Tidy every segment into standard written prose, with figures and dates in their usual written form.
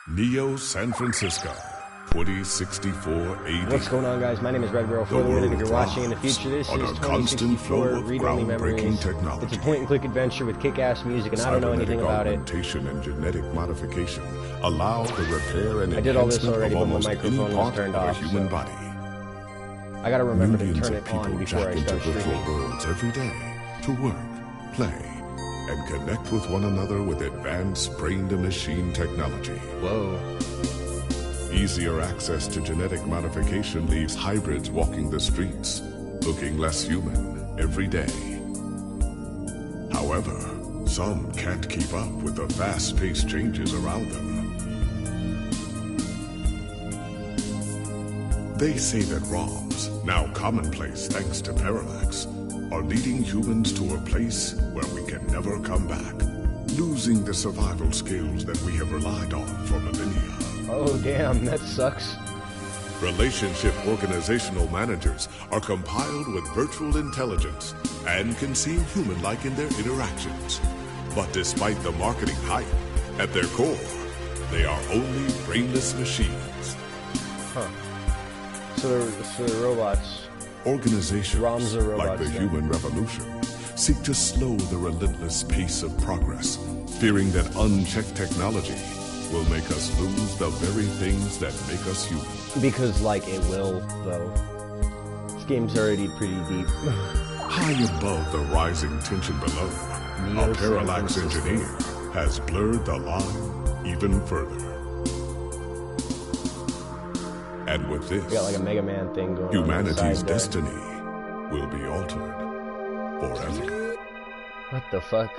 Neo San Francisco, 2064 AD. What's going on, guys? My name is Red Girl. For the minute, if you're watching in the future, this is 2064 read-only memories. Technology. It's a point-and-click adventure with kick-ass music, and I don't know anything about it. Augmentation and genetic modification allow the repair and I did all this enhancement already, of but my almost any microphone was part turned of off. the human So body. I gotta remember to Millions turn of it people on before jack I into start virtual streaming. worlds every day to work, play, and connect with one another with advanced brain-to-machine technology. Whoa. Easier access to genetic modification leaves hybrids walking the streets, looking less human every day. However, some can't keep up with the fast-paced changes around them. They say that ROMs, now commonplace thanks to parallax, are leading humans to a place where we can never come back, losing the survival skills that we have relied on for millennia. Oh, damn, that sucks. Relationship organizational managers are compiled with virtual intelligence and can seem human-like in their interactions. But despite the marketing hype, at their core, they are only brainless machines. Huh. So they're robots. Organizations, ROMs are robots, like the yeah. human revolution, seek to slow the relentless pace of progress, fearing that unchecked technology will make us lose the very things that make us human. Because, like, it will, though. This game's already pretty deep. High above the rising tension below, Neo a parallax San Francisco. engineer has blurred the line even further. And with this, We got like a Mega Man thing going on. humanity's inside there. destiny will be altered forever. What the fuck?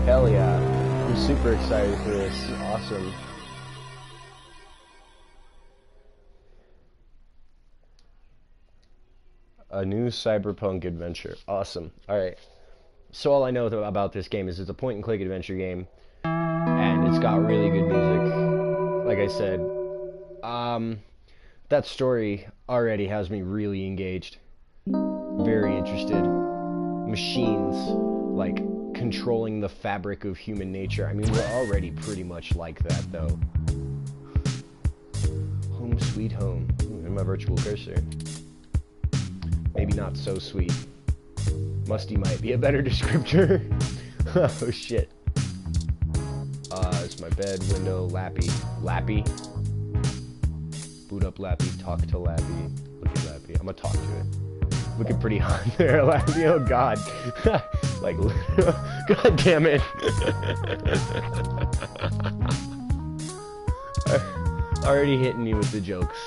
Hell yeah. I'm super excited for this. Awesome. A new cyberpunk adventure. Awesome. Alright. So all I know about this game is it's a point-and-click adventure game. And it's got really good music. Like I said, that story already has me really engaged. Very interested. Machines, like, controlling the fabric of human nature. I mean, we're already pretty much like that, though. Home sweet home. Ooh, and my virtual cursor. Maybe not so sweet. Musty might be a better descriptor. Oh, shit. It's my bed, window, Lappy. Lappy? Boot up Lappy, talk to Lappy. Look at Lappy. I'm gonna talk to it. Looking pretty hot there, Lappy. Oh, God. Like, God damn it. Already hitting me with the jokes.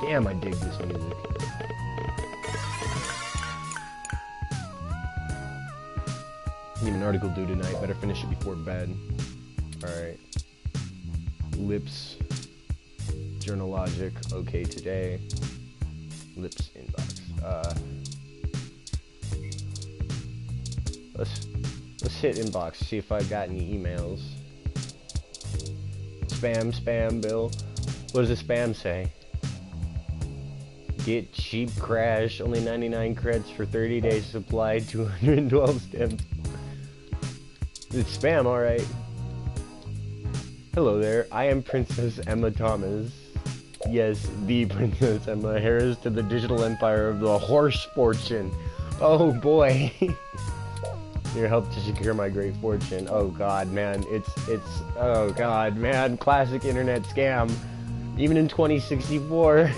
Damn, I dig this music. Need an article due tonight. Better finish it before bed. Alright. Lips. Journal Logic. Okay today. Lips inbox. Let's hit inbox. See if I got any emails. Spam, Bill. What does the spam say? Get cheap crash. Only 99 creds for 30 days supply. 212 stems. It's spam, alright. Hello there, I am Princess Emma Thomas. Yes, the Princess Emma, heiress to the digital empire of the horse fortune. Oh boy. Your help to secure my great fortune. Oh god, man, oh god, man, classic internet scam. Even in 2064.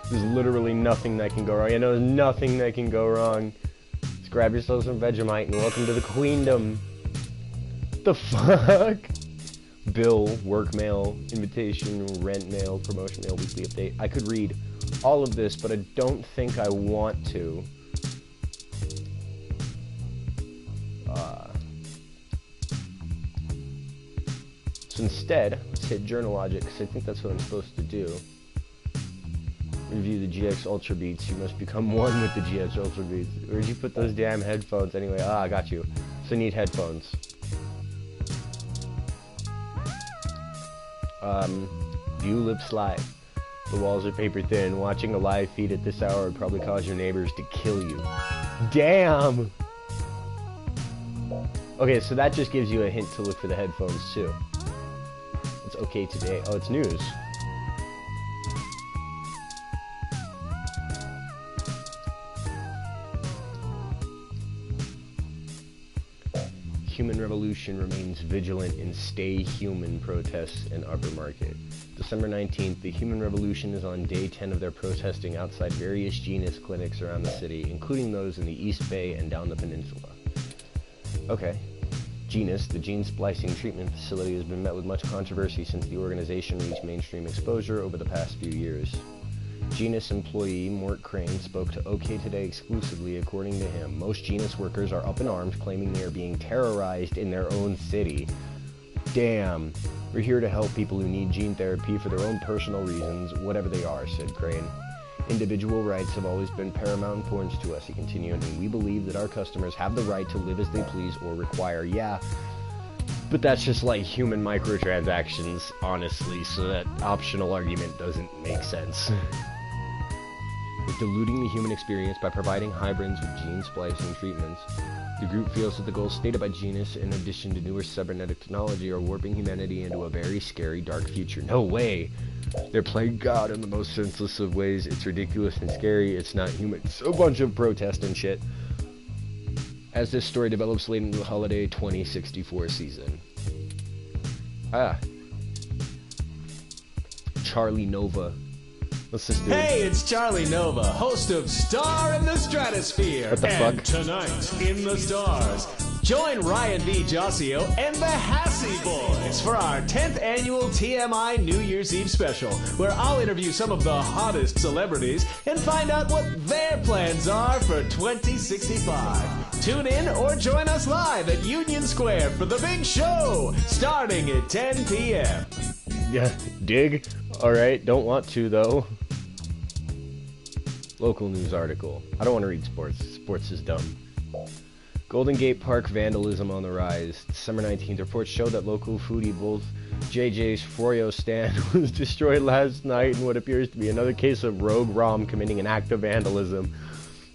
There's literally nothing that can go wrong. I know there's nothing that can go wrong. Just grab yourself some Vegemite and welcome to the Queendom. The fuck? Bill, work mail, invitation, rent mail, promotion mail, weekly update. I could read all of this, but I don't think I want to. So instead, let's hit Journal Logic, because I think that's what I'm supposed to do. review the GX Ultra Beats. You must become one with the GX Ultra Beats. Where'd you put those damn headphones anyway? Ah, I got you. So I need headphones. View lip slide. The walls are paper thin. Watching a live feed at this hour would probably cause your neighbors to kill you. Damn! Okay, so that just gives you a hint to look for the headphones too. It's okay today. Oh, it's news. Human Revolution remains vigilant in Stay Human protests in Arbor Market. December 19th, the Human Revolution is on day 10 of their protesting outside various Genus clinics around the city, including those in the East Bay and down the peninsula. Okay. Genus, the gene splicing treatment facility, has been met with much controversy since the organization reached mainstream exposure over the past few years. Genus employee Mort Crane spoke to OK Today exclusively. According to him, most Genus workers are up in arms claiming they are being terrorized in their own city. Damn. We're here to help people who need gene therapy for their own personal reasons, whatever they are, said Crane. Individual rights have always been paramount importance to us, he continued, and we believe that our customers have the right to live as they please or require. Yeah, but that's just like human microtransactions, honestly, so that optional argument doesn't make sense. With diluting the human experience by providing hybrids with gene splicing treatments, the group feels that the goals stated by Genus, in addition to newer cybernetic technology, are warping humanity into a very scary, dark future. No way! They're playing God in the most senseless of ways. It's ridiculous and scary. It's not human. It's a bunch of protest and shit. As this story develops late into the holiday 2064 season. Ah. Charlie Nova. Let's just do it. Hey, it's Charlie Nova, host of Star in the Stratosphere. What the and fuck? Tonight in the Stars, join Ryan V. Josio and the Hassy Boys for our 10th annual TMI New Year's Eve special, where I'll interview some of the hottest celebrities and find out what their plans are for 2065. Tune in or join us live at Union Square for the big show, starting at 10 p.m. Yeah, dig. Alright, don't want to though. Local news article. I don't want to read sports. Sports is dumb. Golden Gate Park vandalism on the rise. December 19th, reports show that local foodie Wolf JJ's Froyo stand was destroyed last night in what appears to be another case of rogue Rom committing an act of vandalism.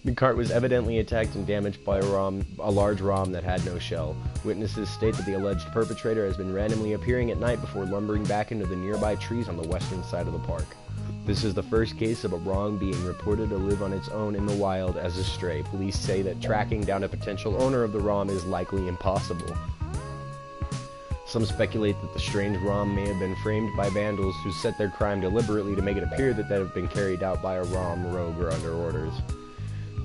The cart was evidently attacked and damaged by a large Rom that had no shell. Witnesses state that the alleged perpetrator has been randomly appearing at night before lumbering back into the nearby trees on the western side of the park. This is the first case of a Rom being reported to live on its own in the wild as a stray. Police say that tracking down a potential owner of the Rom is likely impossible. Some speculate that the strange Rom may have been framed by vandals who set their crime deliberately to make it appear that they have been carried out by a Rom rogue or under orders.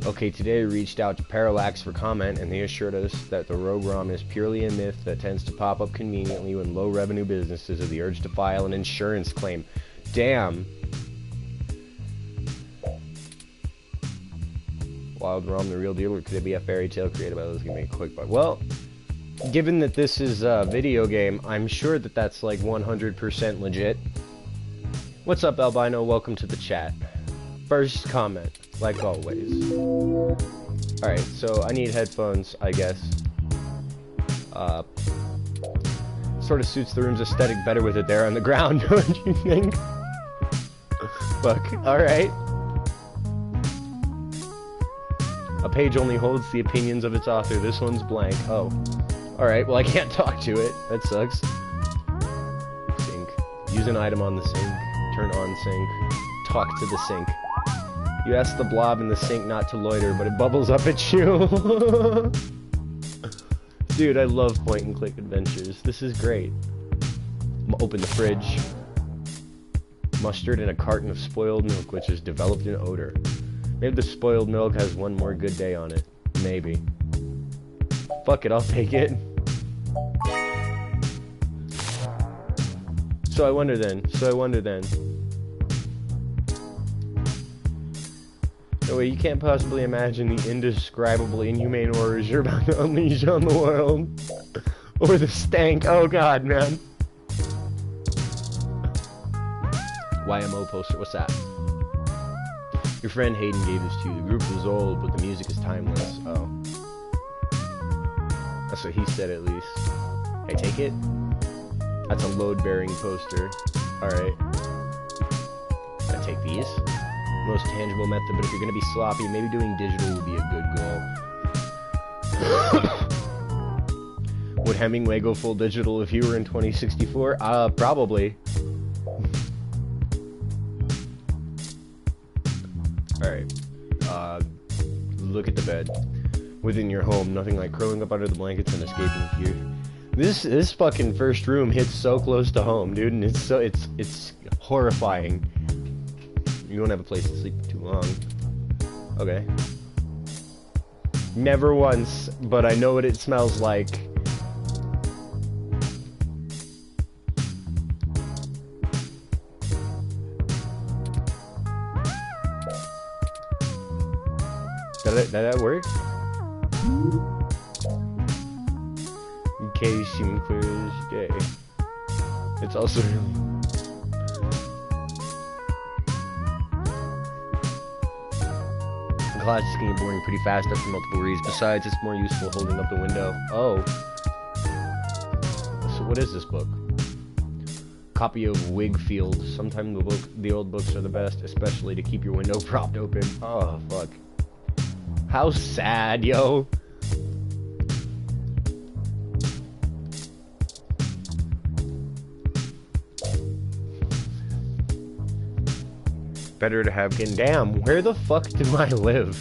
OK Today reached out to Parallax for comment, and they assured us that the rogue Rom is purely a myth that tends to pop up conveniently when low-revenue businesses have the urge to file an insurance claim. Damn. Wild Rom, the real deal, or could it be a fairy tale created by those who make a quick buck? Well, given that this is a video game, I'm sure that that's like 100% legit. What's up, Albino? Welcome to the chat. First comment, like always. Alright, so I need headphones, I guess. Sort of suits the room's aesthetic better with it there on the ground, don't you think? Fuck, alright. A page only holds the opinions of its author. This one's blank. Oh. Alright, well I can't talk to it. That sucks. Sink. Use an item on the sink. Turn on sink. Talk to the sink. You ask the blob in the sink not to loiter, but it bubbles up at you. Dude, I love point-and-click adventures. This is great. I'm gonna open the fridge. Mustard in a carton of spoiled milk, which has developed an odor. Maybe the spoiled milk has one more good day on it. Maybe. Fuck it, I'll take it. So I wonder then. No way, you can't possibly imagine the indescribable inhumane horrors you're about to unleash on the world. Or the stank. Oh god, man. YMO poster, what's that? Your friend Hayden gave this to you. The group is old, but the music is timeless. Oh. That's what he said, at least. Hey, take it? That's a load-bearing poster. Alright. I take these? Most tangible method, but if you're gonna be sloppy, maybe doing digital would be a good goal. Would Hemingway go full digital if he were in 2064? Probably. Alright. Look at the bed. Within your home, nothing like curling up under the blankets and escaping fear. This fucking first room hits so close to home, dude, and it's horrifying. You don't have a place to sleep for too long. Okay. Never once, but I know what it smells like. Did that work? Casing Thursday. It's also really... Class is getting boring pretty fast after multiple reads. Besides, it's more useful holding up the window. Oh. So what is this book? Copy of Wigfield. Sometimes the old books are the best, especially to keep your window propped open. Oh, fuck. How sad, yo. Better to have again. Damn, where the fuck do I live?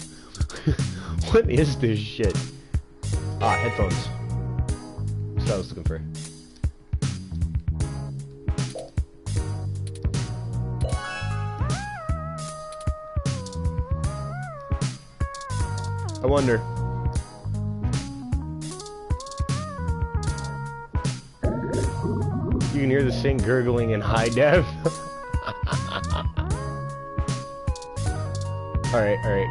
What is this shit? Ah, headphones. That's what I was looking for. I wonder. You can hear the sink gurgling in high def. Alright, alright.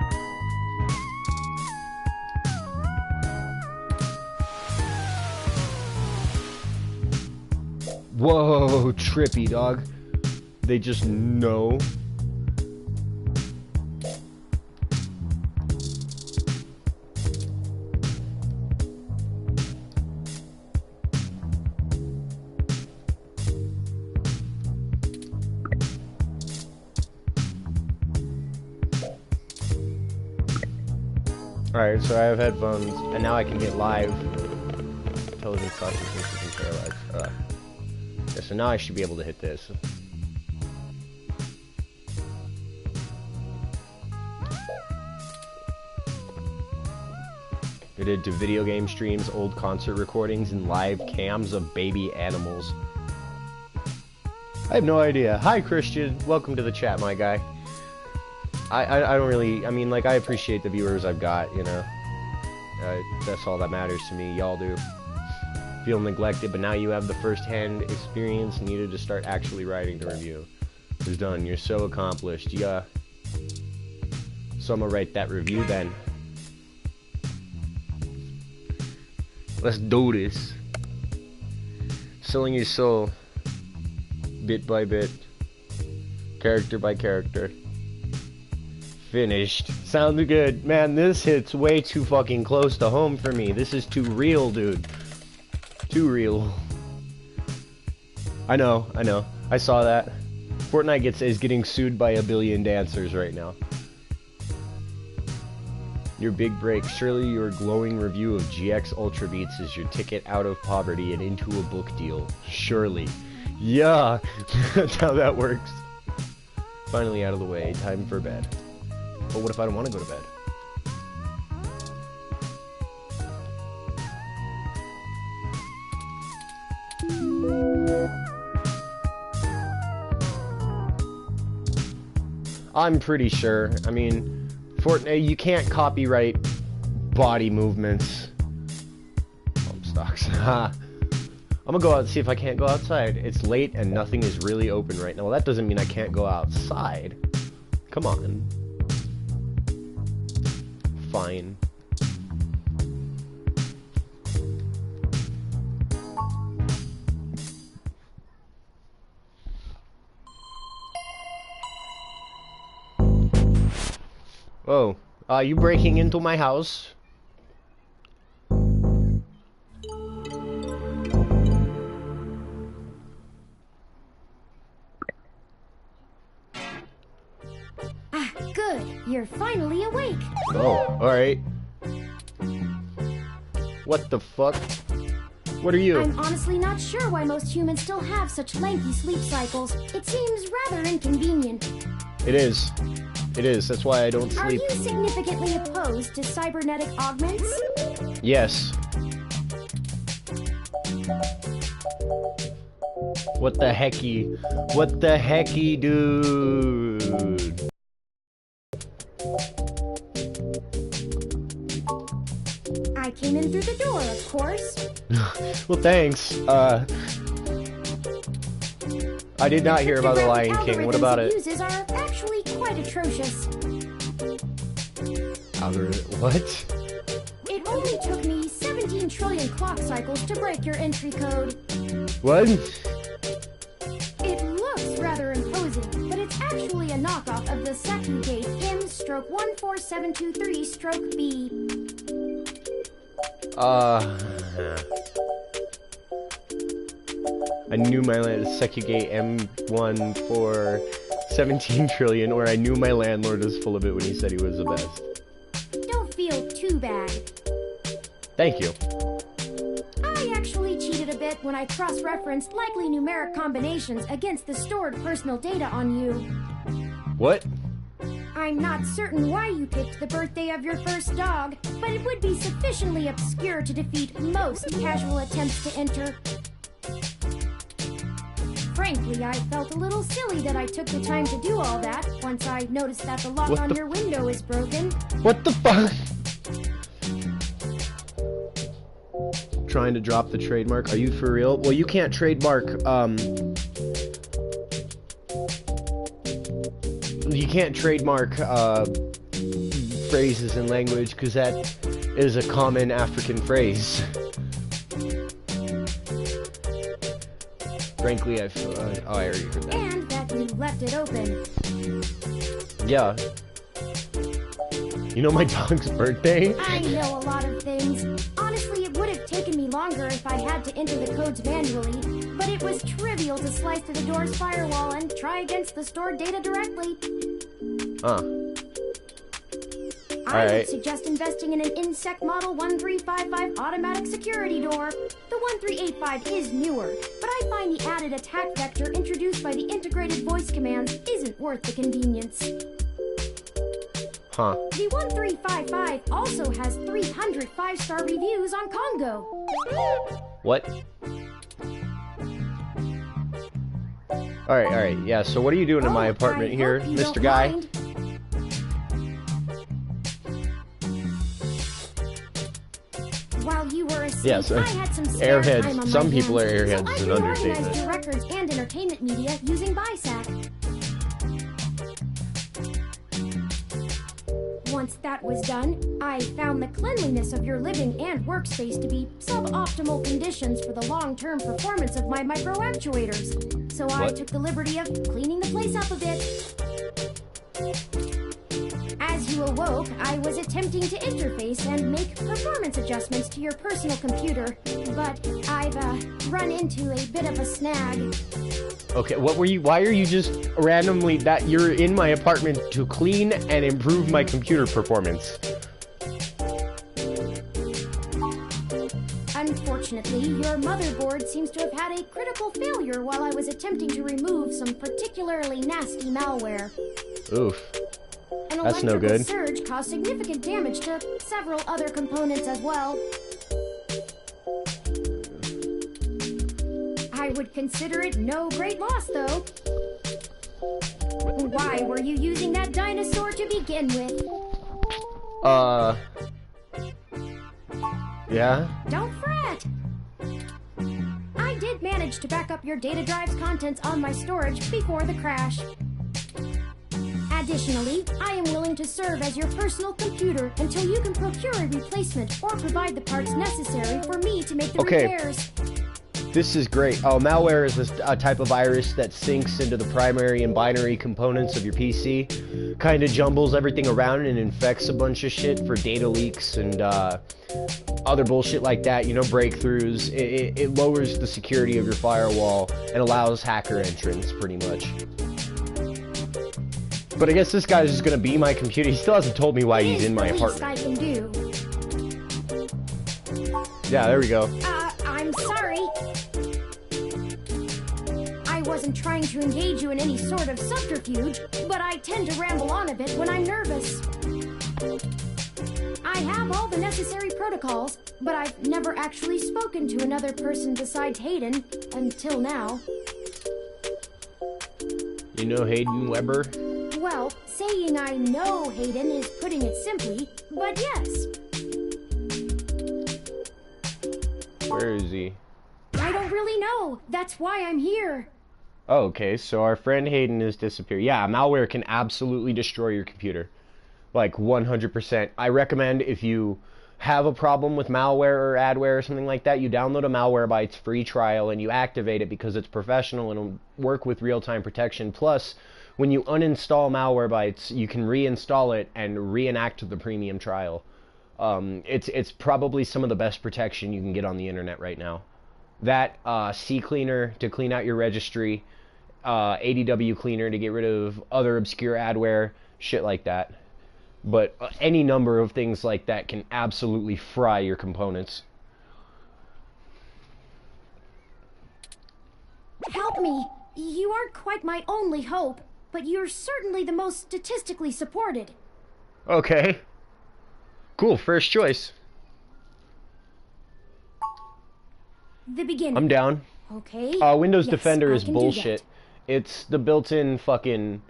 Whoa, trippy, dog. They just know. Alright, so I have headphones, and now I can get live television processing and paralyzed. Yeah, so now I should be able to hit this. I did to video game streams, old concert recordings, and live cams of baby animals. I have no idea. Hi, Christian. Welcome to the chat, my guy. I don't really, I mean, like, I appreciate the viewers I've got, you know. That's all that matters to me. Y'all do. Feel neglected, but now you have the first-hand experience needed to start actually writing the review. It's done. You're so accomplished. Yeah. So I'm gonna write that review then. Let's do this. Selling your soul. Bit by bit. Character by character. Finished. Sounds good. Man, this hits way too fucking close to home for me. This is too real, dude. Too real. I know. I saw that. Fortnite is getting sued by a billion dancers right now. Your big break. Surely your glowing review of GX Ultra Beats is your ticket out of poverty and into a book deal. Surely. Yeah. That's how that works. Finally out of the way. Time for bed. But what if I don't want to go to bed? I'm pretty sure. I mean, Fortnite, you can't copyright body movements. Home stocks. I'm gonna go out and see if I can't go outside. It's late and nothing is really open right now. Well, that doesn't mean I can't go outside. Come on. Fine. Oh, you breaking into my house? Ah, good. You're finally awake. Oh, alright. What the fuck? What are you? I'm honestly not sure why most humans still have such lengthy sleep cycles. It seems rather inconvenient. It is. It is. That's why I don't Are sleep. you significantly opposed to cybernetic augments? Yes. What the hecky? What the hecky, dude? I came in through the door, of course. Well, thanks. I did not hear about the Lion King. What about it? Uses are actually quite atrocious. Algorithm? What? It only took me 17 trillion clock cycles to break your entry code. What? It looks rather imposing, but it's actually a knockoff of the Sekugate M/14723-B. I knew my Sekugate M1 for 17 trillion, or I knew my landlord was full of it when he said he was the best. Don't feel too bad. Thank you. I actually cheated a bit when I cross-referenced likely numeric combinations against the stored personal data on you. What? I'm not certain why you picked the birthday of your first dog, but it would be sufficiently obscure to defeat most casual attempts to enter. Frankly, I felt a little silly that I took the time to do all that once I noticed that the lock on your window is broken. What the fuck? Trying to drop the trademark? Are you for real? Well, you can't trademark, you can't trademark, phrases in language, because that is a common African phrase. Frankly, I already heard that. And that you left it open. Yeah. You know my dog's birthday? I know a lot of things. Honestly, it would have taken me longer if I had to enter the codes manually, but it was trivial to slice through the door's firewall and try against the stored data directly. I would suggest investing in an Insect Model 1355 automatic security door. The 1385 is newer, but I find the added attack vector introduced by the integrated voice commands isn't worth the convenience. Huh. The 1355 also has 300 5-star reviews on Congo. What? Alright, yeah, so what are you doing in my apartment here, Mr. Guy? Mind. While you were asleep, Yes, I had some spare time airheads. on Some my people are hands, airheads, so is I an reorganized understatement. your records and entertainment media using BISAC. Once that was done, I found the cleanliness of your living and workspace to be suboptimal conditions for the long-term performance of my micro-actuators. So I took the liberty of cleaning the place up a bit. As you awoke, I was attempting to interface and make performance adjustments to your personal computer, but I've run into a bit of a snag. Okay, why are you just randomly you're in my apartment to clean and improve my computer performance? Unfortunately, your motherboard seems to have had a critical failure while I was attempting to remove some particularly nasty malware. Oof. An That's no electrical good. surge caused significant damage to several other components as well. I would consider it no great loss, though. Why were you using that dinosaur to begin with? Yeah? Don't fret! I did manage to back up your data drive's contents on my storage before the crash. Additionally, I am willing to serve as your personal computer until you can procure a replacement or provide the parts necessary for me to make the repairs. This is great. Oh, malware is a type of virus that sinks into the primary and binary components of your PC, kind of jumbles everything around and infects a bunch of shit for data leaks and other bullshit like that, you know, breakthroughs. It lowers the security of your firewall and allows hacker entrance, pretty much. But I guess this guy's just gonna be my computer. He still hasn't told me why he's in my apartment. I can do. Yeah, there we go. I'm sorry. I wasn't trying to engage you in any sort of subterfuge, but I tend to ramble on a bit when I'm nervous. I have all the necessary protocols, but I've never actually spoken to another person besides Hayden until now. You know Hayden Weber? Well, saying I know Hayden is putting it simply, but yes. Where is he? I don't really know. That's why I'm here. Oh, okay, so our friend Hayden has disappeared. Yeah, malware can absolutely destroy your computer. Like, 100%. I recommend if you have a problem with malware or adware or something like that, you download a Malwarebytes free trial and you activate it because it's professional and it'll work with real-time protection. Plus, when you uninstall Malwarebytes, you can reinstall it and reenact the premium trial. It's probably some of the best protection you can get on the internet right now. That, CCleaner to clean out your registry, ADW Cleaner to get rid of other obscure adware, shit like that. But any number of things like that can absolutely fry your components. Help me. You aren't quite my only hope, but you're certainly the most statistically supported. Okay. Cool, first choice. The beginning. I'm down. Okay. Windows Yes, Defender I is can do bullshit. that. It's the built-in fucking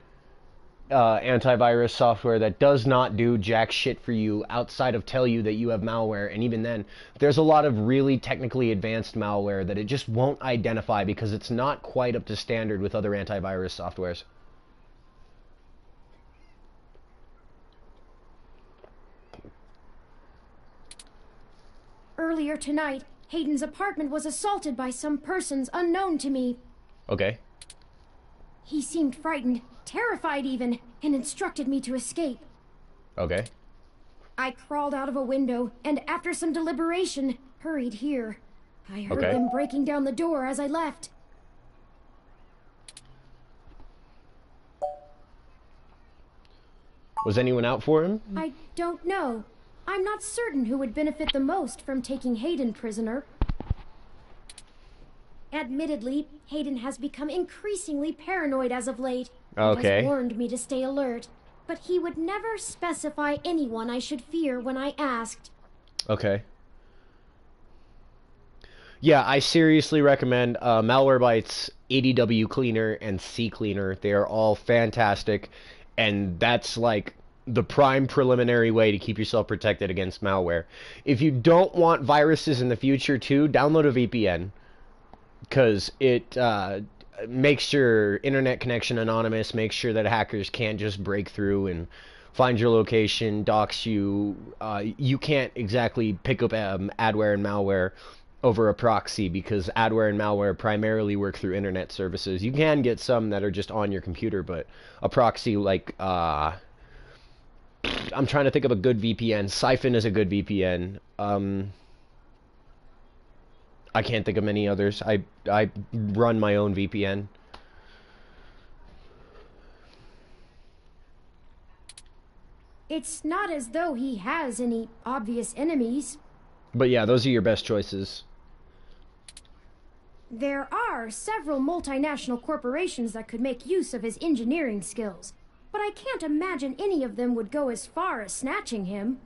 antivirus software that does not do jack shit for you outside of tell you that you have malware, and even then, there's a lot of really technically advanced malware that it just won't identify because it's not quite up to standard with other antivirus softwares. Earlier tonight, Hayden's apartment was assaulted by some persons unknown to me. Okay. He seemed frightened, terrified even, and instructed me to escape. Okay. I crawled out of a window, and after some deliberation, hurried here. I heard Okay. them breaking down the door as I left. Was anyone out for him? I don't know. I'm not certain who would benefit the most from taking Hayden prisoner. Admittedly, Hayden has become increasingly paranoid as of late. Okay. He has warned me to stay alert, but he would never specify anyone I should fear when I asked. Okay. Yeah, I seriously recommend Malwarebytes, ADW Cleaner, and CCleaner. They are all fantastic, and that's like the prime preliminary way to keep yourself protected against malware. If you don't want viruses in the future too, download a VPN, because it makes your internet connection anonymous, makes sure that hackers can't just break through and find your location, dox you. You can't exactly pick up adware and malware over a proxy because adware and malware primarily work through internet services. You can get some that are just on your computer, but a proxy like I'm trying to think of a good VPN. Siphon is a good VPN. I can't think of many others. I run my own VPN. It's not as though he has any obvious enemies. But yeah, those are your best choices. There are several multinational corporations that could make use of his engineering skills, but I can't imagine any of them would go as far as snatching him.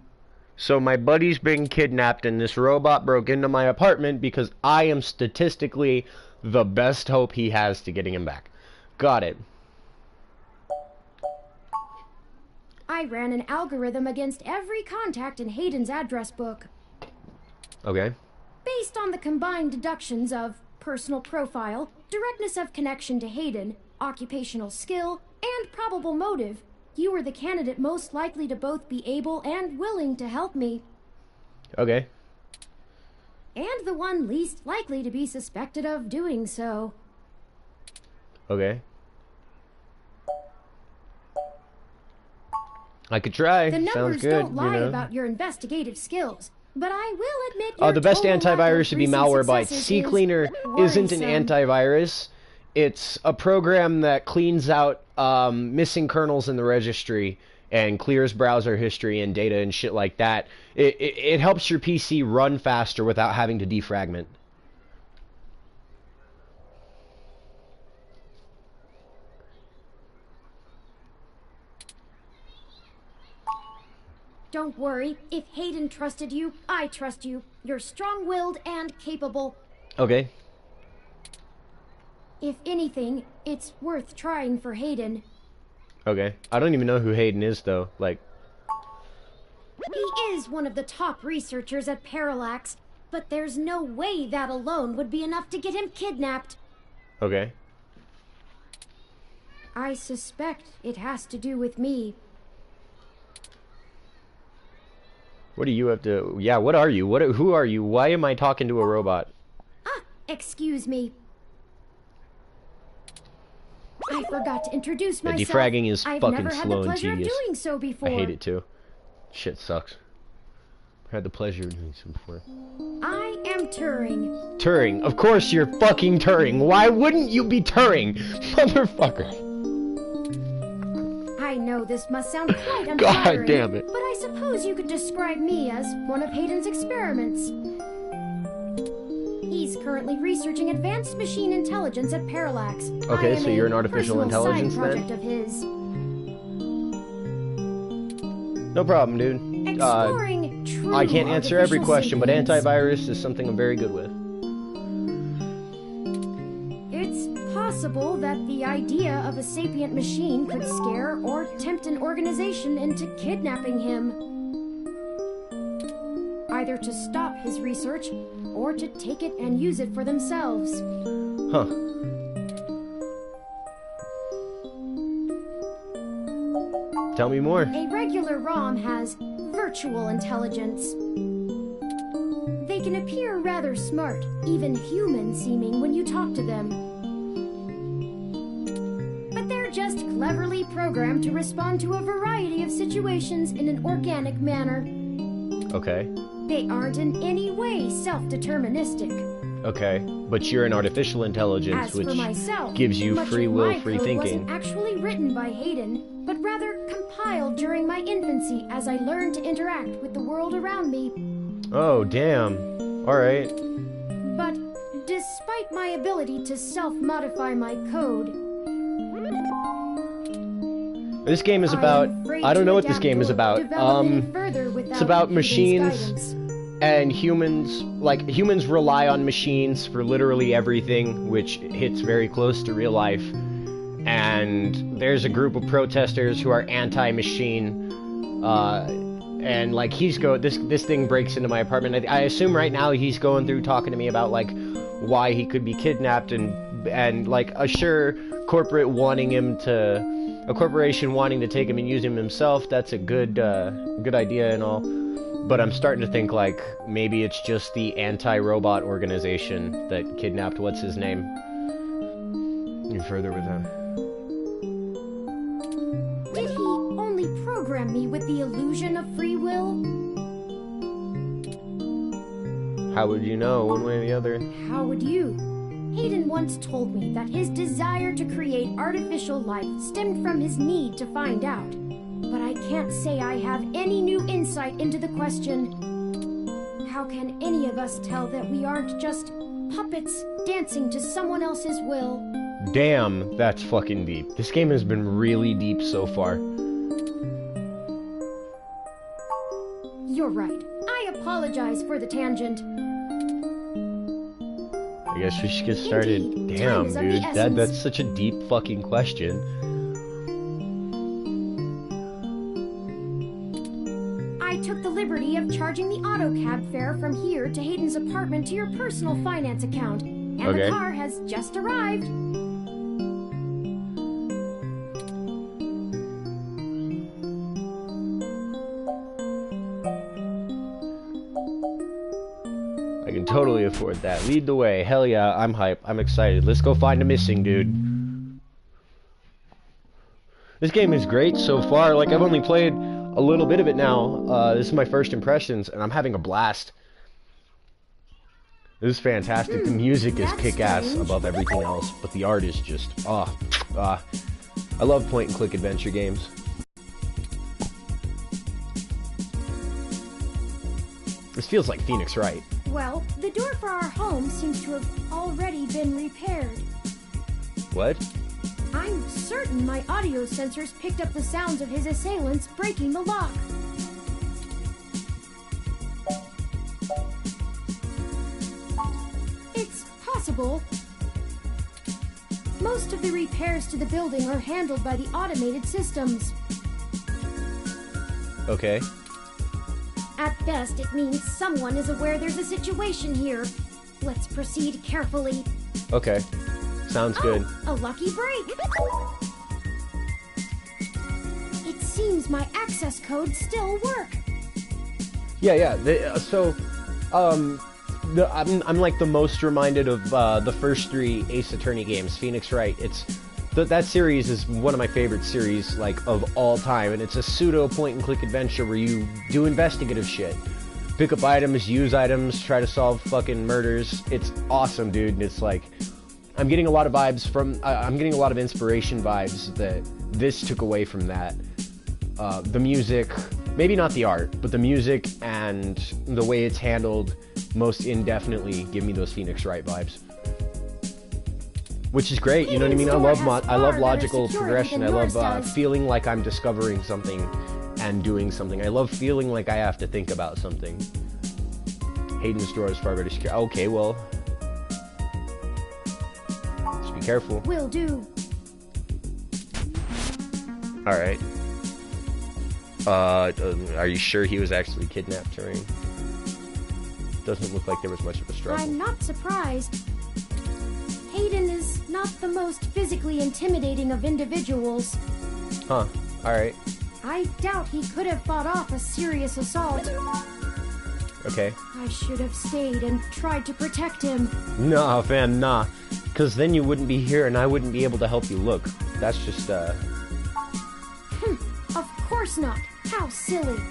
So my buddy's been kidnapped and this robot broke into my apartment because I am statistically the best hope he has to getting him back. Got it. I ran an algorithm against every contact in Hayden's address book. Okay. Based on the combined deductions of personal profile, directness of connection to Hayden, occupational skill, and probable motive, you were the candidate most likely to both be able and willing to help me. Okay. And the one least likely to be suspected of doing so. Okay. I could try. The numbers Sounds good, don't lie you know. about your investigative skills, but I will admit your The best total lack antivirus of should be recent Malwarebytes. successes CCleaner is isn't an worrisome. antivirus. It's a program that cleans out missing kernels in the registry and clears browser history and data and shit like that. It helps your PC run faster without having to defragment. Don't worry, if Hayden trusted you, I trust you. You're strong-willed and capable. Okay. If anything, it's worth trying for Hayden. Okay. I don't even know who Hayden is, though. Like... He is one of the top researchers at Parallax, but there's no way that alone would be enough to get him kidnapped. Okay. I suspect it has to do with me. What do you have to... Yeah, what are you? Who are you? Why am I talking to a robot? Ah, excuse me. I forgot to introduce The myself. defragging is I've fucking never had slow the and pleasure of tedious. doing so before. I hate it too. Shit sucks. I had the pleasure of doing so before. I am Turing. Turing. Of course you're fucking Turing. Why wouldn't you be Turing? Motherfucker. I know this must sound quite unflattering, God damn it. but I suppose you could describe me as one of Hayden's experiments. He's currently researching advanced machine intelligence at Parallax. Okay, I am so you're an a artificial personal intelligence side project then? of his. No problem, dude. Exploring true I can't answer every artificial question, but sentience. antivirus is something I'm very good with. It's possible that the idea of a sapient machine could scare or tempt an organization into kidnapping him. Either to stop his research, or to take it and use it for themselves. Huh. Tell me more. A regular ROM has virtual intelligence. They can appear rather smart, even human-seeming when you talk to them. But they're just cleverly programmed to respond to a variety of situations in an organic manner. Okay. They aren't in any way self-deterministic. Okay. But you're an artificial intelligence, As which for myself, gives you much free of will, my free code thinking. wasn't actually written by Hayden, but rather compiled during my infancy as I learned to interact with the world around me. Oh, damn. Alright. But despite my ability to self-modify my code, This game is about... I don't know what this game is about. It's about machines and humans. Like, humans rely on machines for literally everything, which hits very close to real life. And there's a group of protesters who are anti-machine. And, like, this thing breaks into my apartment. I assume right now he's going through talking to me about, like, why he could be kidnapped and like, a corporation wanting to take him and use him himself. That's a good idea and all. But I'm starting to think, like, maybe it's just the anti-robot organization that kidnapped what's-his-name. You're further with that. did he only program me with the illusion of free will? How would you know, one way or the other? How would you? Hayden once told me that his desire to create artificial life stemmed from his need to find out. But I can't say I have any new insight into the question. How can any of us tell that we aren't just puppets dancing to someone else's will? Damn, that's fucking deep. This game has been really deep so far. You're right. I apologize for the tangent. I guess we should get started. Indeed, Damn, time is of the dude, essence. that's such a deep fucking question. I took the liberty of charging the auto cab fare from here to Hayden's apartment to your personal finance account, and Okay. the car has just arrived. I can totally afford that. Lead the way. Hell yeah, I'm hype. I'm excited. Let's go find a missing dude. This game is great so far. Like, I've only played a little bit of it now. This is my first impressions, and I'm having a blast. This is fantastic. The music is kick-ass above everything else, but the art is just, I love point-and-click adventure games. This feels like Phoenix Wright. Well, the door for our home seems to have already been repaired. What? I'm certain my audio sensors picked up the sounds of his assailants breaking the lock. It's possible. Most of the repairs to the building are handled by the automated systems. Okay. At best, it means someone is aware there's a situation here. Let's proceed carefully. Okay. Sounds good. A lucky break! It seems my access codes still work. Yeah. I'm like the most reminded of the first 3 Ace Attorney games, Phoenix Wright. That series is one of my favorite series, like, of all time, and it's a pseudo point-and-click adventure where you do investigative shit. Pick up items, use items, try to solve fucking murders. It's awesome, dude. It's like, I'm getting a lot of vibes from, I'm getting a lot of inspiration vibes that this took away from that. The music, maybe not the art, but the music and the way it's handled most indefinitely give me those Phoenix Wright vibes. Which is great, you know what I mean? I love logical progression. I love feeling like I'm discovering something and doing something. I love feeling like I have to think about something. Hayden's door is far better secure. Okay, well, just be careful. Will do. Alright. Are you sure he was actually kidnapped, Turing? Doesn't look like there was much of a struggle. I'm not surprised. Hayden is not the most physically intimidating of individuals. Huh. Alright. I doubt he could have fought off a serious assault. Okay. I should have stayed and tried to protect him. Nah, fam, nah. Because then you wouldn't be here and I wouldn't be able to help you look. That's just, Of course not. How silly.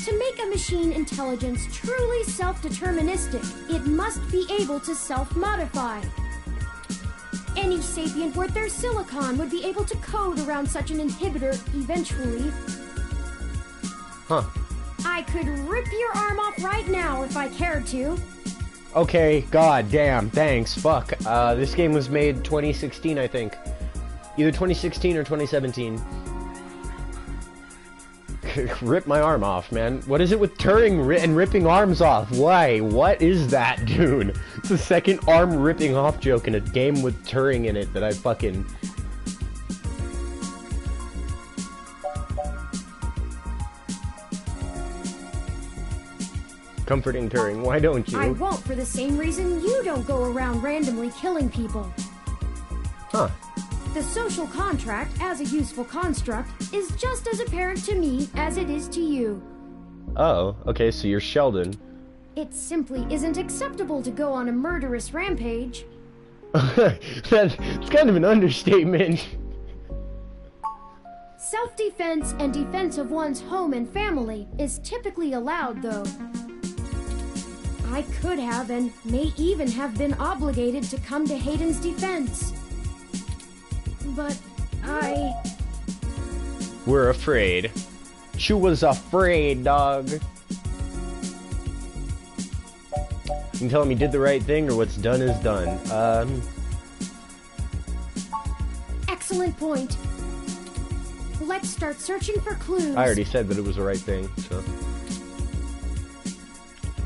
To make a machine intelligence truly self-deterministic, it must be able to self-modify. Any sapient worth their silicon would be able to code around such an inhibitor eventually. huh. I could rip your arm off right now if I cared to. Okay, god damn, thanks, fuck. This game was made 2016, I think. Either 2016 or 2017. Rip my arm off, man. What is it with Turing and ripping arms off? Why? What is that, dude? It's the second arm ripping off joke in a game with Turing in it that I fucking... Comforting Turing, why don't you? I won't for the same reason you don't go around randomly killing people. Huh. The social contract, as a useful construct, is just as apparent to me as it is to you. Oh, okay, so you're Sheldon. It simply isn't acceptable to go on a murderous rampage. That's kind of an understatement. Self-defense and defense of one's home and family is typically allowed, though. I could have and may even have been obligated to come to Hayden's defense. But We're afraid. She was afraid, dog. You can tell him he did the right thing or what's done is done. Excellent point. Let's start searching for clues. I already said that it was the right thing, so.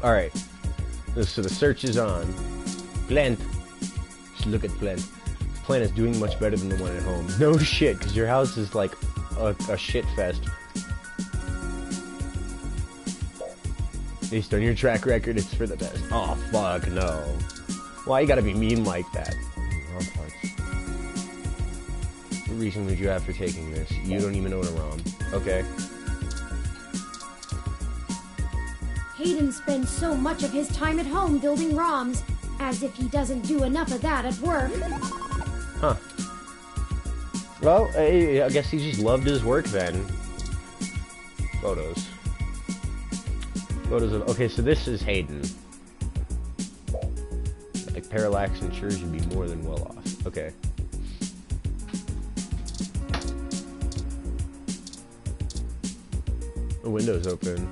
Alright. So the search is on. Plant. Just look at Plant. Plant is doing much better than the one at home. No shit, because your house is like a shit fest. Based on your track record, it's for the best. Oh, fuck, no. Why you gotta be mean like that? Wrong parts. What reason would you have for taking this? You don't even own a ROM. Okay. Hayden spends so much of his time at home building ROMs, as if he doesn't do enough of that at work. Huh. Well, I guess he just loved his work then. Photos. Photos of... Okay, so this is Hayden. Like, parallax ensures you'd be more than well off. Okay. The window's open.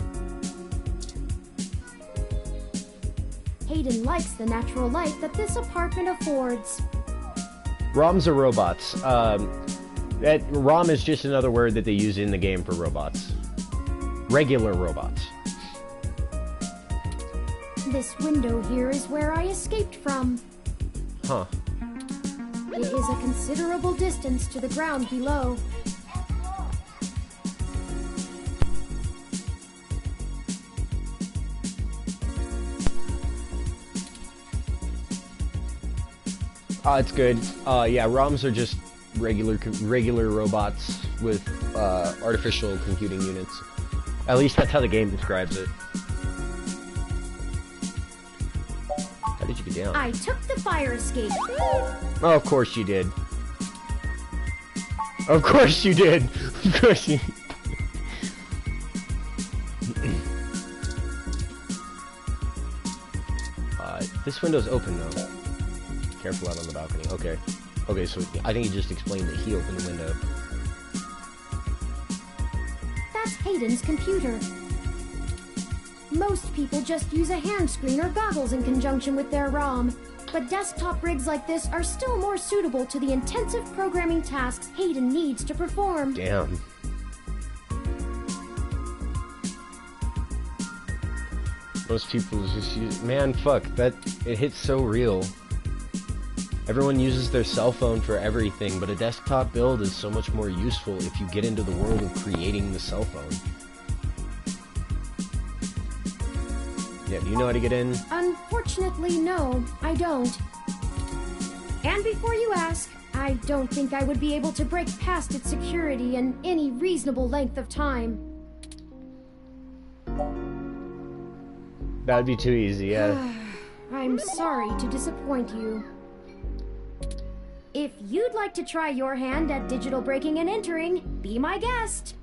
Hayden likes the natural light that this apartment affords. ROMs are robots. ROM is just another word that they use in the game for robots. Regular robots. This window here is where I escaped from. Huh. It is a considerable distance to the ground below. It's good. Yeah, ROMs are just regular robots with artificial computing units. At least that's how the game describes it. How did you get down? I took the fire escape. Oh, of course you did. Of course you did. Of course you. This window's open though. Careful out on the balcony. Okay. Okay, so I think he just explained that he opened the window. That's Hayden's computer. Most people just use a hand screen or goggles in conjunction with their ROM, but desktop rigs like this are still more suitable to the intensive programming tasks Hayden needs to perform. Damn. Most people just use... Man, fuck, that... It hits so real. Everyone uses their cell phone for everything, but a desktop build is so much more useful if you get into the world of creating the cell phone. Yeah, do you know how to get in? Unfortunately, no, I don't. And before you ask, I don't think I would be able to break past its security in any reasonable length of time. That would be too easy, yeah. I'm sorry to disappoint you. If you'd like to try your hand at digital breaking and entering, be my guest.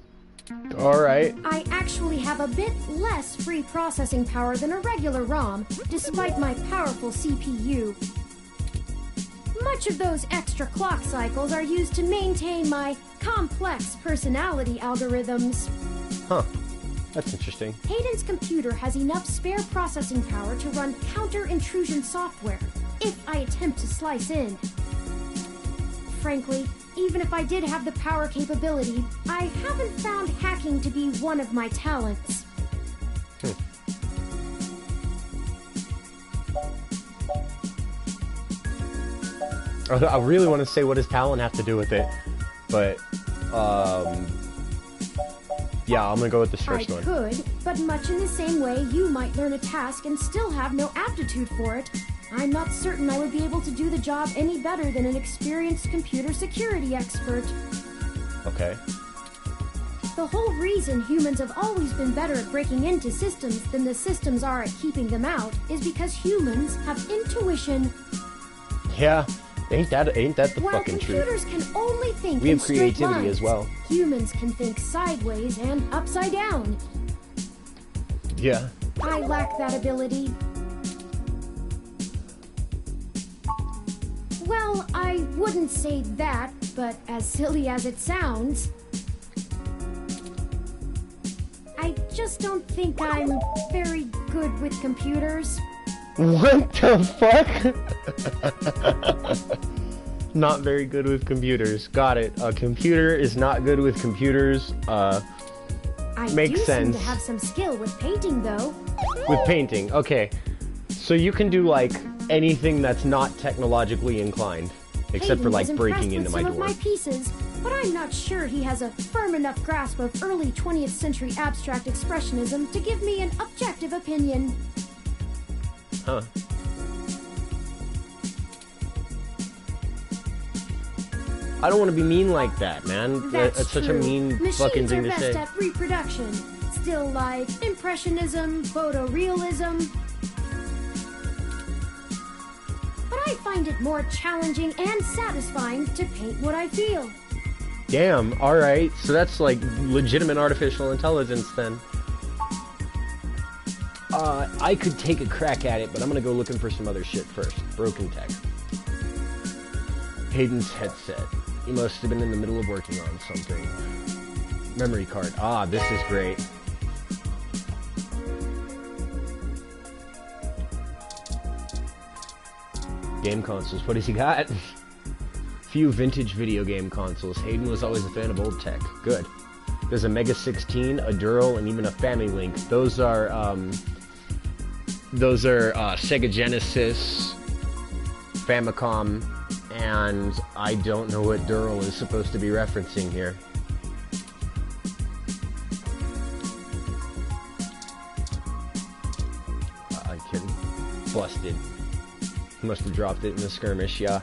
Alright. I actually have a bit less free processing power than a regular ROM, despite my powerful CPU. Much of those extra clock cycles are used to maintain my complex personality algorithms. Huh. That's interesting. Hayden's computer has enough spare processing power to run counter-intrusion software, if I attempt to slice in. Frankly, even if I did have the power capability, I haven't found hacking to be one of my talents. I really want to say what does talent have to do with it, but, yeah, I'm gonna go with this first one. I could, but much in the same way you might learn a task and still have no aptitude for it. I'm not certain I would be able to do the job any better than an experienced computer security expert. Okay. The whole reason humans have always been better at breaking into systems than the systems are at keeping them out is because humans have intuition. Yeah, ain't that the While fucking truth? computers can only think We in have straight creativity lines, as well. Humans can think sideways and upside down. Yeah. I lack that ability. Well, I wouldn't say that, but as silly as it sounds, I just don't think I'm very good with computers. What the fuck? Not very good with computers. Got it. A computer is not good with computers. I Makes do sense. seem to have some skill with painting, though. With painting, okay. So you can do, like, anything that's not technologically inclined. Except for, Hayden like, was breaking impressed into with my some door. of my pieces, but I'm not sure he has a firm enough grasp of early 20th century abstract expressionism to give me an objective opinion. Huh. I don't want to be mean like that, man. That's such a true. mean Machines fucking thing are to best say. at reproduction. still life, impressionism, photorealism. But I find it more challenging and satisfying to paint what I feel. Damn, alright. So that's like legitimate artificial intelligence then. I could take a crack at it, but I'm gonna go looking for some other shit first. Broken tech. Hayden's headset. He must have been in the middle of working on something. Memory card. Ah, this is great. Game consoles. What has he got? Few vintage video game consoles. Hayden was always a fan of old tech. Good. There's a Mega 16, a Dural, and even a Family Link. Those are Sega Genesis, Famicom, and I don't know what Dural is supposed to be referencing here. I can busted. Must have dropped it in the skirmish, yeah.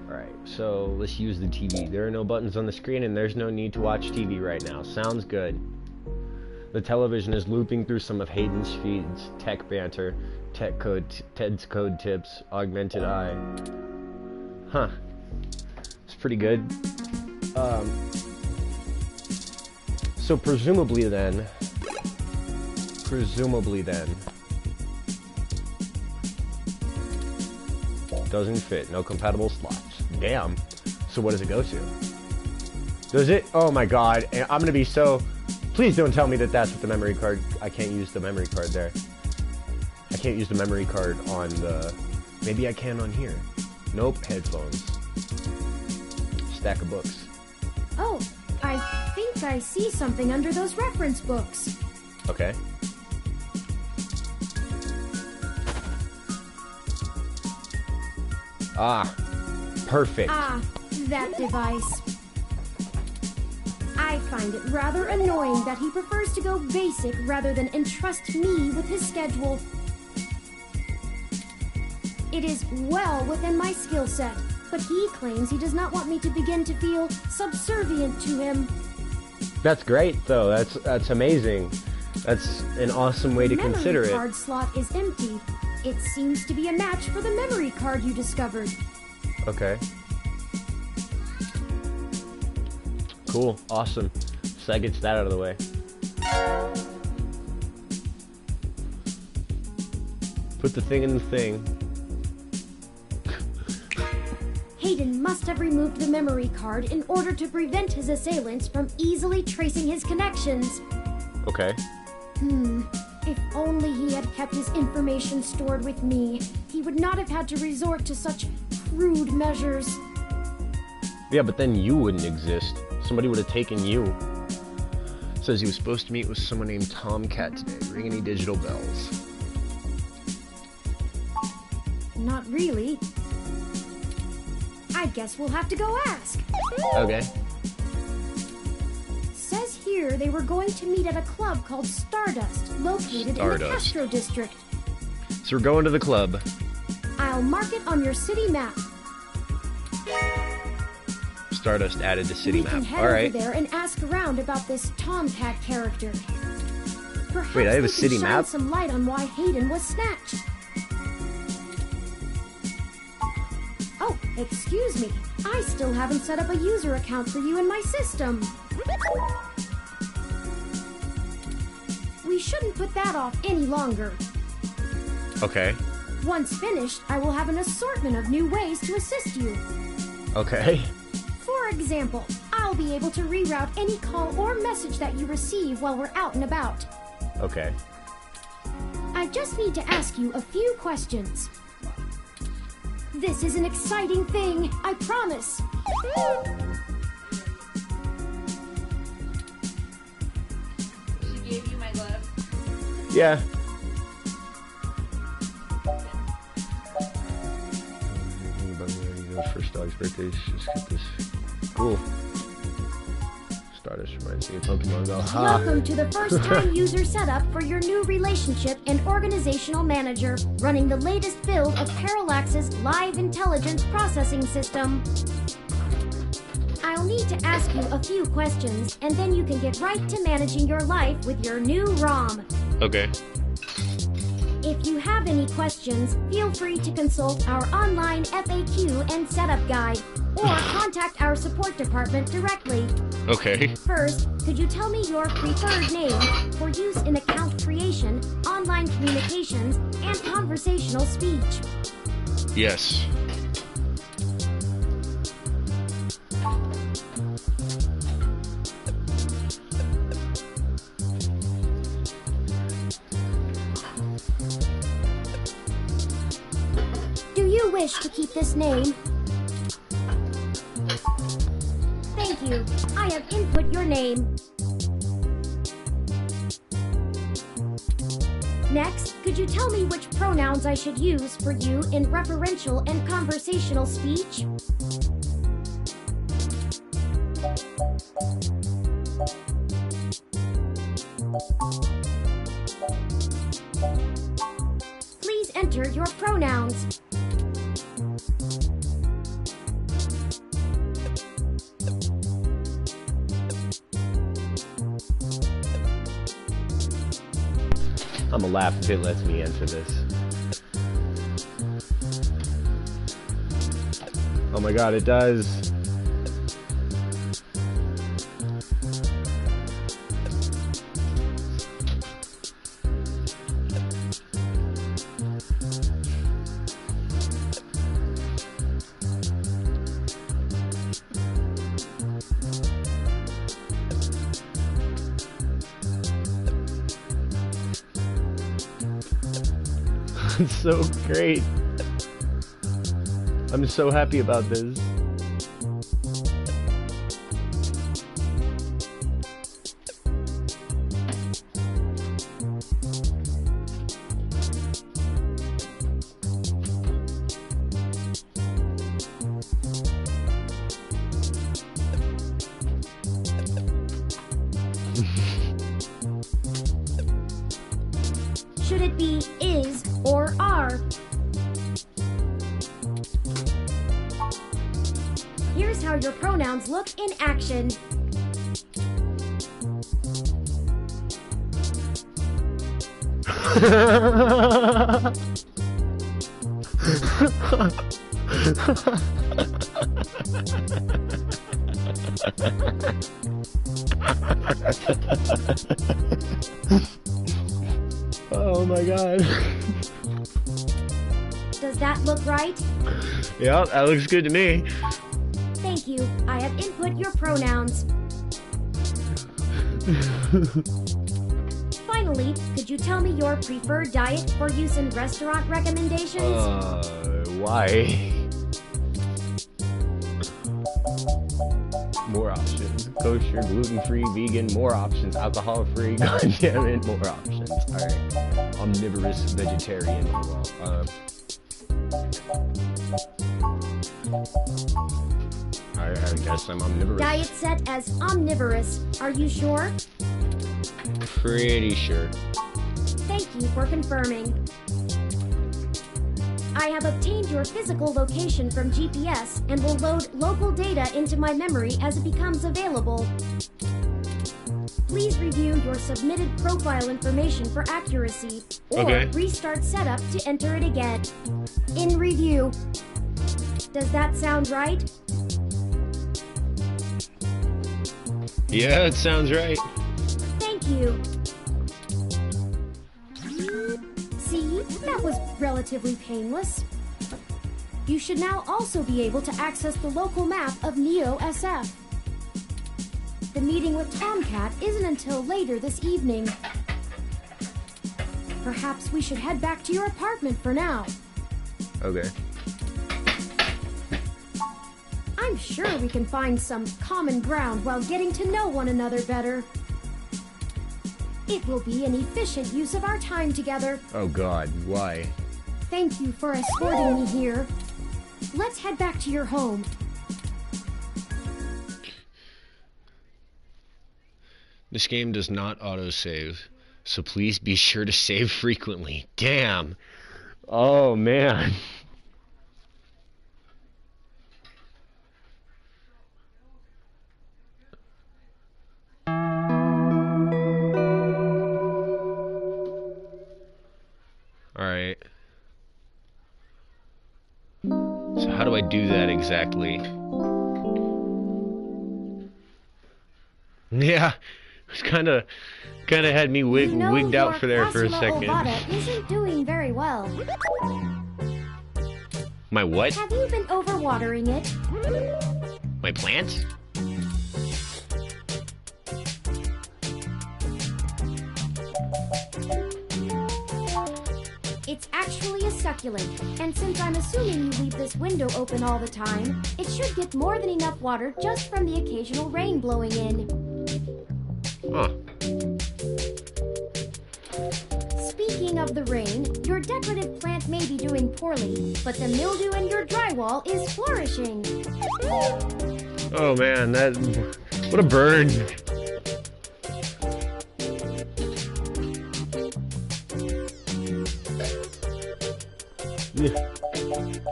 Alright, so let's use the TV. There are no buttons on the screen and there's no need to watch TV right now. Sounds good. The television is looping through some of Hayden's feeds. Tech banter, Ted's code tips, augmented eye. Huh. It's pretty good. So presumably then... Doesn't fit. No compatible slots. Damn. So what does it go to? Does it? Oh my god. I'm gonna be so... Please don't tell me that that's what the memory card... I can't use the memory card there. I can't use the memory card on the... Maybe I can on here. Nope. Headphones. Stack of books. Oh, I think I see something under those reference books. Okay. Ah, perfect. Ah, that device. I find it rather annoying that he prefers to go basic rather than entrust me with his schedule. It is well within my skill set, but he claims he does not want me to begin to feel subservient to him. That's great, though. That's amazing. That's an awesome way to consider it. The memory card slot is empty. It seems to be a match for the memory card you discovered. Okay. Cool. Awesome. So that gets that out of the way. Put the thing in the thing. Hayden must have removed the memory card in order to prevent his assailants from easily tracing his connections. Okay. If only he had kept his information stored with me, he would not have had to resort to such crude measures. Yeah, but then you wouldn't exist. Somebody would have taken you. Says he was supposed to meet with someone named Tomcat today. Ring any digital bells? Not really. I guess we'll have to go ask. Okay. Says here they were going to meet at a club called Stardust, located in the Castro district. So we're going to the club. I'll mark it on your city map. Stardust added to city We can map. head All right. over there and ask around about this Tomcat character. Perhaps Wait, I have they a city could shine map? some light on why Hayden was snatched. Oh, excuse me. I still haven't set up a user account for you in my system. We shouldn't put that off any longer. Okay. Once finished, I will have an assortment of new ways to assist you. Okay. For example, I'll be able to reroute any call or message that you receive while we're out and about. Okay. I just need to ask you a few questions. This is an exciting thing, I promise. She gave you my glove. Yeah. First dog's birthday. Just get this. Cool. Stardust reminds me of Pokemon Go. Welcome to the first-time user setup for your new relationship and organizational manager, running the latest build of Parallax's live intelligence processing system. I'll need to ask you a few questions, and then you can get right to managing your life with your new ROM. Okay. If you have any questions, feel free to consult our online FAQ and setup guide, or contact our support department directly. Okay. First, could you tell me your preferred name for use in account creation, online communications, and conversational speech? Yes. Do you wish to keep this name? Thank you. I have input your name. Next, could you tell me which pronouns I should use for you in referential and conversational speech? Please enter your pronouns. I'm gonna laugh if it lets me enter this. Oh my god, it does. It's so great. I'm so happy about this. Should it be is or are? Here's how your pronouns look in action. Oh my god. Does that look right? Yeah, that looks good to me. Thank you. I have input your pronouns. Finally, could you tell me your preferred diet for use in restaurant recommendations? Why? More options. Kosher, gluten-free, vegan, more options. Alcohol-free, goddammit, more options. Alright. Omnivorous, vegetarian. I guess I'm omnivorous. Diet set as omnivorous. Are you sure? Pretty sure. Thank you for confirming. I have obtained your physical location from GPS and will load local data into my memory as it becomes available. Please review your submitted profile information for accuracy, or restart setup to enter it again. In review. Does that sound right? Yeah, it sounds right. Thank you. See, that was relatively painless. You should now also be able to access the local map of Neo SF. The meeting with Tomcat isn't until later this evening. Perhaps we should head back to your apartment for now. Okay. I'm sure we can find some common ground while getting to know one another better. It will be an efficient use of our time together. Oh god, why? Thank you for escorting me here. Let's head back to your home. This game does not autosave, so please be sure to save frequently. Damn! Oh man. do that exactly. Yeah, it's kind of had me wigged out for there for a second. Ovada isn't doing very well. My what? Have you been overwatering it? My plants? It's actually a succulent, and since I'm assuming you leave this window open all the time, it should get more than enough water just from the occasional rain blowing in. Huh. Speaking of the rain, your decorative plant may be doing poorly, but the mildew in your drywall is flourishing. Oh man, what a burn.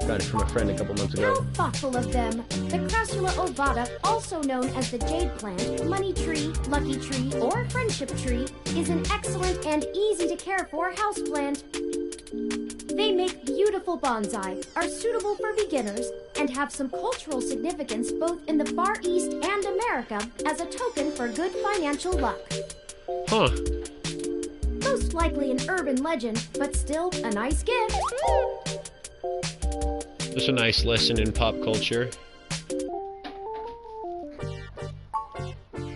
Got it from a friend a couple months ago. How thoughtful of them. The Crassula ovata, also known as the jade plant, money tree, lucky tree, or friendship tree, is an excellent and easy to care for houseplant. They make beautiful bonsai, are suitable for beginners, and have some cultural significance both in the Far East and America as a token for good financial luck. Huh. Most likely an urban legend, but still a nice gift. That's a nice lesson in pop culture.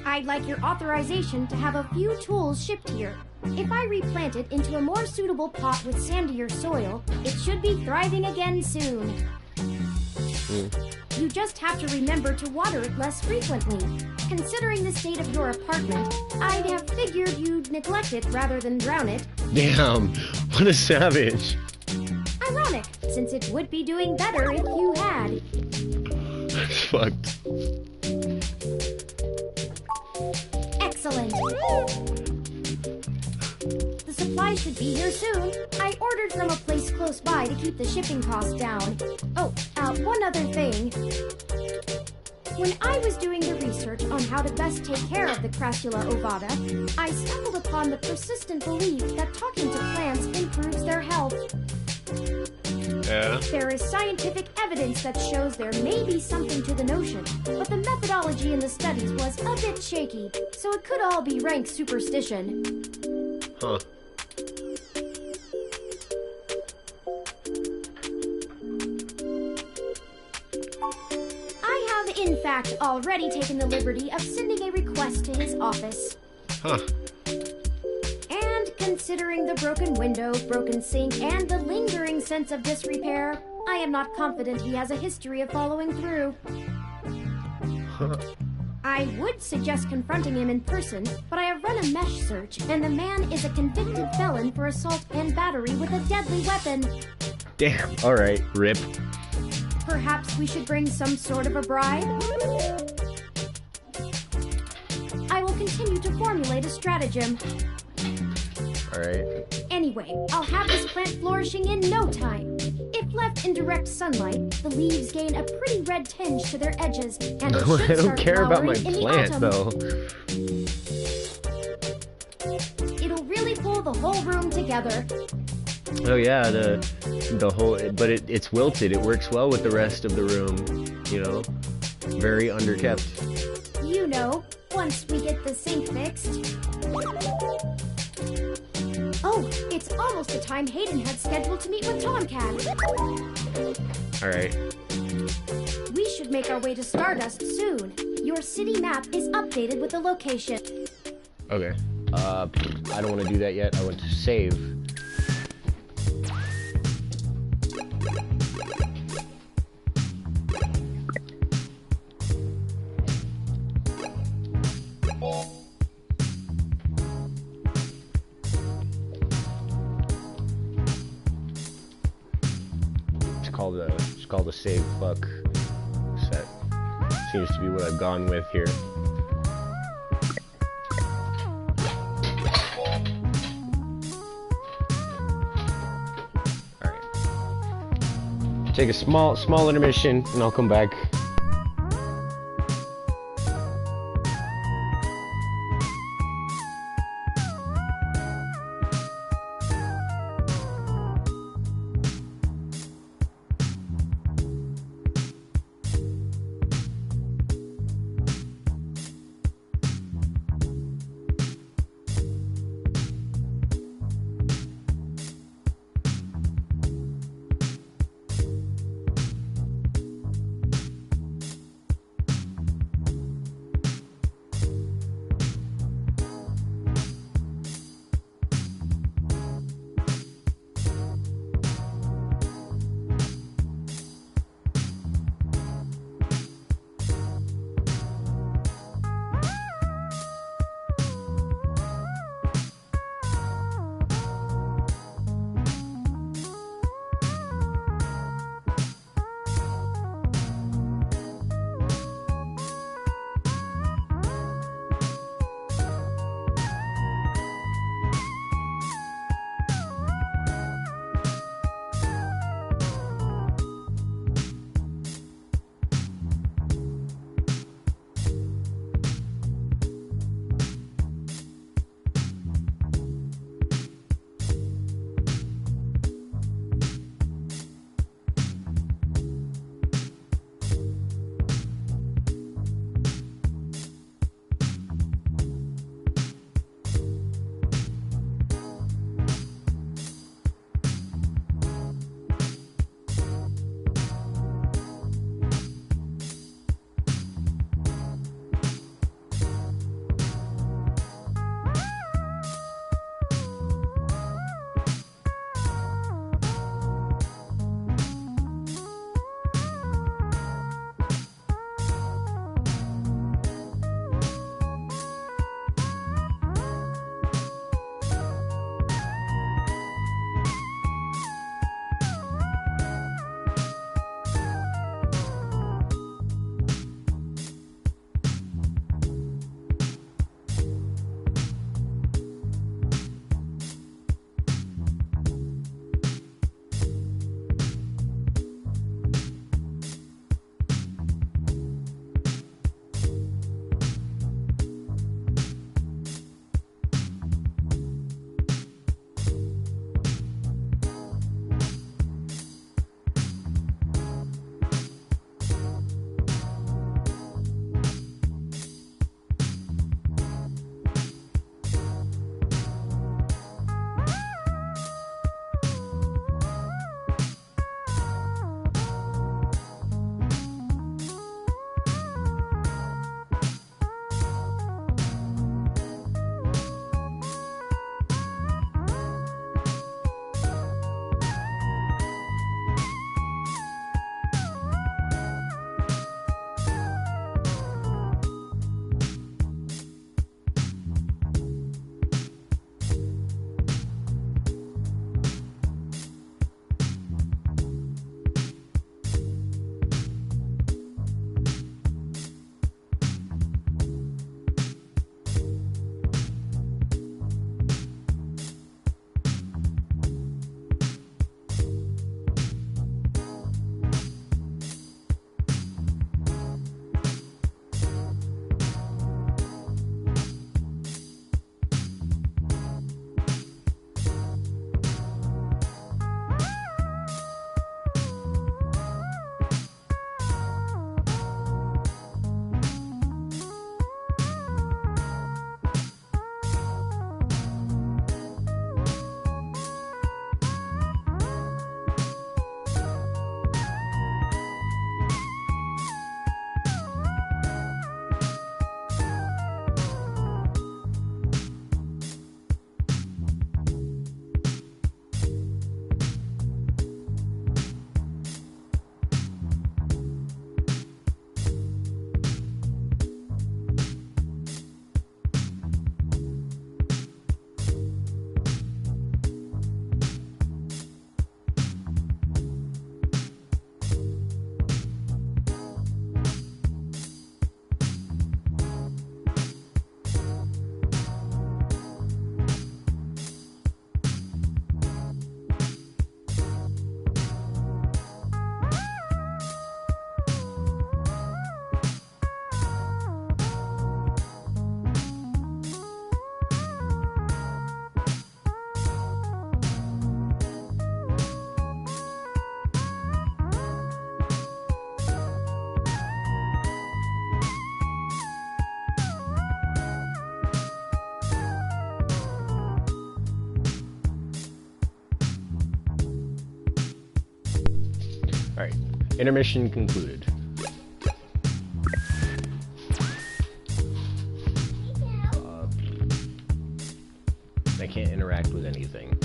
I'd like your authorization to have a few tools shipped here. If I replant it into a more suitable pot with sandier soil, it should be thriving again soon. You just have to remember to water it less frequently. Considering the state of your apartment, I'd have figured you'd neglect it rather than drown it. Damn, what a savage. Ironic, since it would be doing better if you had. That's fucked. Excellent. The supply should be here soon. I ordered from a place close by to keep the shipping costs down. Oh, one other thing. When I was doing the research on how to best take care of the Crassula ovata, I stumbled upon the persistent belief that talking to plants improves their health. Yeah. There is scientific evidence that shows there may be something to the notion, but the methodology in the studies was a bit shaky, so it could all be rank superstition. Huh. I have, in fact, already taken the liberty of sending a request to his office. Huh. And considering the broken window, broken sink, and the lingering sense of disrepair, I am not confident he has a history of following through. I would suggest confronting him in person, but I have run a mesh search, and the man is a convicted felon for assault and battery with a deadly weapon. Damn, alright, rip. Perhaps we should bring some sort of a bribe? I will continue to formulate a stratagem. Alright. Anyway, I'll have this plant flourishing in no time. If left in direct sunlight, the leaves gain a pretty red tinge to their edges, and it should I don't start care about my flowering in the plant, autumn. though. It'll really pull the whole room together. Oh yeah, the whole, but it's wilted. It works well with the rest of the room, you know? Very underkept. You know, once we get the sink fixed. Oh, it's almost the time Hayden had scheduled to meet with Tomcat. Alright. We should make our way to Stardust soon. Your city map is updated with the location. Okay. I don't want to do that yet. I want to save. It's called a save fuck set. Seems to be what I've gone with here. Alright. Take a small intermission and I'll come back. Intermission concluded. I can't interact with anything.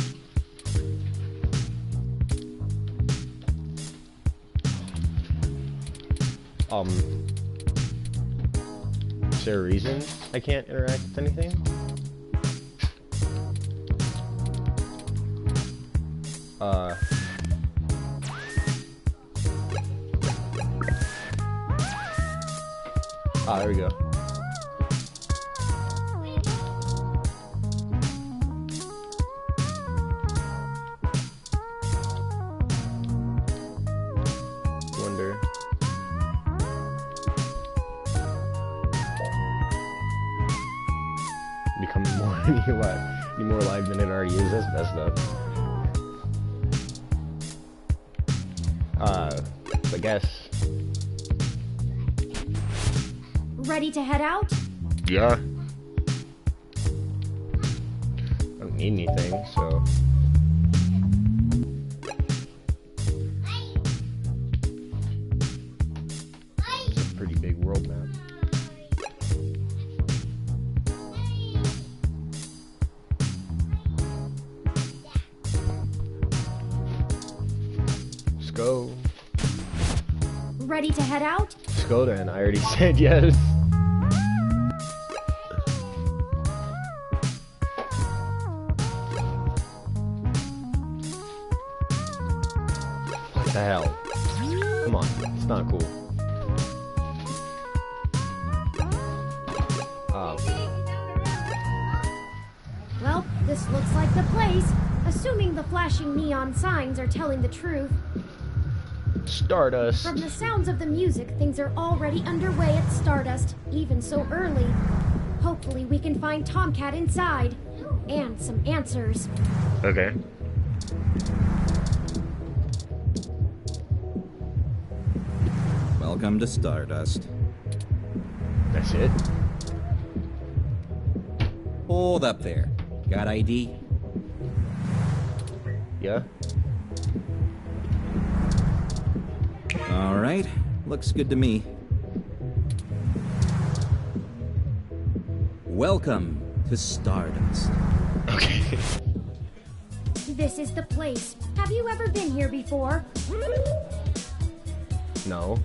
Is there a reason I can't interact with anything? There we go. Wonder. Becoming more any more alive than it already is. That's messed up. I guess. Ready to head out? Yeah. I don't need anything, so. It's a pretty big world map. Let's go. Ready to head out? Let's go then. I already said yes. What the hell? Come on, it's not cool. Well, this looks like the place. Assuming the flashing neon signs are telling the truth. Stardust. From the sounds of the music, things are already underway at Stardust, even so early. Hopefully we can find Tomcat inside. And some answers. Okay. Welcome to Stardust. That's it? Hold up there. Got ID? Yeah? Alright. Looks good to me. Welcome to Stardust. Okay. This is the place. Have you ever been here before? No.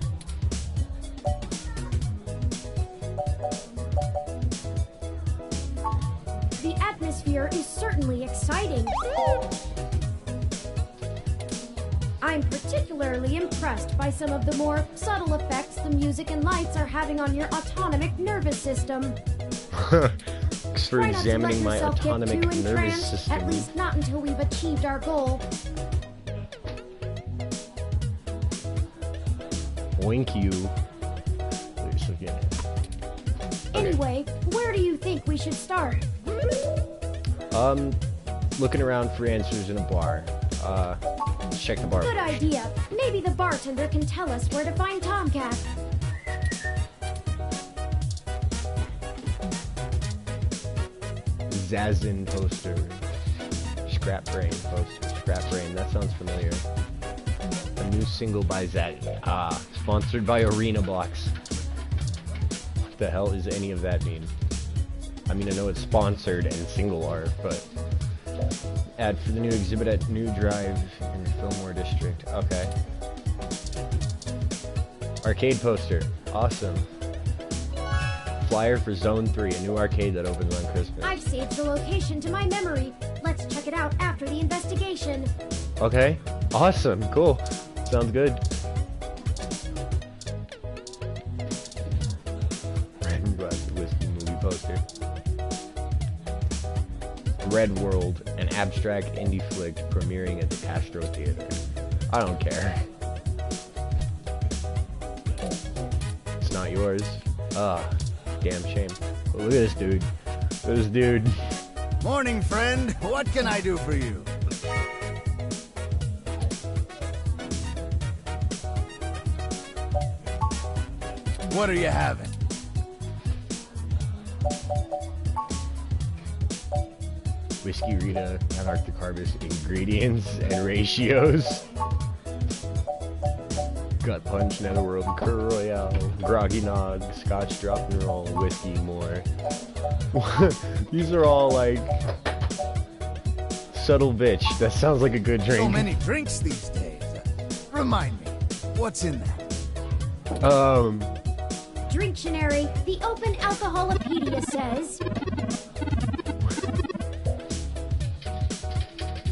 The atmosphere is certainly exciting. I'm particularly impressed by some of the more subtle effects the music and lights are having on your autonomic nervous system. Thanks for Try not to examining let my yourself get autonomic too nervous entranced, system. at least not until we've achieved our goal. Wink you. Please, again. Anyway, where do you think we should start? Looking around for answers in a bar. Let's check the bar. Good idea. Maybe the bartender can tell us where to find Tomcat. Zazzin poster. Scrap Brain poster. Scrap Brain. That sounds familiar. A new single by Zazzin. Sponsored by Arena Blocks. What the hell does any of that mean? I mean, I know it's sponsored and single art, but ad for the new exhibit at New Drive in Fillmore District. Okay. Arcade poster. Awesome. Flyer for Zone 3, a new arcade that opens on Christmas. I've saved the location to my memory. Let's check it out after the investigation. Okay. Awesome. Cool. Sounds good. Random Glass Whiskey movie poster. Red World, an abstract indie flick premiering at the Castro Theater. I don't care. It's not yours. Damn shame. But look at this dude. Look at this dude. Morning, friend. What can I do for you? What are you having? Whiskey Rita and Arctic Harvest ingredients and ratios. Gut Punch, Netherworld, Cur Royale, Groggy Nog, Scotch Drop and Roll, Whiskey More. These are all like subtle bitch. That sounds like a good drink. So many drinks these days. Remind me, what's in that? Dictionary, the Open Alcoholopedia says...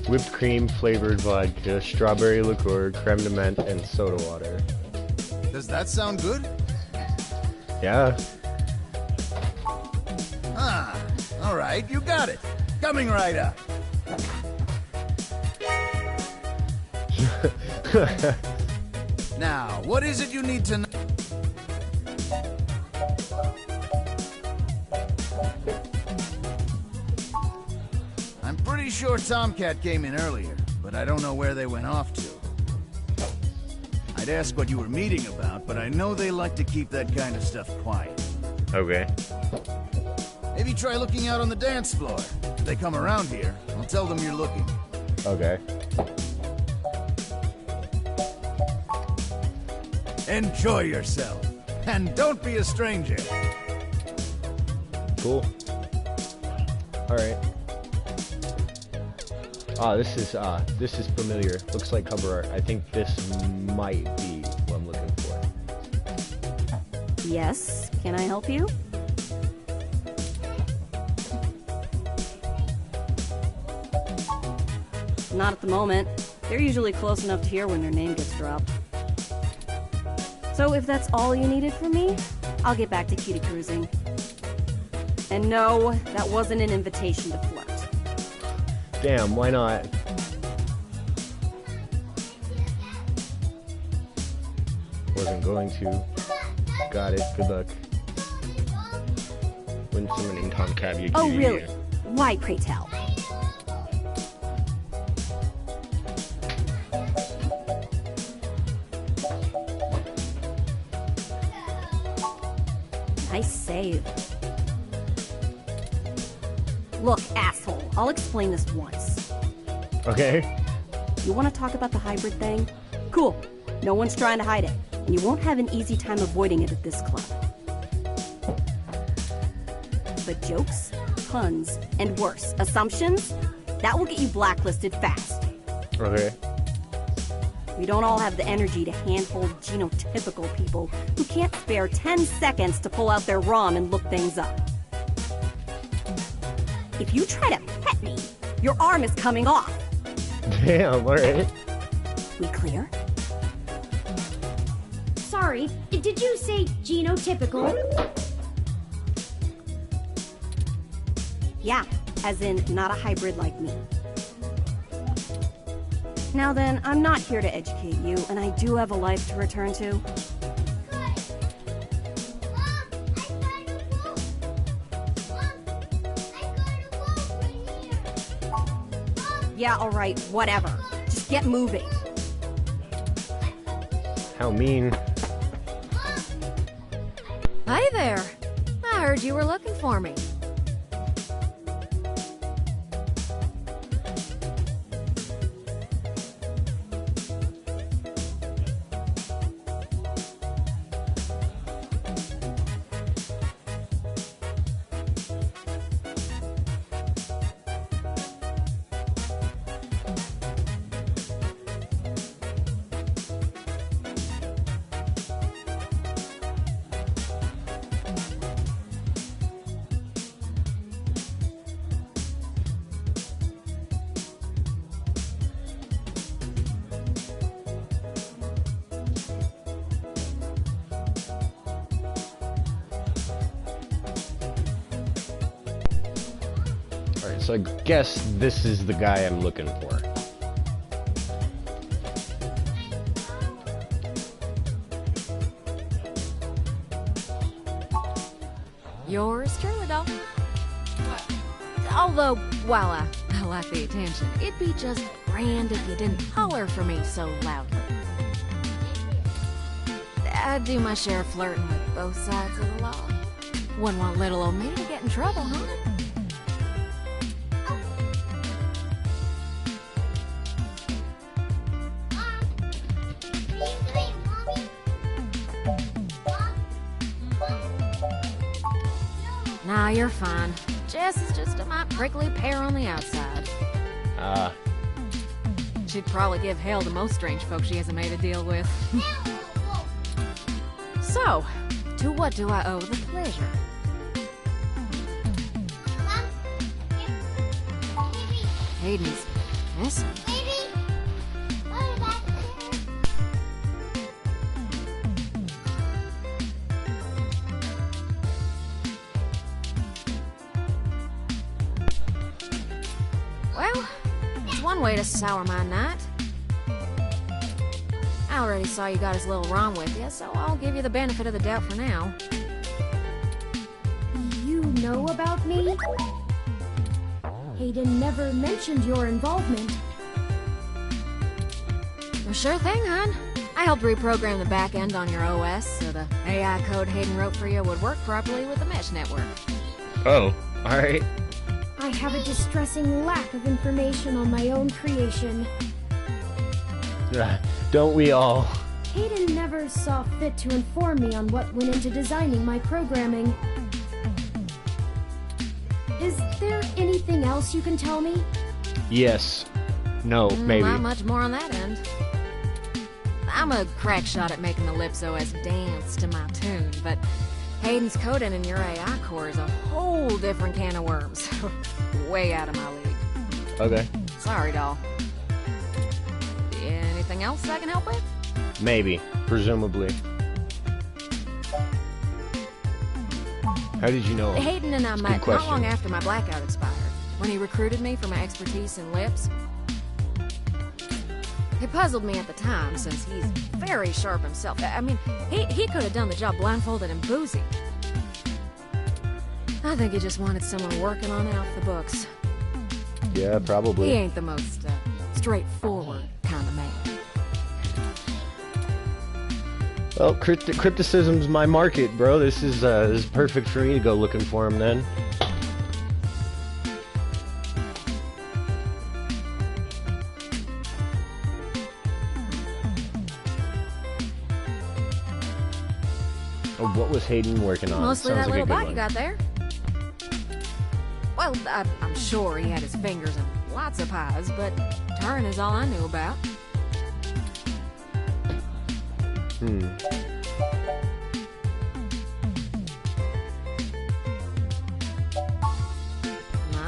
Whipped cream, flavored vodka, strawberry liqueur, creme de menthe, and soda water. Does that sound good? Yeah. Ah, all right, you got it. Coming right up. Now, what is it you need to know? I'm pretty sure Tomcat came in earlier, but I don't know where they went off to. I'd ask what you were meeting about, but I know they like to keep that kind of stuff quiet. Okay. Maybe try looking out on the dance floor. If they come around here, I'll tell them you're looking. Okay. Enjoy yourself. And don't be a stranger. Cool. Alright. Ah, this is familiar. Looks like cover art. I think this might be what I'm looking for. Yes, can I help you? Not at the moment. They're usually close enough to hear when their name gets dropped. So if that's all you needed from me, I'll get back to cutie cruising. And no, that wasn't an invitation to flirt. Damn, why not? Wasn't going to. Got it, good luck. When someone named Tomcat, you Oh, really? Why, pray tell? Nice save. Look, asshole, I'll explain this once. Okay. You want to talk about the hybrid thing? Cool. No one's trying to hide it, and you won't have an easy time avoiding it at this club. But jokes, puns, and worse, assumptions, that will get you blacklisted fast. Okay. We don't all have the energy to handhold genotypical people who can't spare 10 seconds to pull out their ROM and look things up. If you try to pet me, your arm is coming off. Damn, alright. We clear? Sorry, did you say genotypical? Yeah, as in not a hybrid like me. Now then, I'm not here to educate you, and I do have a life to return to. Yeah, alright, whatever. Just get moving. How mean. Hi there. I heard you were looking for me. Alright, so I guess this is the guy I'm looking for. Yours truly, dog. Although, while I like the attention, it'd be just grand if you didn't holler for me so loudly. I do my share of flirting with both sides of the law. Wouldn't want little old me to get in trouble, huh? Nah, you're fine. Jess is just a mite prickly pear on the outside. She'd probably give hell to most strange folks she hasn't made a deal with. So, to what do I owe the pleasure? Hayden's. Yes? Well, it's one way to sour my night. I already saw you got his little ROM with you, so I'll give you the benefit of the doubt for now. You know about me? Hayden never mentioned your involvement. Well, sure thing, hon. I helped reprogram the back end on your OS so the AI code Hayden wrote for you would work properly with the mesh network. Oh, alright. I have a distressing lack of information on my own creation. Don't we all? Hayden never saw fit to inform me on what went into designing my programming. Is there anything else you can tell me? Yes. No, maybe. Not much more on that end. I'm a crack shot at making the Lips OS dance to my tune, but Hayden's coding in your AI core is a whole different can of worms. Way out of my league. Okay. Sorry, doll. Anything else I can help with? Maybe. Presumably. How did you know him? Hayden and I met not long after my blackout expired, when he recruited me for my expertise in lips. It puzzled me at the time, since he's very sharp himself. I mean, he could have done the job blindfolded and boozy. I think he just wanted someone working on it off the books. Yeah, probably. He ain't the most straightforward kind of man. Well, crypticism's my market, bro. This is perfect for me to go looking for him then. Oh, what was Hayden working on? Mostly Sounds that like little a good bite you one. got there. Well, I'm sure he had his fingers in lots of pies, but Turin is all I knew about. I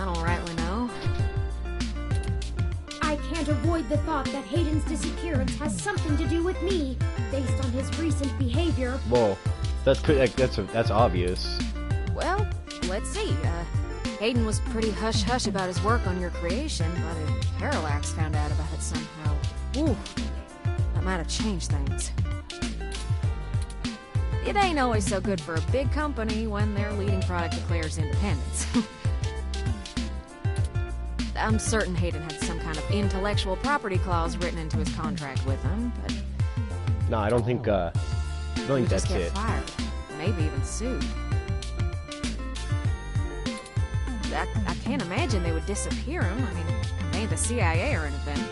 don't rightly know. I can't avoid the thought that Hayden's disappearance has something to do with me, based on his recent behavior. Well, that's obvious. Well, let's see. Hayden was pretty hush-hush about his work on your creation, but if Parallax found out about it somehow, ooh, that might have changed things. It ain't always so good for a big company when their leading product declares independence. I'm certain Hayden had some kind of intellectual property clause written into his contract with him, but... No, I don't think that's just get it. fired. Maybe even sued. I can't imagine they would disappear him. I mean, they ain't the CIA or anything.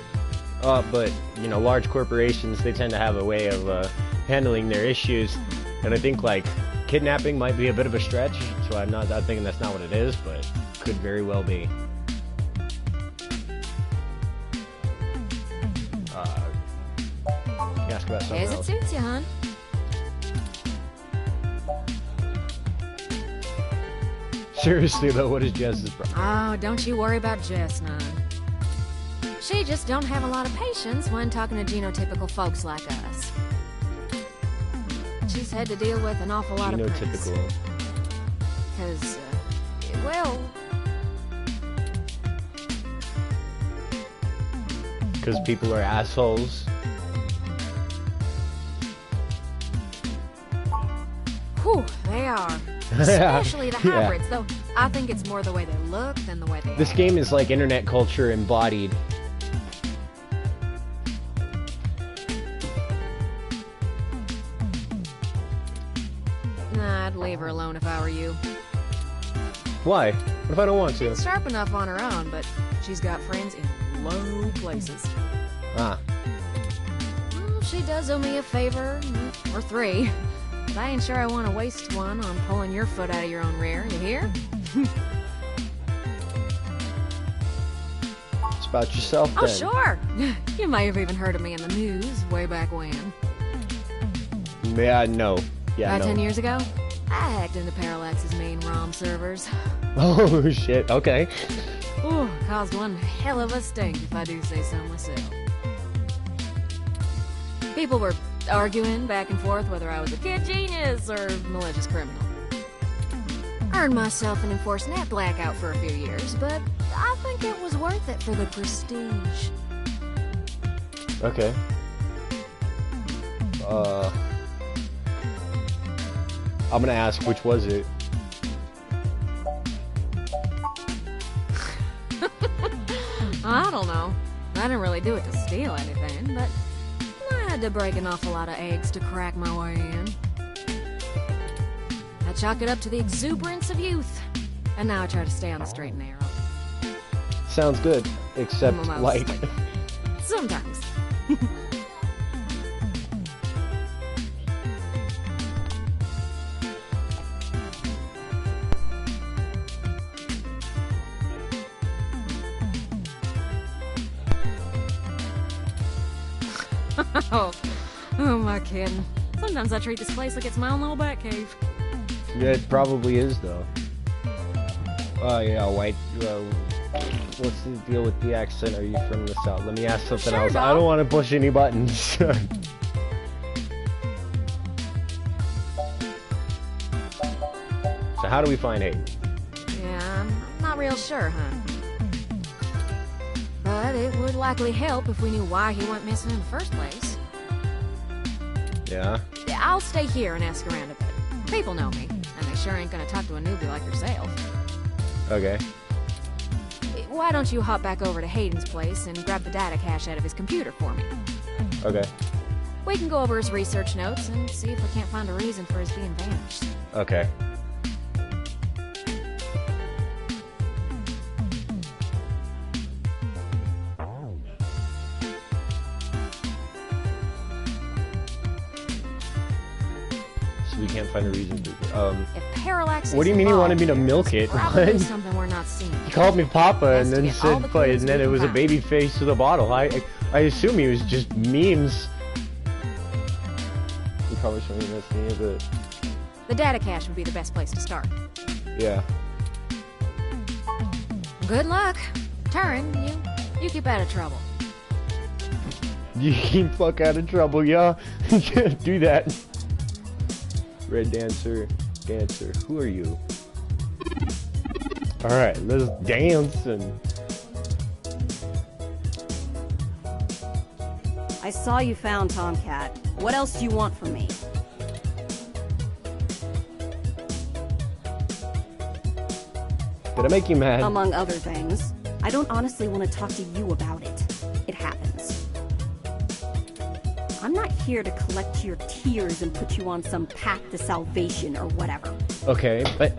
But, you know, large corporations, they tend to have a way of handling their issues. And I think, like, kidnapping might be a bit of a stretch, so I'm thinking that's not what it is, but could very well be. Ask about something As it else. suits you, hon. Seriously, though, what is Jess's problem? Oh, don't you worry about Jess, none. She just don't have a lot of patience when talking to genotypical folks like us. She's had to deal with an awful lot of press. Genotypical. Because, well... Because people are assholes. Whew, they are. Especially the hybrids, though I think it's more the way they look than the way they This act. game is like internet culture embodied. Nah, I'd leave her alone if I were you. Why? What if I don't want to? She's sharp enough on her own, but she's got friends in low places. Ah. Well, she does owe me a favor, or three. but I ain't sure I want to waste one on pulling your foot out of your own rear, you hear? It's about yourself, then. Oh, sure! You might have even heard of me in the news way back when. Yeah, no. Yeah, About no. 10 years ago, I hacked into Parallax's main ROM servers. Oh, shit. Okay. Ooh, caused one hell of a stink, if I do say so myself. People were arguing back and forth whether I was a kid genius or malicious criminal. Earned myself an enforced net blackout for a few years, but I think it was worth it for the prestige. Okay. I'm gonna ask, which was it? I don't know. I didn't really do it to steal anything, but I had to break an awful lot of eggs to crack my way in. I chalk it up to the exuberance of youth, and now I try to stay on the straight and narrow. Sounds good, except, Almost. like... Sometimes. Oh, am I kidding? Sometimes I treat this place like it's my own little bat cave. Yeah, it probably is, though. Yeah, white... what's the deal with the accent? Are you from the South? Let me ask something Sure, else. dog. I don't want to push any buttons. So how do we find Hayden? Yeah, I'm not real sure, huh? But it would likely help if we knew why he went missing in the first place. Yeah? I'll stay here and ask around a bit. People know me, and they sure ain't gonna talk to a newbie like yourself. Okay. Why don't you hop back over to Hayden's place and grab the data cache out of his computer for me? Okay. We can go over his research notes and see if we can't find a reason for his being vanished. Okay. So we can't find a reason to... If Parallax What do you is mean you wanted involved, me to milk it? it's probably What? something we're not seeing. He called me Papa Has and to then get all said the play, clues and then we it can was a find. baby face to the bottle. I assume he was just memes. You probably shouldn't miss me, but The data cache would be the best place to start. yeah. Good luck. Turin, you keep out of trouble. You keep fuck out of trouble, yeah. Do that. Red dancer, who are you? All right, let's dance and. I saw you found Tomcat. What else do you want from me? Did I make you mad? Among other things. I don't honestly want to talk to you about it. It happens. I'm not here to collect your tears and put you on some path to salvation or whatever. Okay, but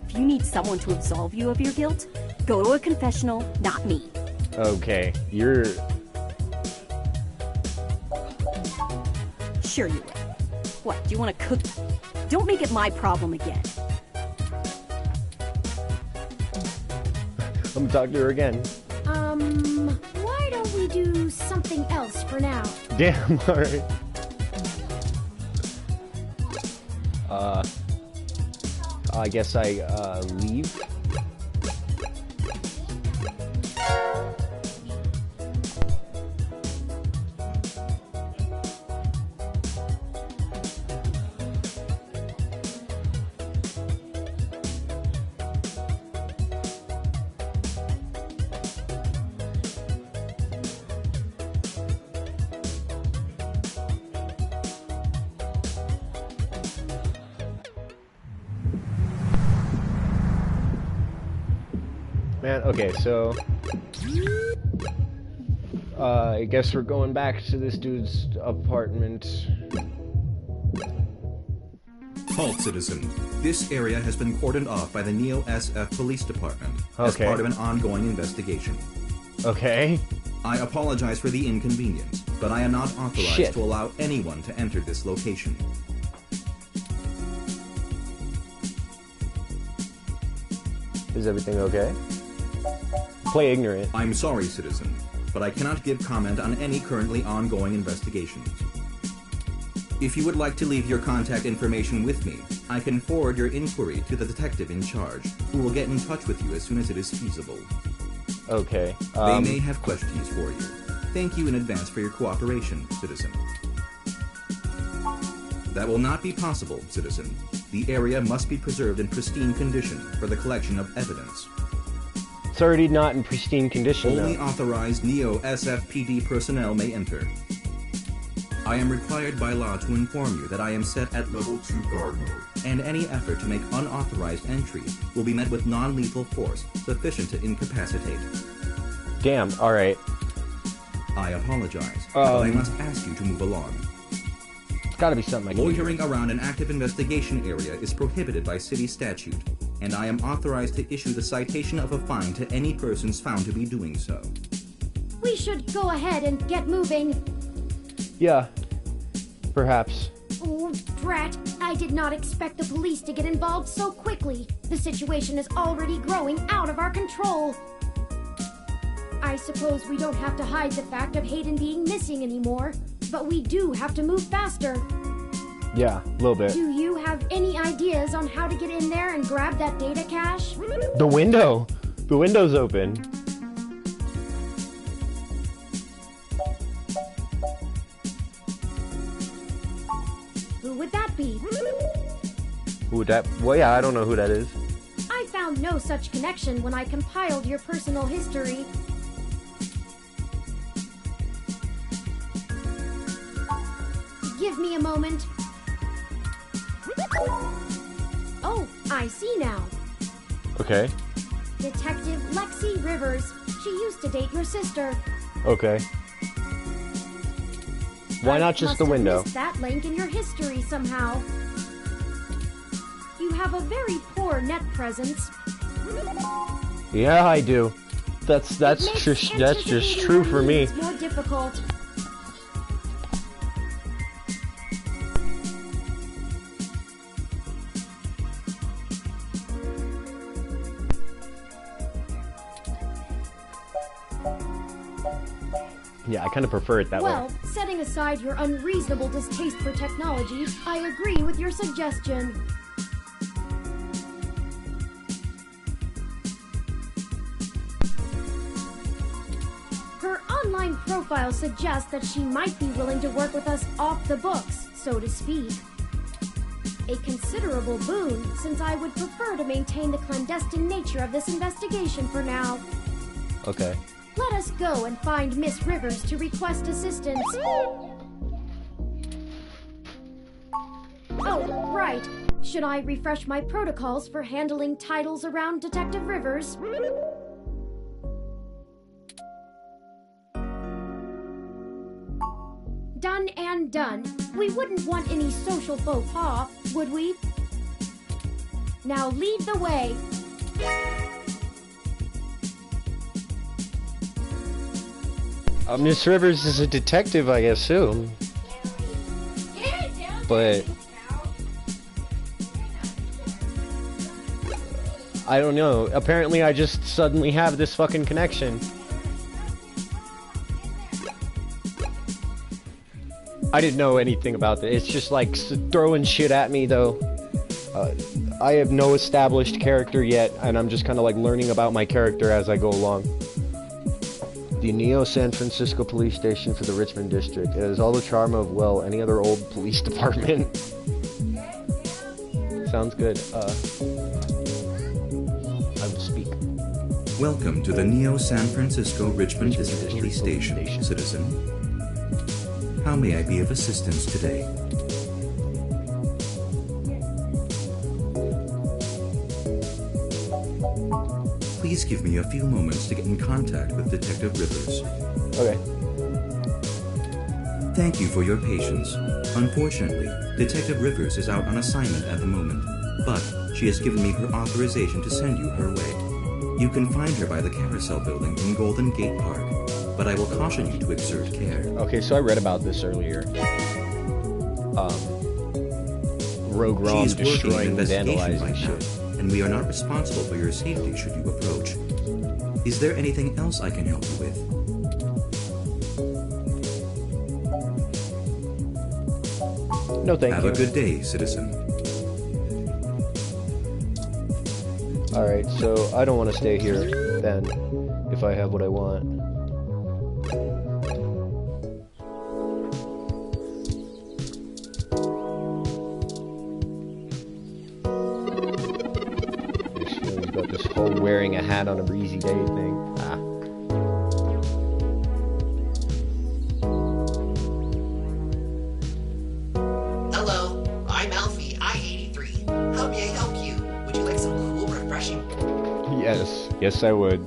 If you need someone to absolve you of your guilt, go to a confessional, not me. okay, you're. Sure you will. What, do you want to cook? Don't make it my problem again. I'm gonna talk to her again. Why don't we do something else for now? Damn, alright. I guess I, leave. Man, okay, so I guess we're going back to this dude's apartment. Halt, citizen. This area has been cordoned off by the Neo SF Police Department as Okay. part of an ongoing investigation. Okay. I apologize for the inconvenience. but I am not authorized to allow anyone to enter this location. Is everything okay? Play ignorant. I'm sorry, citizen, but I cannot give comment on any currently ongoing investigations. If you would like to leave your contact information with me, I can forward your inquiry to the detective in charge, who will get in touch with you as soon as it is feasible. Okay. They may have questions for you. Thank you in advance for your cooperation, citizen. That will not be possible, citizen. The area must be preserved in pristine condition for the collection of evidence. It's already not in pristine condition, Only though. authorized Neo-SFPD personnel may enter. I am required by law to inform you that I am set at Level 2 guard mode, and any effort to make unauthorized entry will be met with non-lethal force sufficient to incapacitate. Damn, alright. I apologize, but I must ask you to move along. It's gotta be something I can do. Loitering around an active investigation area is prohibited by city statute, and I am authorized to issue the citation of a fine to any persons found to be doing so. We should go ahead and get moving. Yeah. Perhaps. Oh, drat. I did not expect the police to get involved so quickly. The situation is already growing out of our control. I suppose we don't have to hide the fact of Hayden being missing anymore, but we do have to move faster. Yeah, a little bit. Do you have any ideas on how to get in there and grab that data cache? The window! The window's open. Who would that be? Who would that... Well, yeah, I don't know who that is. I found no such connection when I compiled your personal history. Give me a moment. Oh, I see now. Okay. Detective Lexi Rivers. She used to date your sister. Okay. Why not just the window? Must have missed that link in your history somehow. You have a very poor net presence. Yeah, I do. That's just true for me. It's more difficult. Yeah, I kind of prefer it that way. Well, setting aside your unreasonable distaste for technology, I agree with your suggestion. Her online profile suggests that she might be willing to work with us off the books, so to speak. A considerable boon, since I would prefer to maintain the clandestine nature of this investigation for now. Okay. Let us go and find Miss Rivers to request assistance. Oh, right. Should I refresh my protocols for handling titles around Detective Rivers? Done and done. We wouldn't want any social faux pas, would we? Now lead the way. Miss Rivers is a detective, I assume. But I don't know. Apparently I just suddenly have this fucking connection. I didn't know anything about this. It's just like throwing shit at me, though. I have no established character yet, and I'm just kind of like learning about my character as I go along. The Neo San Francisco Police Station for the Richmond District. It has all the charm of, well, any other old police department. Sounds good. I will speak. Welcome to the Neo San Francisco Richmond District Police Station, citizen. How may I be of assistance today? Please give me a few moments to get in contact with Detective Rivers. Okay. Thank you for your patience. Unfortunately, Detective Rivers is out on assignment at the moment, but she has given me her authorization to send you her way. You can find her by the Carousel Building in Golden Gate Park. but I will caution you to exert care. Okay, so I read about this earlier. Rogue Rom She is working an destroying and investigation vandalizing right shit. now, and we are not responsible for your safety should you approach. Is there anything else I can help you with? No, thank Have you. a good day, citizen. Alright, so I don't want to stay here then, if I have what I want. He's got this whole wearing a hat on a breezy day thing. Ah. Hello, I'm Alfie, I-83. How may I help you? Would you like some cool, refreshing... Yes I would.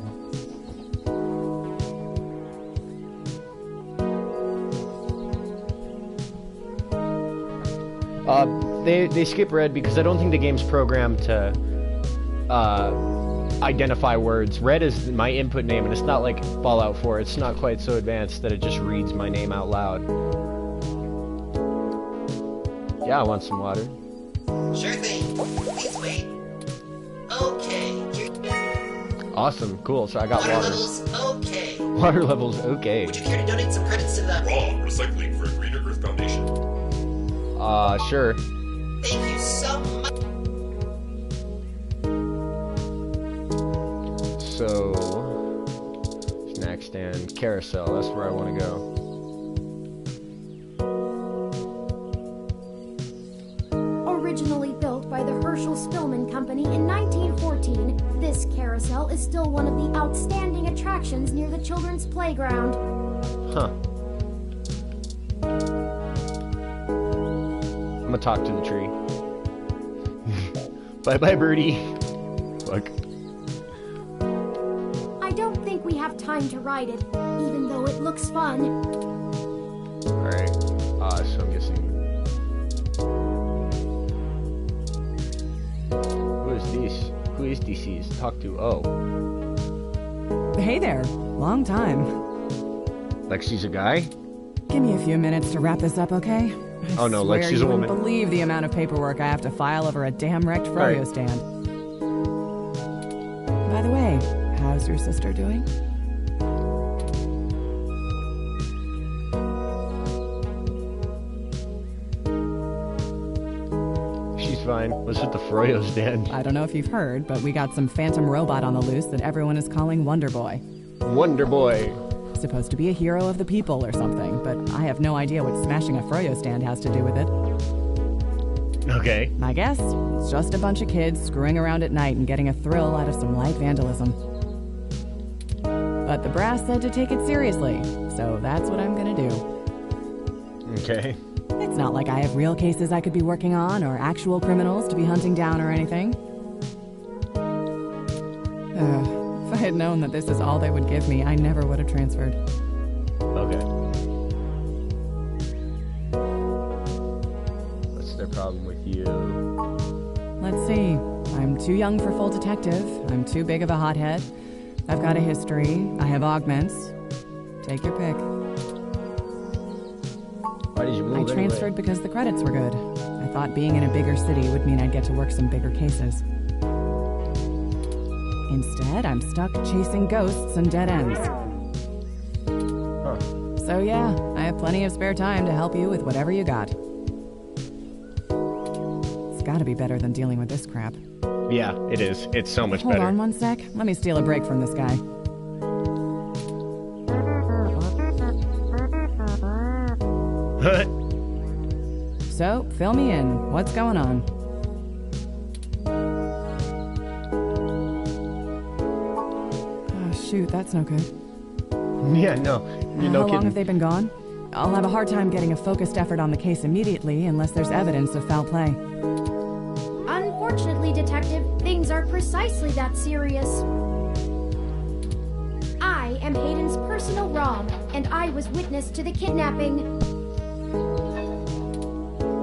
They skip red because I don't think the game's programmed to identify words. Red is my input name, and it's not like Fallout 4. It's not quite so advanced that it just reads my name out loud. Yeah, I want some water. Sure thing. Please wait. Okay, here... Awesome, cool. So I got Water water. levels, okay. Water levels, okay. Would you care to donate some credits to the... Raw recycling for a Greener Earth Foundation. Sure. Thank you so much. So, snack stand, carousel, that's where I want to go. Originally built by the Herschel Spillman Company in 1914, this carousel is still one of the outstanding attractions near the children's playground. Huh. I'm gonna talk to the tree. Bye-bye, birdie. Look. I don't think we have time to ride it, even though it looks fun. Alright. So I'm guessing... Who is this? Talk to... Oh. Hey there. Long time. Lexi's a guy? Give me a few minutes to wrap this up, okay? Oh no, Swear Lexi's a you woman. wouldn't believe the amount of paperwork I have to file over a damn wrecked froyo Right. stand. By the way, how's your sister doing? She's fine. What's with the froyo stand? I don't know if you've heard, but we got some phantom robot on the loose that everyone is calling Wonder Boy. Wonder Boy. Supposed to be a hero of the people or something, but I have no idea what smashing a froyo stand has to do with it. Okay. My guess? It's just a bunch of kids screwing around at night and getting a thrill out of some light vandalism. But the brass said to take it seriously, so that's what I'm gonna do. Okay. It's not like I have real cases I could be working on or actual criminals to be hunting down or anything. If I had known that this is all they would give me, I never would have transferred. Okay. What's their problem with you? Let's see. I'm too young for full detective. I'm too big of a hothead. I've got a history. I have augments. Take your pick. Why did you move I transferred because the credits were good. I thought being in a bigger city would mean I'd get to work some bigger cases. Instead, I'm stuck chasing ghosts and dead ends. Huh. So yeah, I have plenty of spare time to help you with whatever you got. It's gotta be better than dealing with this crap. Yeah, it is. It's so much Hold better. on one sec. Let me steal a break from this guy. So, fill me in. What's going on? Oh, shoot, that's no good. Yeah, no. You're no How long kidding. have they been gone? I'll have a hard time getting a focused effort on the case immediately unless there's evidence of foul play. Unfortunately, Detective, things are precisely that serious. I am Hayden's personal ROM, and I was witness to the kidnapping.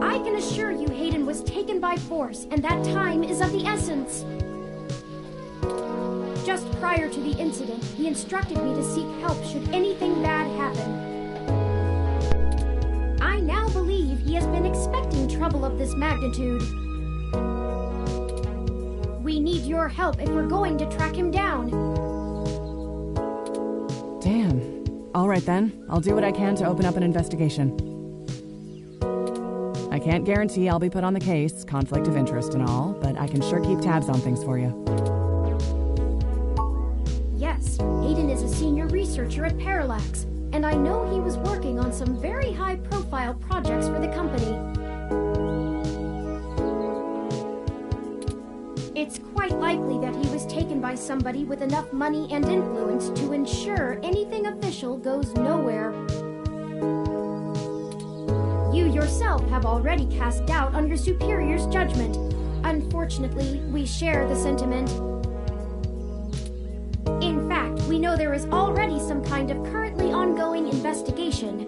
I can assure you Hayden was taken by force, and that time is of the essence. Just prior to the incident, he instructed me to seek help should anything bad happen. I now believe he has been expecting trouble of this magnitude. We need your help if we're going to track him down. Damn. All right then. I'll do what I can to open up an investigation. I can't guarantee I'll be put on the case, conflict of interest and all, but I can sure keep tabs on things for you. Yes, Hayden is a senior researcher at Parallax, and I know he was working on some very high-profile projects for the company. It's quite likely that he was taken by somebody with enough money and influence to ensure anything official goes nowhere. You yourself have already cast doubt on your superior's judgment. Unfortunately, we share the sentiment. In fact, we know there is already some kind of currently ongoing investigation.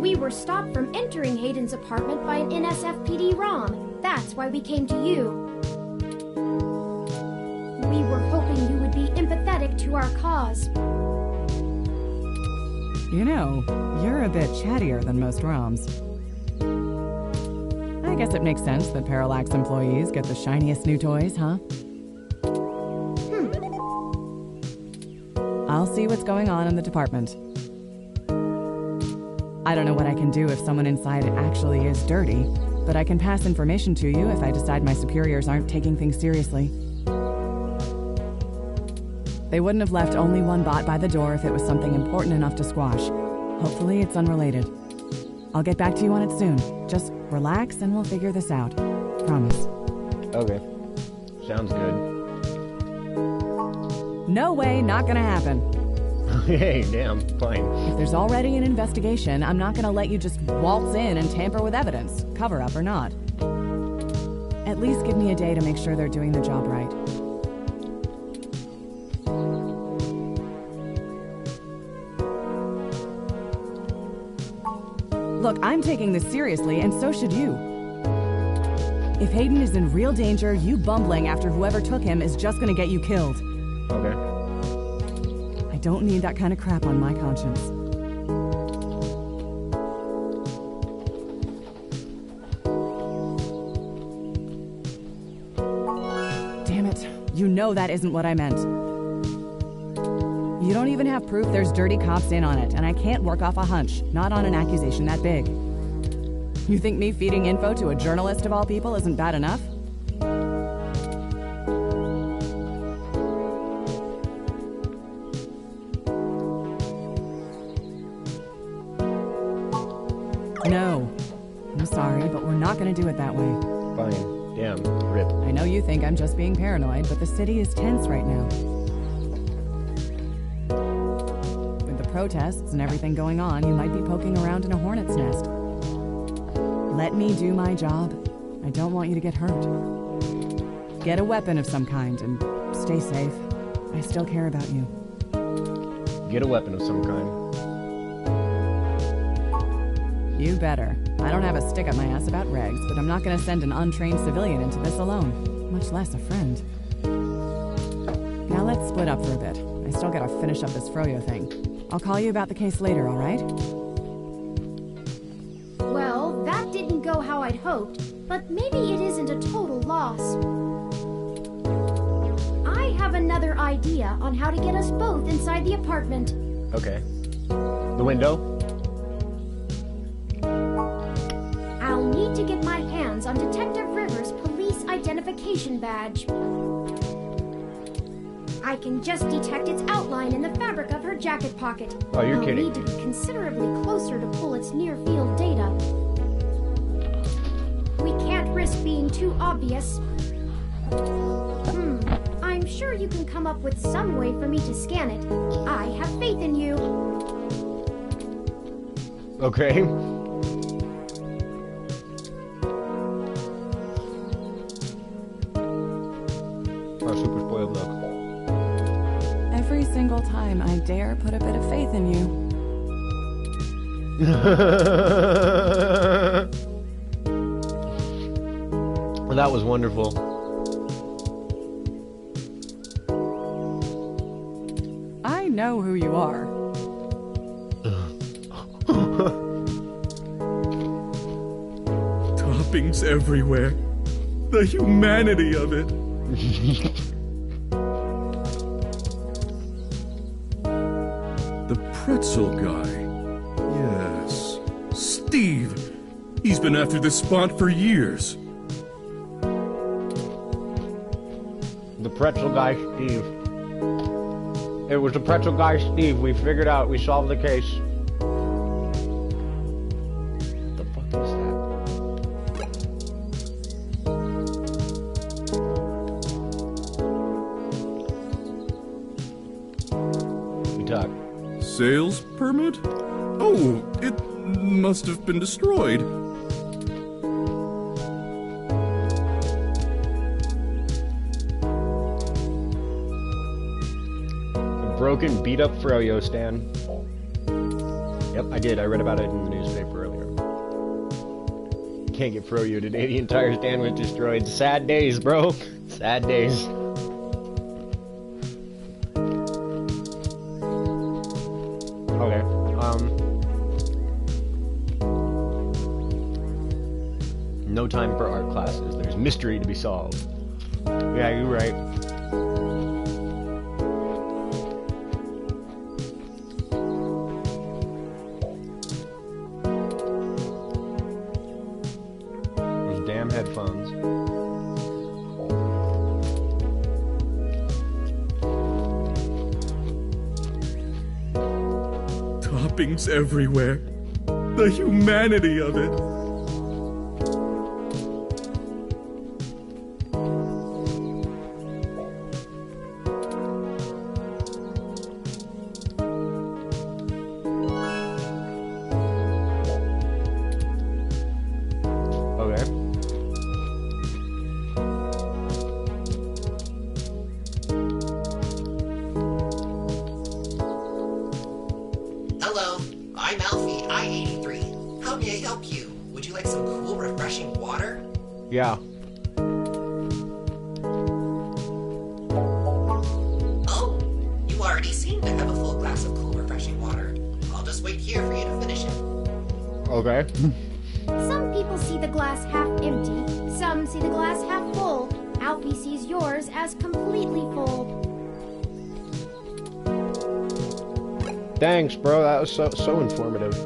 We were stopped from entering Hayden's apartment by an NSFPD ROM. That's why we came to you. We were hoping you would be empathetic to our cause. You know, you're a bit chattier than most ROMs. I guess it makes sense that Parallax employees get the shiniest new toys, huh? I'll see what's going on in the department. I don't know what I can do if someone inside actually is dirty, but I can pass information to you if I decide my superiors aren't taking things seriously. They wouldn't have left only one bot by the door if it was something important enough to squash. Hopefully it's unrelated. I'll get back to you on it soon. Just relax and we'll figure this out. Promise. Okay. Sounds good. No way, not gonna happen. Hey, damn, fine. If there's already an investigation, I'm not gonna let you just waltz in and tamper with evidence, cover up or not. At least give me a day to make sure they're doing the job right. Look, I'm taking this seriously, and so should you. If Hayden is in real danger, you bumbling after whoever took him is just gonna get you killed. Okay. I don't need that kind of crap on my conscience. Damn it. You know that isn't what I meant. You don't even have proof there's dirty cops in on it, and I can't work off a hunch, not on an accusation that big. You think me feeding info to a journalist of all people isn't bad enough? No. I'm sorry, but we're not gonna do it that way. Fine. Damn. Rip. I know you think I'm just being paranoid, but the city is tense right now. With the protests and everything going on, you might be poking around in a hornet's nest. Let me do my job. I don't want you to get hurt. Get a weapon of some kind and stay safe. I still care about you. Get a weapon of some kind. You better. I don't have a stick up my ass about regs, but I'm not gonna send an untrained civilian into this alone, much less a friend. Now let's split up for a bit. I still gotta finish up this Froyo thing. I'll call you about the case later, alright? Well, that didn't go how I'd hoped, but maybe it isn't a total loss. I have another idea on how to get us both inside the apartment. Okay. The window? I'll need to get my hands on Detective Rivers' police identification badge. I can just detect its outline in the fabric of her jacket pocket. Oh, you're I'll kidding need to me. be considerably closer to pull its near-field data. We can't risk being too obvious. I'm sure you can come up with some way for me to scan it. I have faith in you. Okay. Oh, super spoiled look. Every single time I dare put a bit of faith in you. Well, that was wonderful. know who you are. Toppings everywhere. The humanity of it. The pretzel guy. Yes. Steve. He's been after this spot for years. The pretzel guy, Steve. It was the pretzel guy, Steve. We figured out. We solved the case. What the fuck is that? We talk. Sales permit? Oh, it must have been destroyed. Broken, beat up Froyo stand. Yep, I did. I read about it in the newspaper earlier. Can't get Froyo today. The entire stand was destroyed. Sad days, bro. Sad days. Okay. No time for art classes. There's mystery to be solved. Yeah, you're right. Headphones. Toppings everywhere. The humanity of it. Yeah. Oh, you already seem to have a full glass of cool, refreshing water. I'll just wait here for you to finish it. Okay. Some people see the glass half empty, some see the glass half full. Alfie sees yours as completely full. Thanks, bro. That was so informative.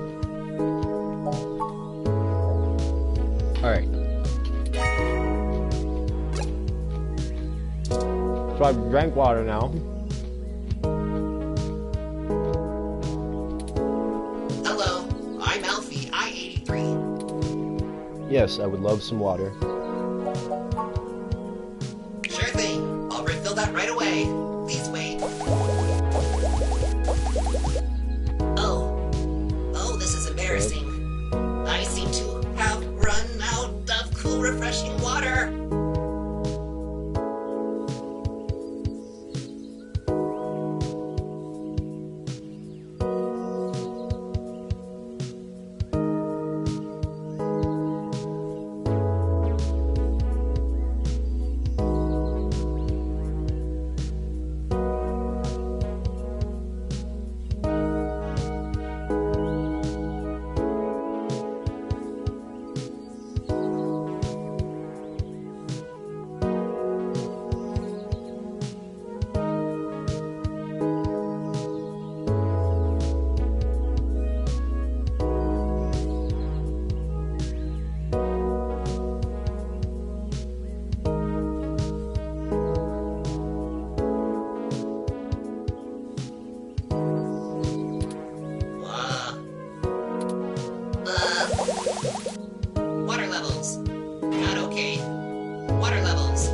Alright. So I've drank water now. Hello, I'm Alfie, I-83. Yes, I would love some water. Sure thing. I'll refill that right away. Please wait. Oh, this is embarrassing. I seem to have run out of cool, refreshing water. Water levels. Not okay. Water levels.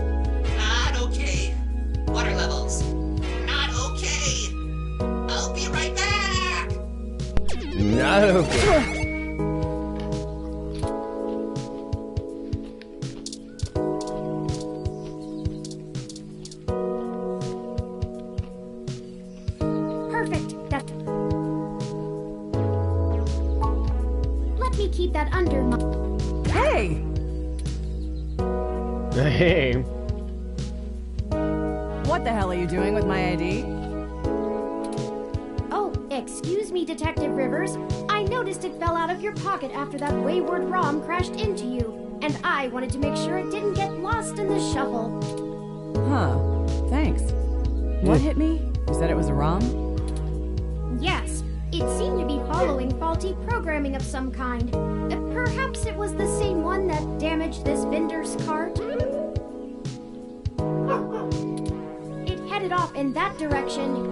Not okay. Water levels. Not okay. I'll be right back. Not okay. Perfect. Let me keep that under my... Hey! Hey. What the hell are you doing with my ID? Excuse me, Detective Rivers. I noticed it fell out of your pocket after that wayward ROM crashed into you, and I wanted to make sure it didn't get lost in the shuffle. Huh. Thanks. What hit me? You said it was a ROM? Yes. It seemed to be following faulty programming of some kind. Perhaps it was the same one that damaged this vendor's cart? It headed off in that direction.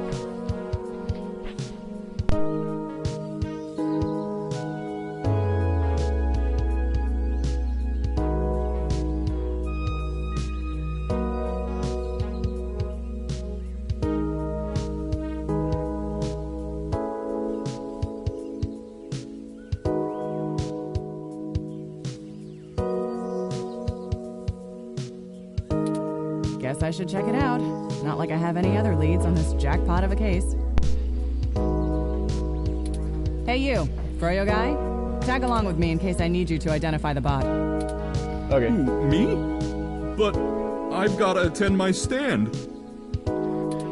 Guess I should check it out. Not like I have any other leads on this jackpot of a case. Hey you, Froyo guy? Tag along with me in case I need you to identify the bot. Okay. Ooh, me? But I've got to attend my stand.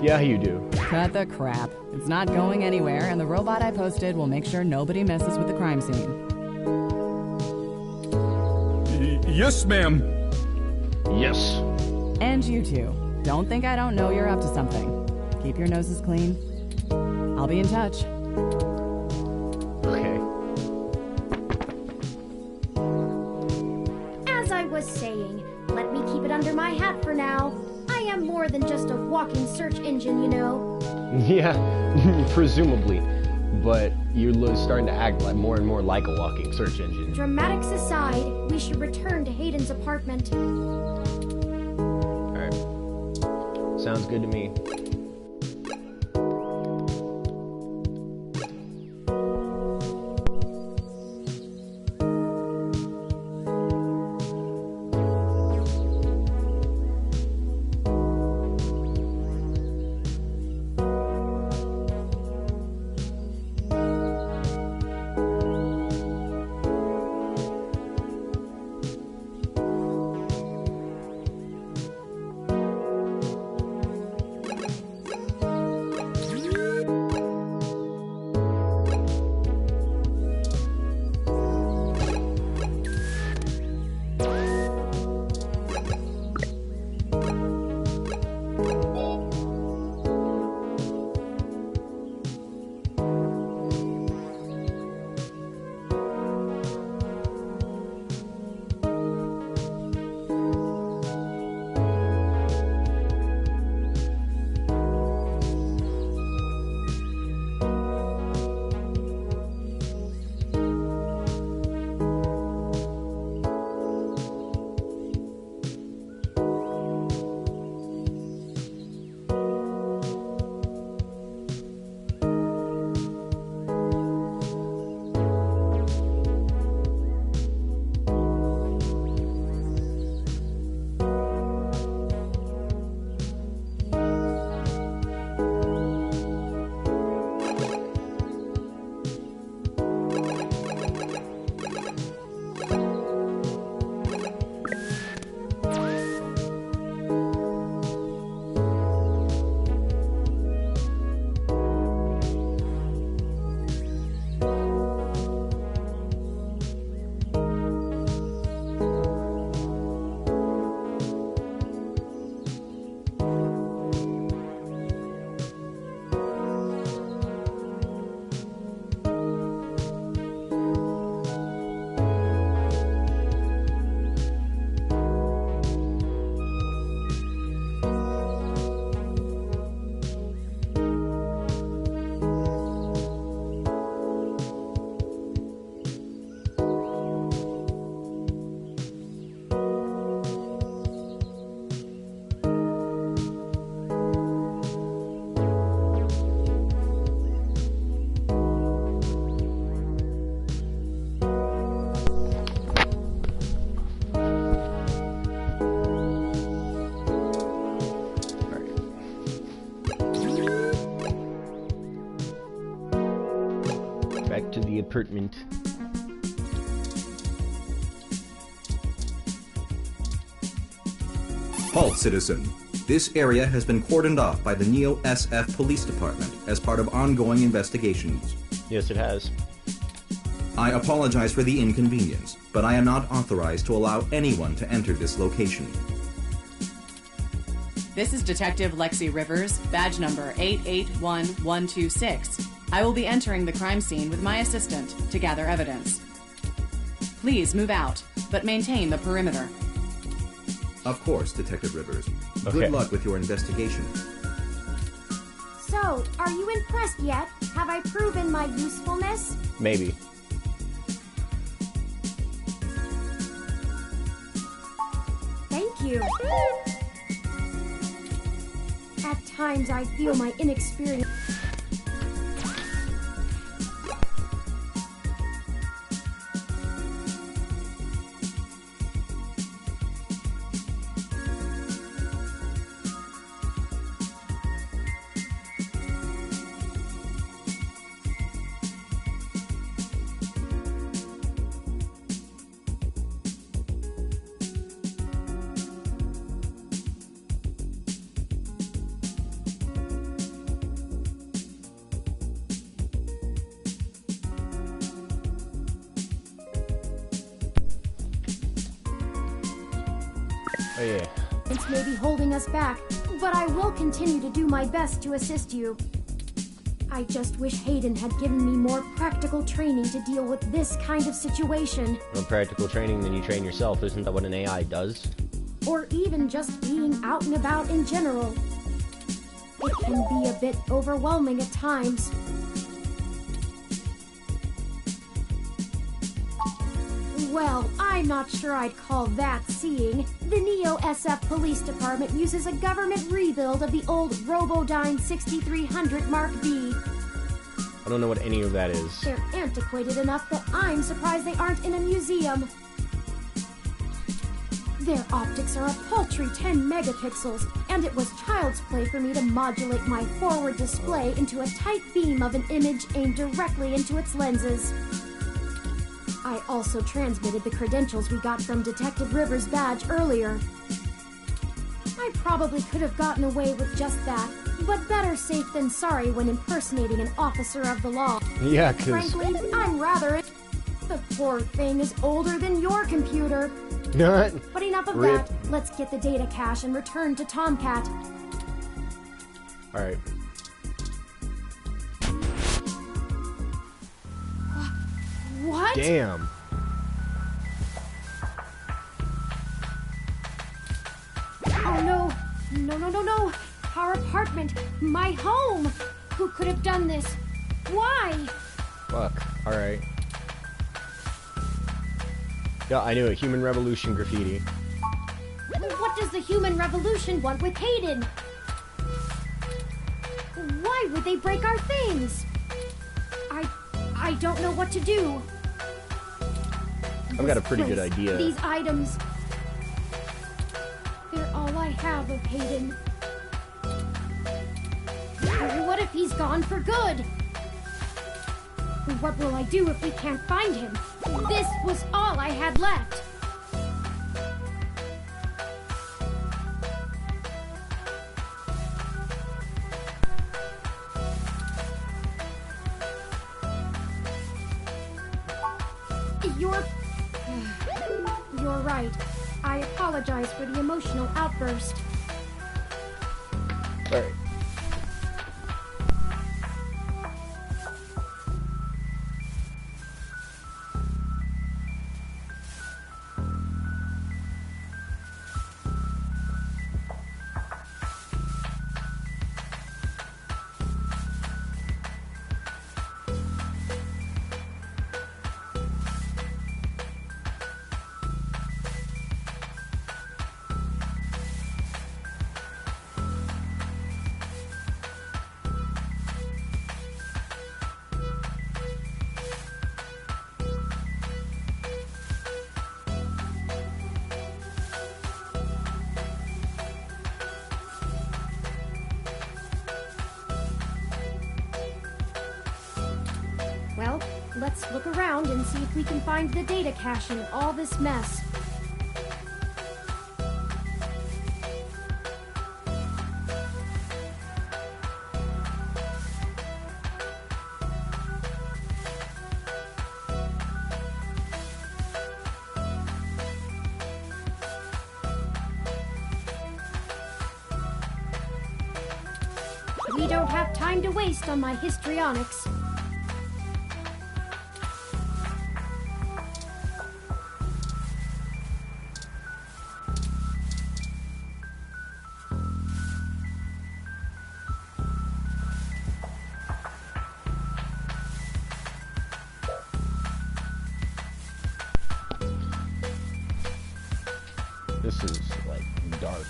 Yeah, you do. Cut the crap. It's not going anywhere, and the robot I posted will make sure nobody messes with the crime scene. Yes, ma'am. Yes. And you two. Don't think I don't know you're up to something. Keep your noses clean. I'll be in touch. Okay. As I was saying, let me keep it under my hat for now. I am more than just a walking search engine, you know. Yeah, presumably. But you're starting to act like more and more like a walking search engine. Dramatics aside, we should return to Hayden's apartment. Alright. Sounds good to me. Back to the apartment. Halt, citizen. This area has been cordoned off by the Neo SF Police Department as part of ongoing investigations. Yes, it has. I apologize for the inconvenience, but I am not authorized to allow anyone to enter this location. This is Detective Lexi Rivers, badge number 881126. I will be entering the crime scene with my assistant to gather evidence. Please move out, but maintain the perimeter. Of course, Detective Rivers. Okay. Good luck with your investigation. So, are you impressed yet? Have I proven my usefulness? Maybe. Thank you. At times I feel my inexperience. Oh yeah. It may be holding us back, but I will continue to do my best to assist you. I just wish Hayden had given me more practical training to deal with this kind of situation. No practical training, then you train yourself. Isn't that what an AI does? Or even just being out and about in general. It can be a bit overwhelming at times. Well, I'm not sure I'd call that seeing. The Neo SF Police Department uses a government rebuild of the old Robodyne 6300 Mark B. I don't know what any of that is. They're antiquated enough that I'm surprised they aren't in a museum. Their optics are a paltry 10 megapixels, and it was child's play for me to modulate my forward display into a tight beam of an image aimed directly into its lenses. I also transmitted the credentials we got from Detective Rivers' badge earlier. I probably could have gotten away with just that, but better safe than sorry when impersonating an officer of the law. Yeah, 'cause... Frankly, I'm rather... The poor thing is older than your computer. But enough of Rip. that. Let's get the data cache and return to Tomcat. Alright. What? Damn. Oh no. No. Our apartment. My home. Who could have done this? Why? Fuck. Alright. Yeah, I knew it. Human Revolution graffiti. What does the human revolution want with Hayden? Why would they break our things? I don't know what to do. I've got a pretty good Place, idea. These items. They're all I have of Hayden. What if he's gone for good? What will I do if we can't find him? This was all I had left. You're right. I apologize for the emotional outburst. Alright. Well, let's look around and see if we can find the data cache in all this mess. don't have time to waste on my histrionics. This is, like, dark.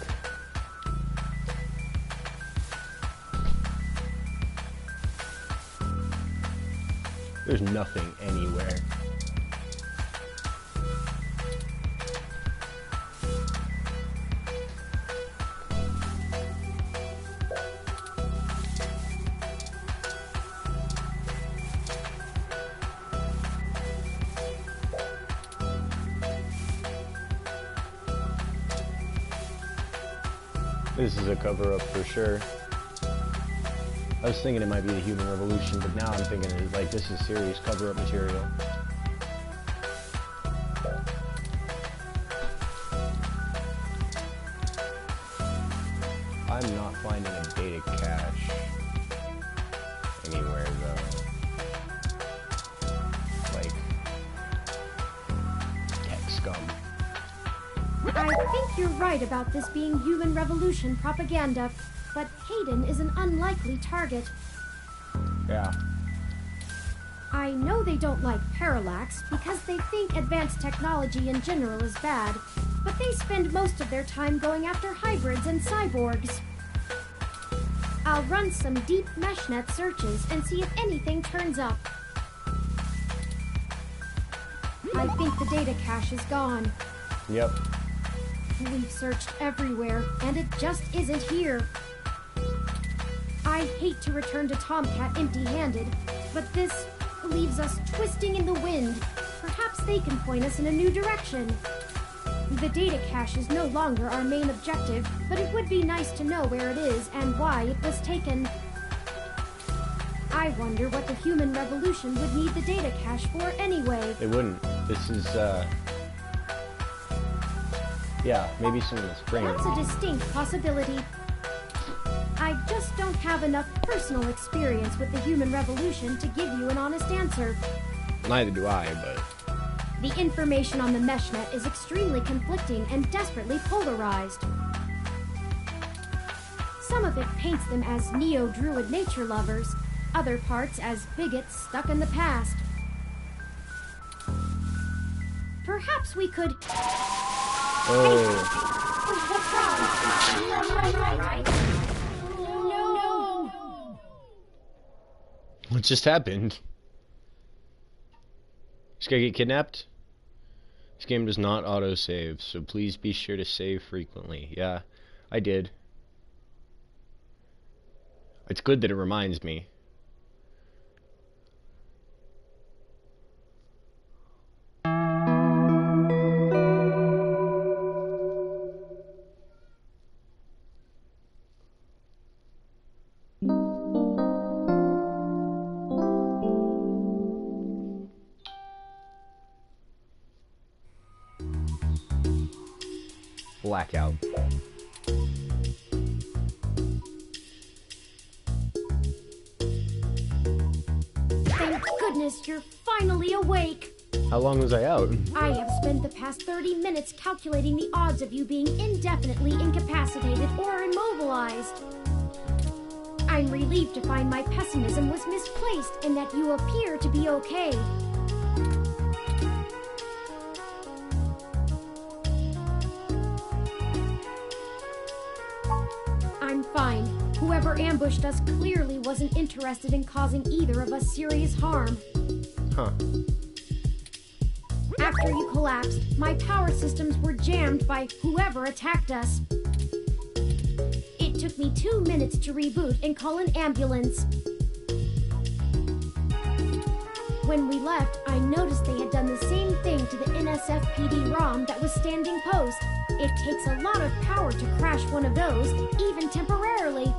There's nothing anywhere. This is a cover-up for sure. I was thinking it might be the Human Revolution, but now I'm thinking it's like this is serious cover-up material. I'm not finding a data cache anywhere though. Like tech scum. I think you're right about this being Human Revolution propaganda, but Hayden is an unlikely target. Yeah. I know they don't like Parallax because they think advanced technology in general is bad, but they spend most of their time going after hybrids and cyborgs. I'll run some deep meshnet searches and see if anything turns up. I think the data cache is gone. Yep. We've searched everywhere, and it just isn't here. I hate to return to Tomcat empty-handed, but this leaves us twisting in the wind. Perhaps they can point us in a new direction. The data cache is no longer our main objective, but it would be nice to know where it is and why it was taken. I wonder what the Human Revolution would need the data cache for anyway. They wouldn't. This is, yeah, maybe some of the spring. That's a distinct possibility. I just don't have enough personal experience with the Human Revolution to give you an honest answer. Neither do I, but... The information on the meshnet is extremely conflicting and desperately polarized. Some of it paints them as neo-druid nature lovers, other parts as bigots stuck in the past. Perhaps we could... Oh. No! What just happened? This guy get kidnapped? This game does not auto-save, so please be sure to save frequently. Yeah, I did. It's good that it reminds me. Blackout. Thank goodness you're finally awake. How long was I out? I have spent the past 30 minutes calculating the odds of you being indefinitely incapacitated or immobilized. I'm relieved to find my pessimism was misplaced and that you appear to be okay. I'm fine. Whoever ambushed us clearly wasn't interested in causing either of us serious harm. Huh. After you collapsed, my power systems were jammed by whoever attacked us. It took me 2 minutes to reboot and call an ambulance. When we left, I noticed they had done the same thing to the NSFPD ROM that was standing post. It takes a lot of power to crash one of those, even temporarily.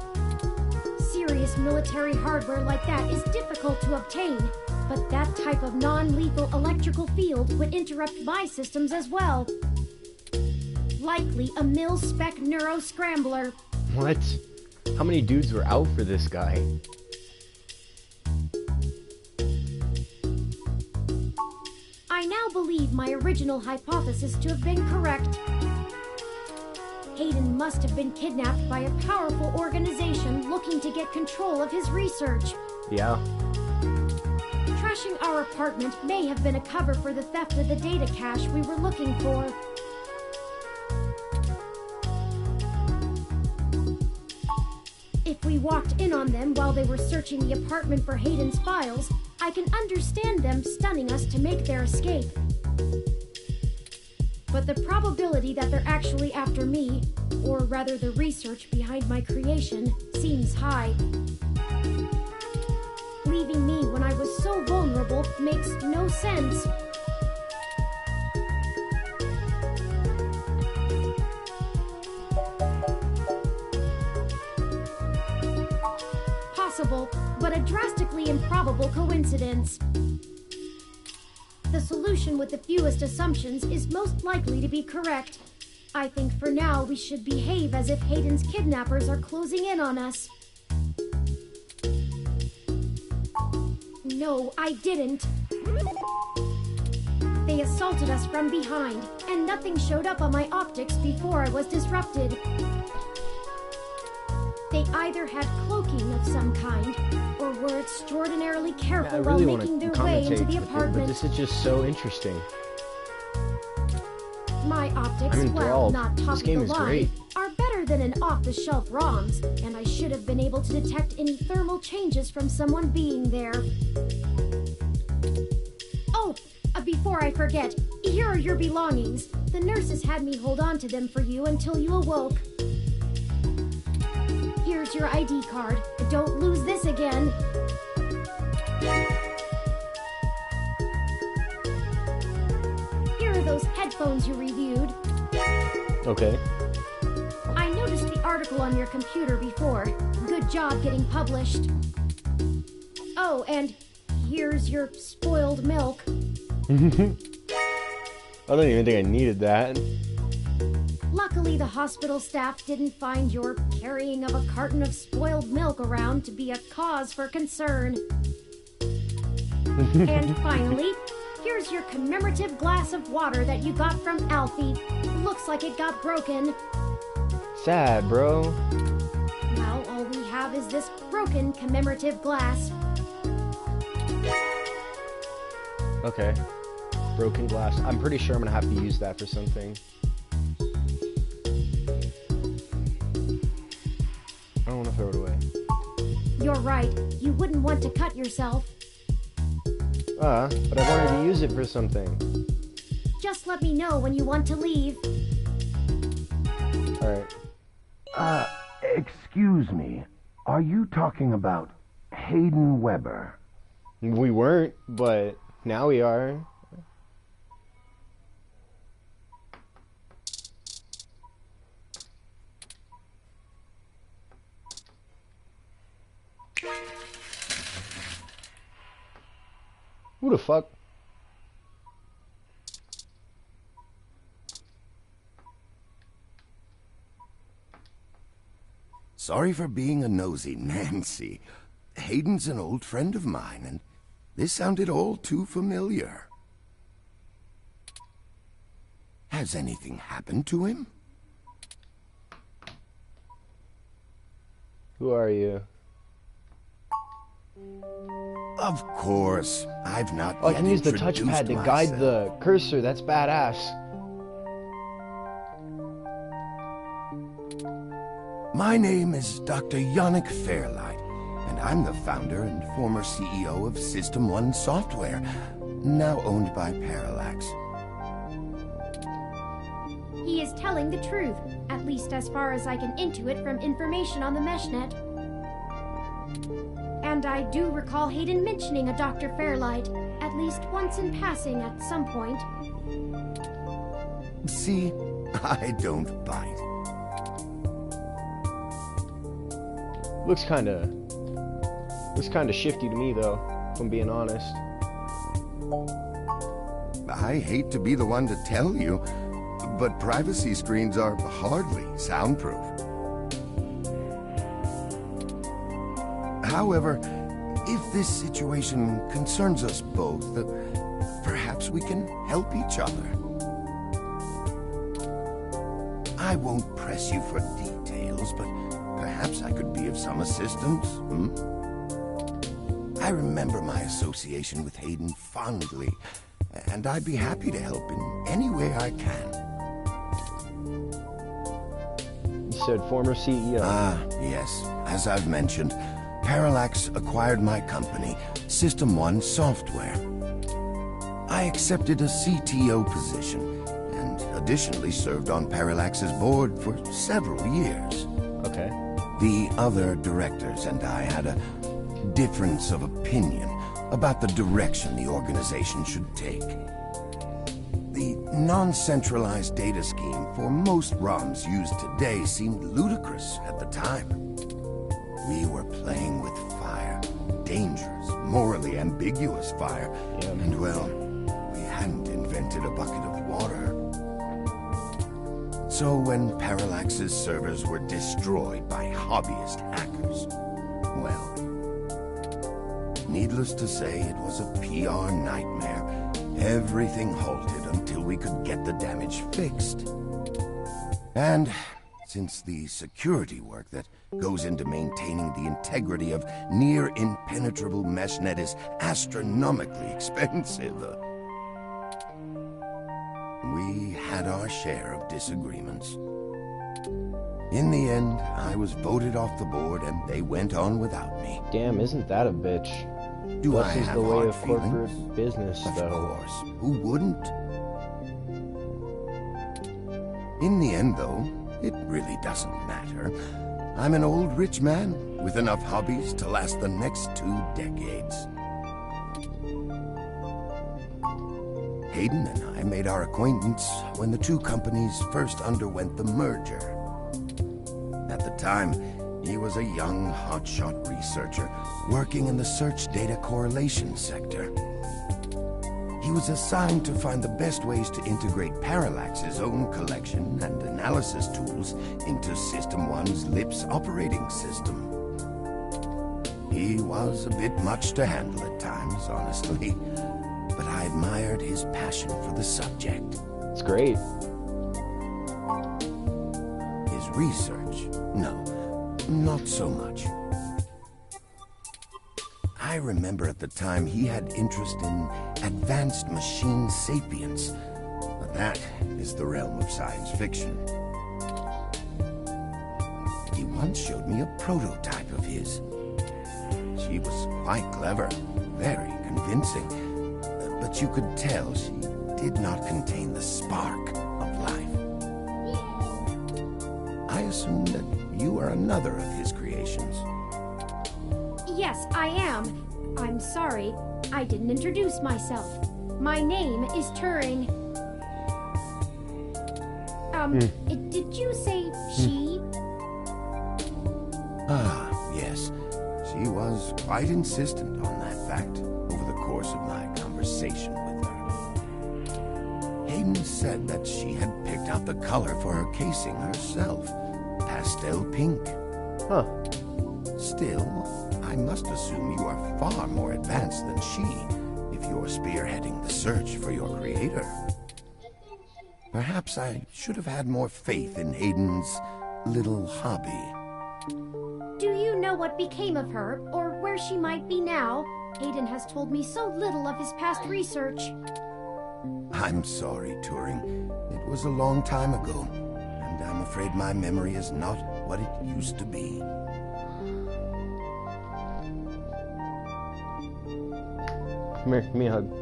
Serious military hardware like that is difficult to obtain, but that type of non-lethal electrical field would interrupt my systems as well. Likely a mil-spec neuro-scrambler. What? How many dudes were out for this guy? I now believe my original hypothesis to have been correct. Hayden must have been kidnapped by a powerful organization looking to get control of his research. Yeah. Trashing our apartment may have been a cover for the theft of the data cache we were looking for. If we walked in on them while they were searching the apartment for Hayden's files, I can understand them stunning us to make their escape. But the probability that they're actually after me, or rather the research behind my creation, seems high. Leaving me when I was so vulnerable makes no sense. Possible, but a drastically improbable coincidence. The solution with the fewest assumptions is most likely to be correct. I think for now we should behave as if Hayden's kidnappers are closing in on us. No, I didn't. They assaulted us from behind, and nothing showed up on my optics before I was disrupted. They either had cloaking of some kind, or were extraordinarily careful while making their way into the apartment. But this is just so interesting. My optics, I'm enthralled. while not top This game of the is line, great. are better than an off-the-shelf ROMs, and I should have been able to detect any thermal changes from someone being there. Oh, before I forget, here are your belongings. The nurses had me hold on to them for you until you awoke. Here's your ID card. Don't lose this again. Here are those headphones you reviewed. Okay. I noticed the article on your computer before. Good job getting published. Oh, and here's your spoiled milk. I don't even think I needed that. Luckily, the hospital staff didn't find your carrying of a carton of spoiled milk around to be a cause for concern. And finally, here's your commemorative glass of water that you got from Alfie. Looks like it got broken. Sad, bro. Well, all we have is this broken commemorative glass. Okay. Broken glass. I'm pretty sure I'm gonna have to use that for something. I don't want to throw it away. You're right. You wouldn't want to cut yourself. But I wanted to use it for something. Just let me know when you want to leave. Alright. Excuse me. Are you talking about Hayden Weber? We weren't, but now we are. Who the fuck? Sorry for being a nosy, Nancy. Hayden's an old friend of mine, and this sounded all too familiar. Has anything happened to him? Who are you? Of course, I've not Oh, I yet can use the introduced touchpad to myself. guide the cursor. That's badass. My name is Dr. Yannick Fairlight, and I'm the founder and former CEO of System 1 Software, now owned by Parallax. He is telling the truth, at least as far as I can intuit from information on the meshnet. And I do recall Hayden mentioning a Dr. Fairlight, at least once in passing at some point. See, I don't bite. Looks kinda shifty to me though, if I'm being honest. I hate to be the one to tell you, but privacy screens are hardly soundproof. However, if this situation concerns us both, perhaps we can help each other. I won't press you for details, but perhaps I could be of some assistance, I remember my association with Hayden fondly, and I'd be happy to help in any way I can. You said former CEO. Yes. As I've mentioned, Parallax acquired my company, System 1 Software. I accepted a CTO position, and additionally served on Parallax's board for several years. Okay. The other directors and I had a difference of opinion about the direction the organization should take. The non-centralized data scheme for most ROMs used today seemed ludicrous at the time. We were playing with fire, dangerous, morally ambiguous fire, and well, we hadn't invented a bucket of water. So when Parallax's servers were destroyed by hobbyist hackers, well, needless to say, it was a PR nightmare. Everything halted until we could get the damage fixed. And since the security work that goes into maintaining the integrity of near-impenetrable meshnet is astronomically expensive, we had our share of disagreements. In the end, I was voted off the board and they went on without me. Damn, isn't that a bitch? Do this I is have the way hard of corporate feelings? business, Of though. course. Who wouldn't? In the end, though, it really doesn't matter. I'm an old rich man with enough hobbies to last the next 2 decades. Hayden and I made our acquaintance when the two companies first underwent the merger. At the time, he was a young, hotshot researcher working in the search data correlation sector. He was assigned to find the best ways to integrate Parallax's own collection and analysis tools into System 1's LIPS operating system. He was a bit much to handle at times, honestly, but I admired his passion for the subject. It's great. His research? No, not so much. I remember at the time he had interest in advanced machine sapience, but that is the realm of science fiction. He once showed me a prototype of his. She was quite clever, very convincing, but you could tell she did not contain the spark of life. I assume that you are another of his creations. Yes, I am. I'm sorry, I didn't introduce myself. My name is Turing. Did you say she? Ah, yes. She was quite insistent on that fact over the course of my conversation with her. Hayden said that she had picked out the color for her casing herself. Pastel pink. Huh. Still, I must assume you are far more advanced than she, if you're spearheading the search for your creator. Perhaps I should have had more faith in Hayden's little hobby. Do you know what became of her, or where she might be now? Hayden has told me so little of his past research. I'm sorry, Turing. It was a long time ago, and I'm afraid my memory is not what it used to be. Come here, give me a hug.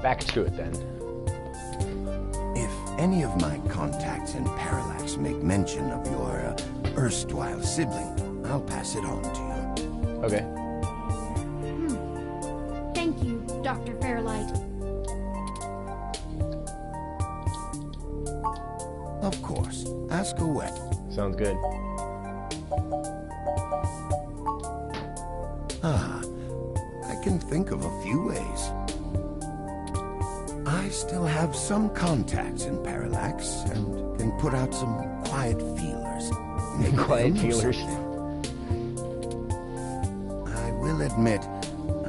back to it then. If any of my contacts in Parallax make mention of your erstwhile sibling, I'll pass it on to you. Okay. Thank you, Dr. Fairlight. Of course. Ask away. Sounds good. I can think of a few ways. I still have some contacts in Parallax and can put out some quiet feelers. Maybe Quiet they'll know feelers. something. I will admit,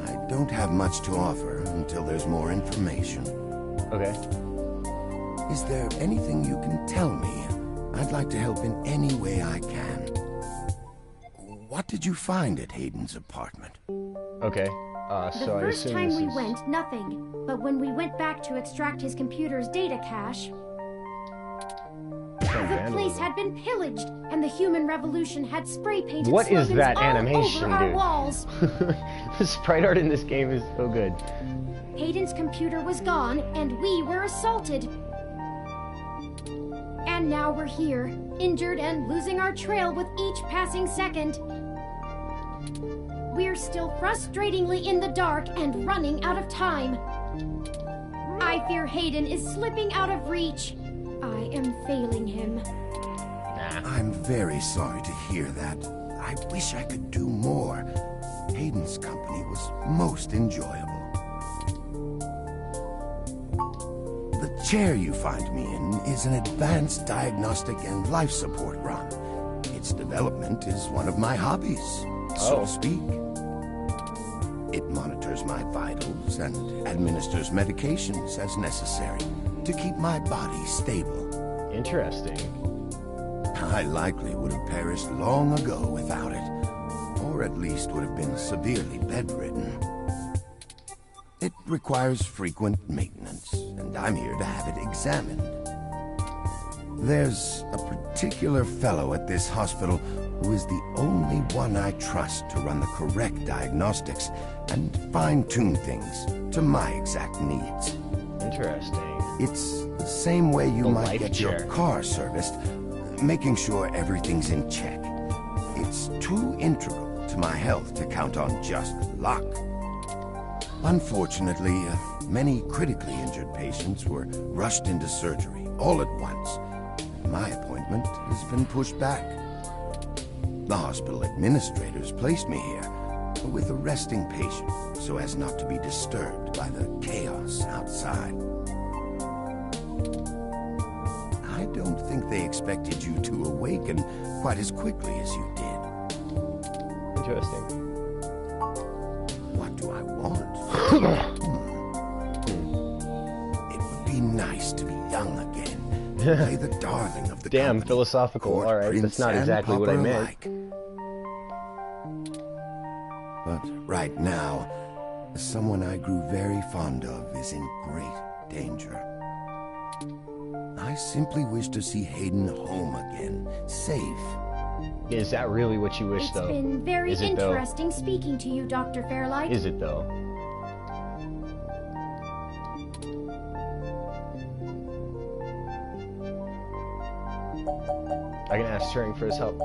I don't have much to offer until there's more information. Okay. Is there anything you can tell me? I'd like to help in any way I can. What did you find at Hayden's apartment? Okay. The So I first assume time this we is... went, nothing. But when we went back to extract his computer's data cache, the place had been pillaged, and the human revolution had spray painted What is slogans that all animation, over our dude? walls. The sprite art in this game is so good. Hayden's computer was gone, and we were assaulted. And now we're here, injured and losing our trail with each passing second. We're still frustratingly in the dark and running out of time. I fear Hayden is slipping out of reach. I am failing him. I'm very sorry to hear that. I wish I could do more. Hayden's company was most enjoyable. The chair you find me in is an advanced diagnostic and life support run. Its development is one of my hobbies, so to speak. It monitors my vitals and administers medications as necessary to keep my body stable. Interesting. I likely would have perished long ago without it, or at least would have been severely bedridden. It requires frequent maintenance, and I'm here to have it examined. There's a particular fellow at this hospital who is the only one I trust to run the correct diagnostics and fine-tune things to my exact needs. Interesting. It's the same way you The might life get your chair. car serviced, making sure everything's in check. It's too integral to my health to count on just luck. Unfortunately, many critically injured patients were rushed into surgery all at once. My appointment has been pushed back. The hospital administrators placed me here with a resting patient so as not to be disturbed by the chaos outside. I don't think they expected you to awaken quite as quickly as you did. Interesting. What do I want? It would be nice to be young again. Play the darling of the Damn, company, philosophical. court Alright, that's prince not and exactly what I pauper meant. alike. But right now, someone I grew very fond of is in great danger. I simply wish to see Hayden home again, safe. Is that really what you wish, It's though? been very Is it, though? interesting speaking to you, Dr. Fairlight. Is it, though? I can ask Turing for his help.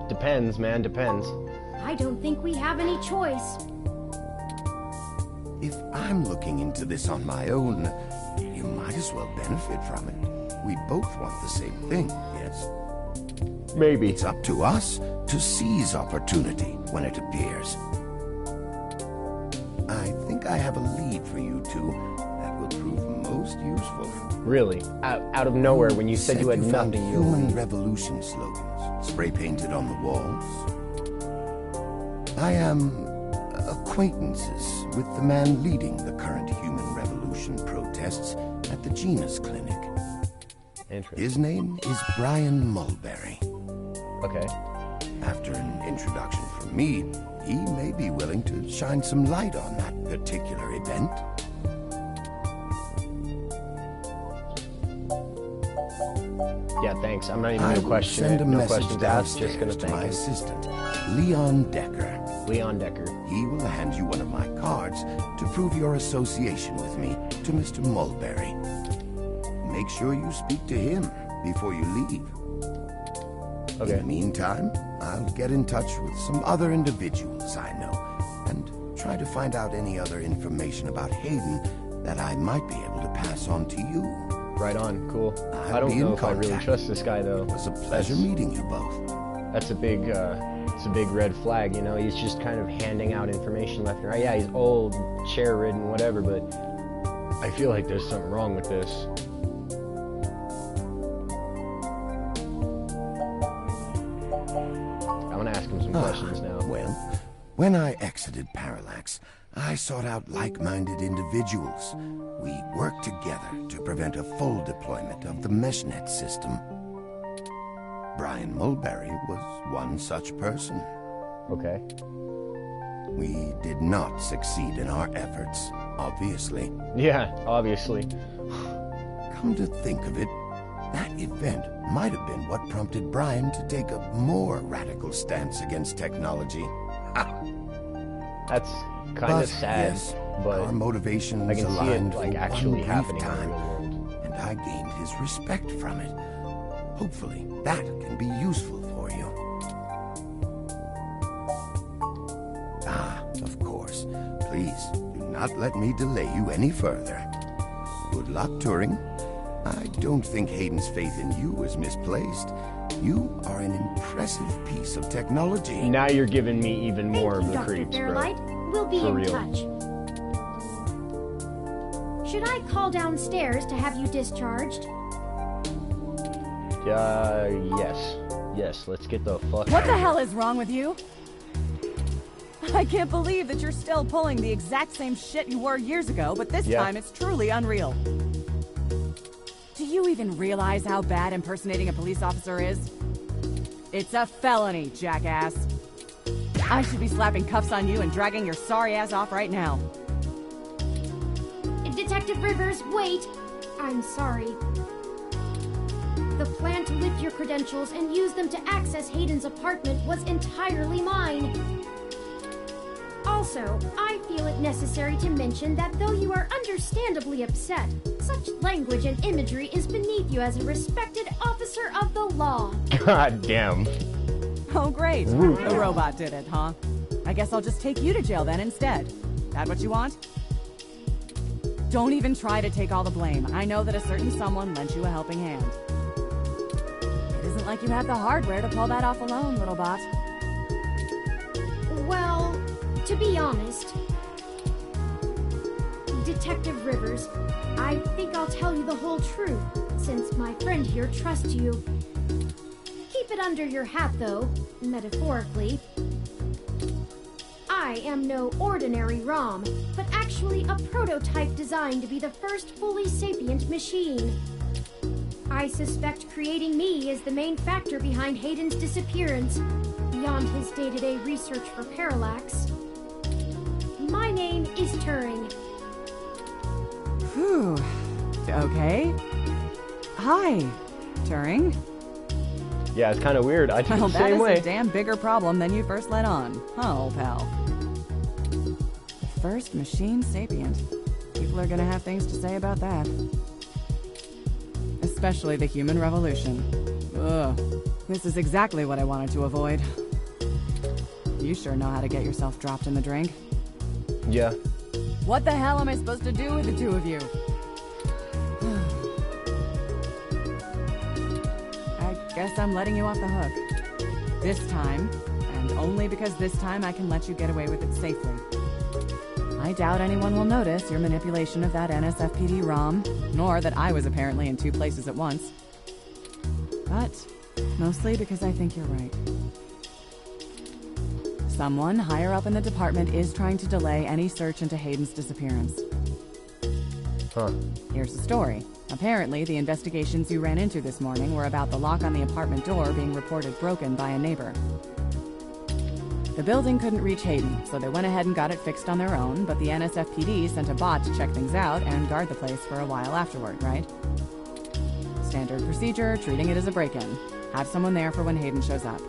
Depends, man, depends. I don't think we have any choice. If I'm looking into this on my own, you might as well benefit from it. We both want the same thing, yes? Maybe. It's up to us to seize opportunity when it appears. I think I have a lead for you two that will prove most useful. Really? Out of nowhere, when you said you had found nothing, you human revolution slogans spray painted on the walls. I am acquaintances with the man leading the current human revolution protests at the Genus Clinic. Interesting. His name is Brian Mulberry. Okay. After an introduction from me, he may be willing to shine some light on that particular event. Yeah, thanks. I'm not even I gonna will question send it. a No message questions asked. Just gonna downstairs to thank my him. assistant, Leon Decker. Leon Decker. He will hand you one of my cards to prove your association with me to Mr. Mulberry. Make sure you speak to him before you leave. Okay. In the meantime, I'll get in touch with some other individuals I know and try to find out any other information about Hayden that I might be able to pass on to you. Right on. Cool. I'll I don't be in know if I really contact. trust this guy though. It was a pleasure meeting you both. That's a big, it's a big red flag. You know, he's just kind of handing out information left and right. Yeah, he's old, chair-ridden, whatever, but I feel like there's something wrong with this. I want to ask him some questions now. Well, when I exited Parallax, I sought out like-minded individuals. We worked together to prevent a full deployment of the MeshNet system. Brian Mulberry was one such person. Okay. We did not succeed in our efforts, obviously. Yeah, obviously. Come to think of it, that event might have been what prompted Brian to take a more radical stance against technology. That's kind of sad, yes, but our motivations I can see it aligned like for actually one brief happening in the time, real world. and I gained his respect from it. Hopefully, that can be useful for you. Ah, of course. Please, do not let me delay you any further. Good luck, Turing. I don't think Hayden's faith in you is misplaced. You are an impressive piece of technology. Now you're giving me even more of the Dr. creeps, bro. Fairlight, we'll be For in real. touch. Should I call downstairs to have you discharged? Yes. Yes, let's get the fuck What out the of hell here. is wrong with you? I can't believe that you're still pulling the exact same shit you were years ago, but this Yeah. time it's truly unreal. Do you even realize how bad impersonating a police officer is? It's a felony, jackass. I should be slapping cuffs on you and dragging your sorry ass off right now. Detective Rivers, wait! I'm sorry. The plan to lift your credentials and use them to access Hayden's apartment was entirely mine. Also, I feel it necessary to mention that though you are understandably upset, such language and imagery is beneath you as a respected officer of the law. God damn. Oh, great. Rude. The robot did it, huh? I guess I'll just take you to jail then instead. That what you want? Don't even try to take all the blame. I know that a certain someone lent you a helping hand. It isn't like you have the hardware to pull that off alone, little bot. Well, to be honest, Detective Rivers, I think I'll tell you the whole truth, since my friend here trusts you. Keep it under your hat, though, metaphorically. I am no ordinary ROM, but actually a prototype designed to be the first fully sapient machine. I suspect creating me is the main factor behind Hayden's disappearance, beyond his day-to-day research for Parallax. My name is Turing. Whew. Okay. Hi, Turing. Yeah, it's kind of weird. I do Well, the that same is way. a damn bigger problem than you first let on, huh, old pal? The first machine sapient. People are gonna have things to say about that. Especially the human revolution. Ugh. This is exactly what I wanted to avoid. You sure know how to get yourself dropped in the drink. Yeah. What the hell am I supposed to do with the two of you? I guess I'm letting you off the hook. This time, and only because this time I can let you get away with it safely. I doubt anyone will notice your manipulation of that NSFPD ROM, nor that I was apparently in two places at once. But mostly because I think you're right. Someone higher up in the department is trying to delay any search into Hayden's disappearance. Huh. Here's the story. Apparently, the investigations you ran into this morning were about the lock on the apartment door being reported broken by a neighbor. The building couldn't reach Hayden, so they went ahead and got it fixed on their own, but the NSFPD sent a bot to check things out and guard the place for a while afterward, right? Standard procedure, treating it as a break-in. Have someone there for when Hayden shows up.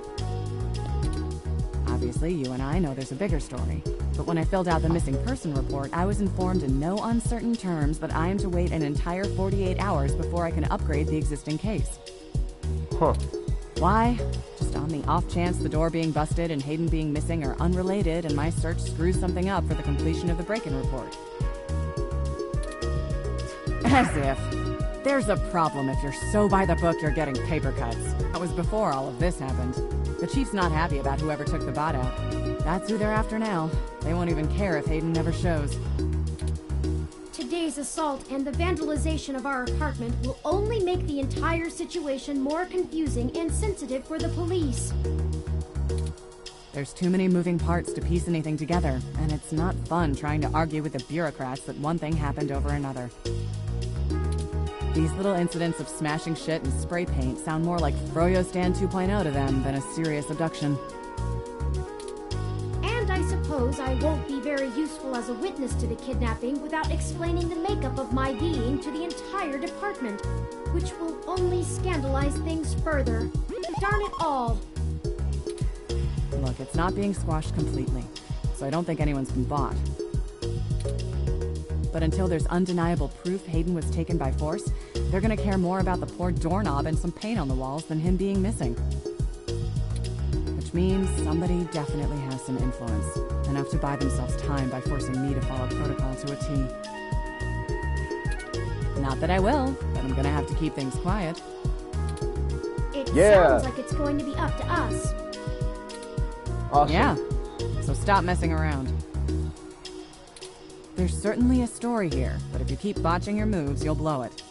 Obviously, you and I know there's a bigger story. But when I filled out the missing person report, I was informed in no uncertain terms that I am to wait an entire 48 hours before I can upgrade the existing case. Huh. Why? Just on the off chance the door being busted and Hayden being missing are unrelated and my search screws something up for the completion of the break-in report. As if. There's a problem if you're so by the book you're getting paper cuts. That was before all of this happened. The chief's not happy about whoever took the bot out. That's who they're after now. They won't even care if Hayden never shows. Today's assault and the vandalization of our apartment will only make the entire situation more confusing and sensitive for the police. There's too many moving parts to piece anything together, and it's not fun trying to argue with the bureaucrats that one thing happened over another. These little incidents of smashing shit and spray paint sound more like Froyo Stand 2.0 to them than a serious abduction. And I suppose I won't be very useful as a witness to the kidnapping without explaining the makeup of my being to the entire department, which will only scandalize things further. Darn it all! Look, it's not being squashed completely, so I don't think anyone's been bought. But until there's undeniable proof Hayden was taken by force, they're gonna care more about the poor doorknob and some paint on the walls than him being missing. Which means somebody definitely has some influence, enough to buy themselves time by forcing me to follow protocol to a T. Not that I will, but I'm gonna have to keep things quiet. It sounds like it's going to be up to us. Awesome. Yeah, so stop messing around. There's certainly a story here, but if you keep botching your moves, you'll blow it.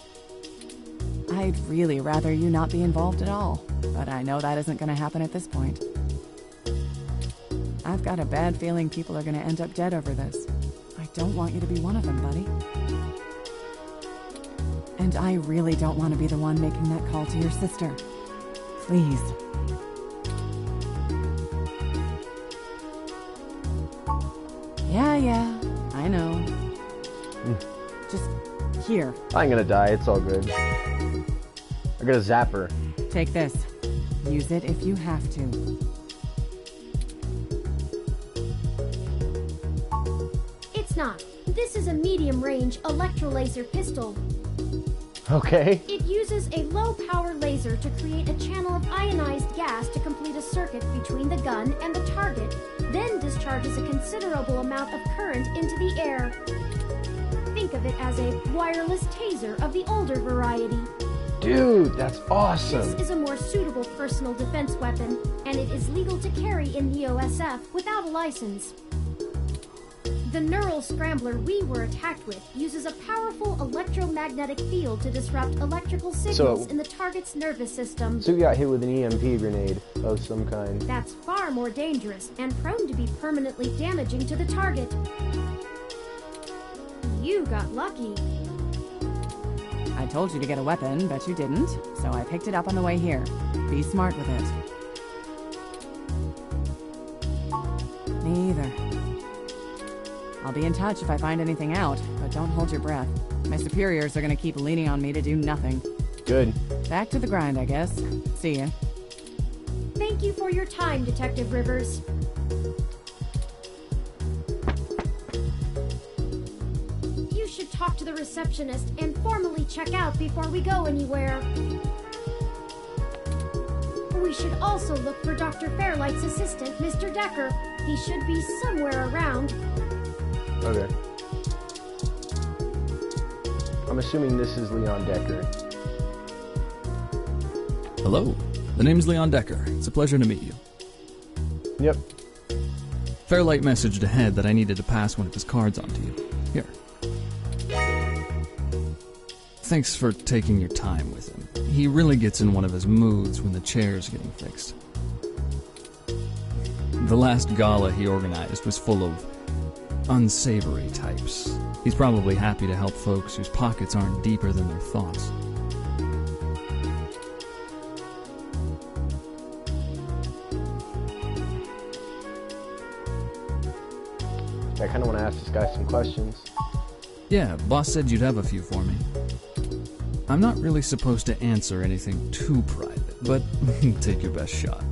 I'd really rather you not be involved at all, but I know that isn't going to happen at this point. I've got a bad feeling people are going to end up dead over this. I don't want you to be one of them, buddy. And I really don't want to be the one making that call to your sister. Please. Yeah, I know. Just here. I ain't gonna die, it's all good. I got a zapper. Take this. Use it if you have to. It's not. This is a medium-range electrolaser pistol. Okay. It uses a low-power laser to create a channel of ionized gas to complete a circuit between the gun and the target, then discharges a considerable amount of current into the air. Think of it as a wireless taser of the older variety. Dude, that's awesome. This is a more suitable personal defense weapon, and it is legal to carry in the OSF without a license. The neural scrambler we were attacked with uses a powerful electromagnetic field to disrupt electrical signals in the target's nervous system. So you got hit with an EMP grenade of some kind. That's far more dangerous and prone to be permanently damaging to the target. You got lucky. I told you to get a weapon, but you didn't, so I picked it up on the way here. Be smart with it. Me either. I'll be in touch if I find anything out, but don't hold your breath. My superiors are gonna keep leaning on me to do nothing. Good. Back to the grind, I guess. See ya. Thank you for your time, Detective Rivers. You should talk to the receptionist and formally check out before we go anywhere. We should also look for Dr. Fairlight's assistant, Mr. Decker. He should be somewhere around. Okay. I'm assuming this is Leon Decker. Hello, the name's Leon Decker. It's a pleasure to meet you. Yep. Fairlight messaged ahead that I needed to pass one of his cards on to you. Here. Thanks for taking your time with him. He really gets in one of his moods when the chair's getting fixed. The last gala he organized was full of unsavory types. He's probably happy to help folks whose pockets aren't deeper than their thoughts. I kind of want to ask this guy some questions. Yeah, boss said you'd have a few for me. I'm not really supposed to answer anything too private, but take your best shot.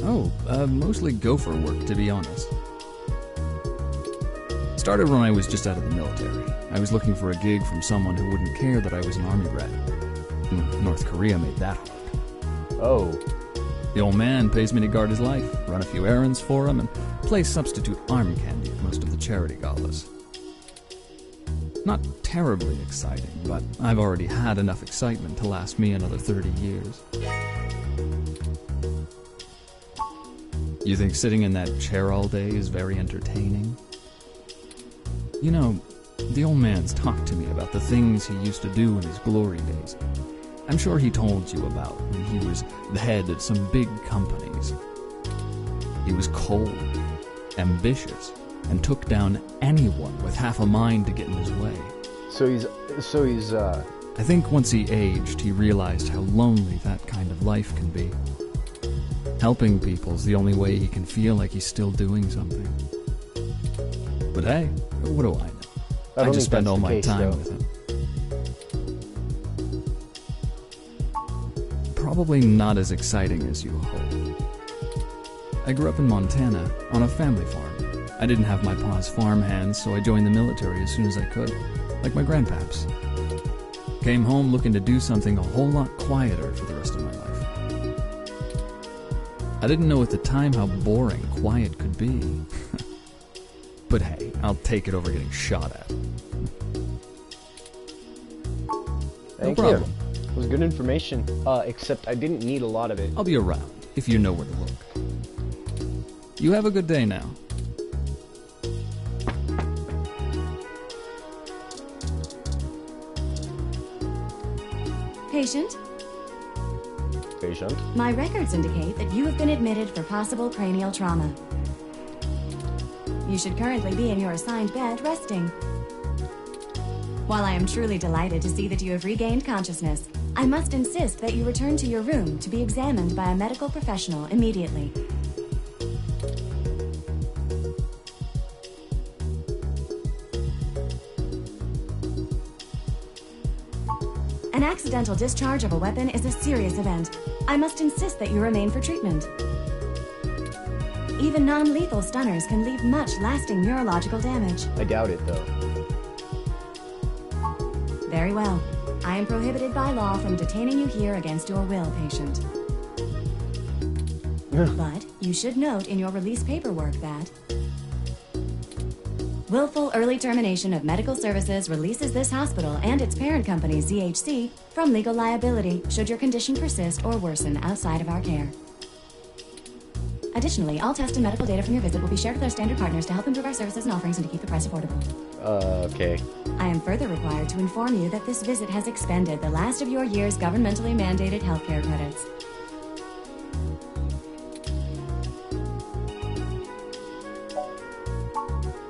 Oh, mostly gopher work, to be honest. Started when I was just out of the military. I was looking for a gig from someone who wouldn't care that I was an army brat. North Korea made that hard. Oh. The old man pays me to guard his life, run a few errands for him, and play substitute arm candy at most of the charity galas. Not terribly exciting, but I've already had enough excitement to last me another 30 years. You think sitting in that chair all day is very entertaining? You know, the old man's talked to me about the things he used to do in his glory days. I'm sure he told you about when he was the head of some big companies. He was cold, ambitious, and took down anyone with half a mind to get in his way. So he's I think once he aged, he realized how lonely that kind of life can be. Helping people's the only way he can feel like he's still doing something. But hey, what do I know? I just spend all my time with him. Probably not as exciting as you hope. I grew up in Montana, on a family farm. I didn't have my pa's farm hands, so I joined the military as soon as I could, like my grandpaps. Came home looking to do something a whole lot quieter for the rest of my life. I didn't know at the time how boring quiet could be. But hey, I'll take it over getting shot at. Thank you. It was good information, except I didn't need a lot of it. I'll be around, if you know where to look. You have a good day now. Patient? Patient? My records indicate that you have been admitted for possible cranial trauma. You should currently be in your assigned bed, resting. While I am truly delighted to see that you have regained consciousness, I must insist that you return to your room to be examined by a medical professional immediately. An accidental discharge of a weapon is a serious event. I must insist that you remain for treatment. Even non-lethal stunners can leave much lasting neurological damage. I doubt it, though. Very well. I am prohibited by law from detaining you here against your will, patient. But you should note in your release paperwork that willful early termination of medical services releases this hospital and its parent company, ZHC, from legal liability should your condition persist or worsen outside of our care. Additionally, all test and medical data from your visit will be shared with our standard partners to help improve our services and offerings and to keep the price affordable. Okay. I am further required to inform you that this visit has expended the last of your year's governmentally mandated healthcare credits.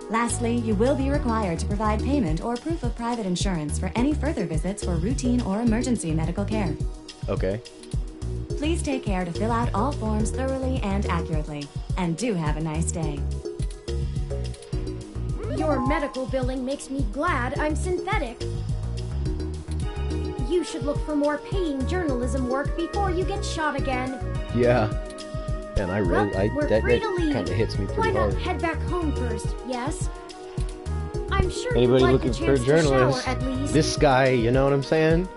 Lastly, you will be required to provide payment or proof of private insurance for any further visits for routine or emergency medical care. Okay. Please take care to fill out all forms thoroughly and accurately. And do have a nice day. Your medical billing makes me glad I'm synthetic. You should look for more paying journalism work before you get shot again. Yeah. And I really, We're that free to leave. kind of hits me Why pretty not hard. head back home first, yes? I'm sure Anybody you'd like looking a for a chance to journalist? shower at least. This guy, you know what I'm saying?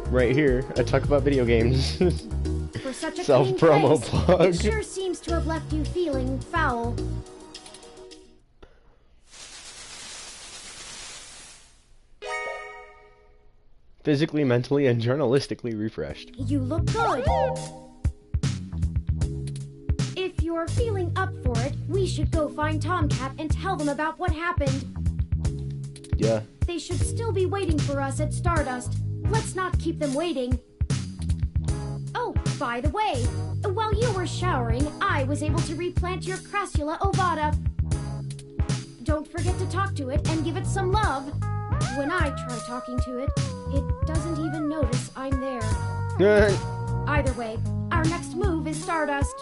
Right here, I talk about video games. For such a Self-promo clean place, plug. It sure seems to have left you feeling foul. Physically, mentally, and journalistically refreshed. You look good. If you're feeling up for it, we should go find Tomcat and tell them about what happened. Yeah. They should still be waiting for us at Stardust. Let's not keep them waiting. Oh, by the way, while you were showering, I was able to replant your Crassula ovata. Don't forget to talk to it and give it some love. When I try talking to it, it doesn't even notice I'm there. Either way, our next move is Stardust.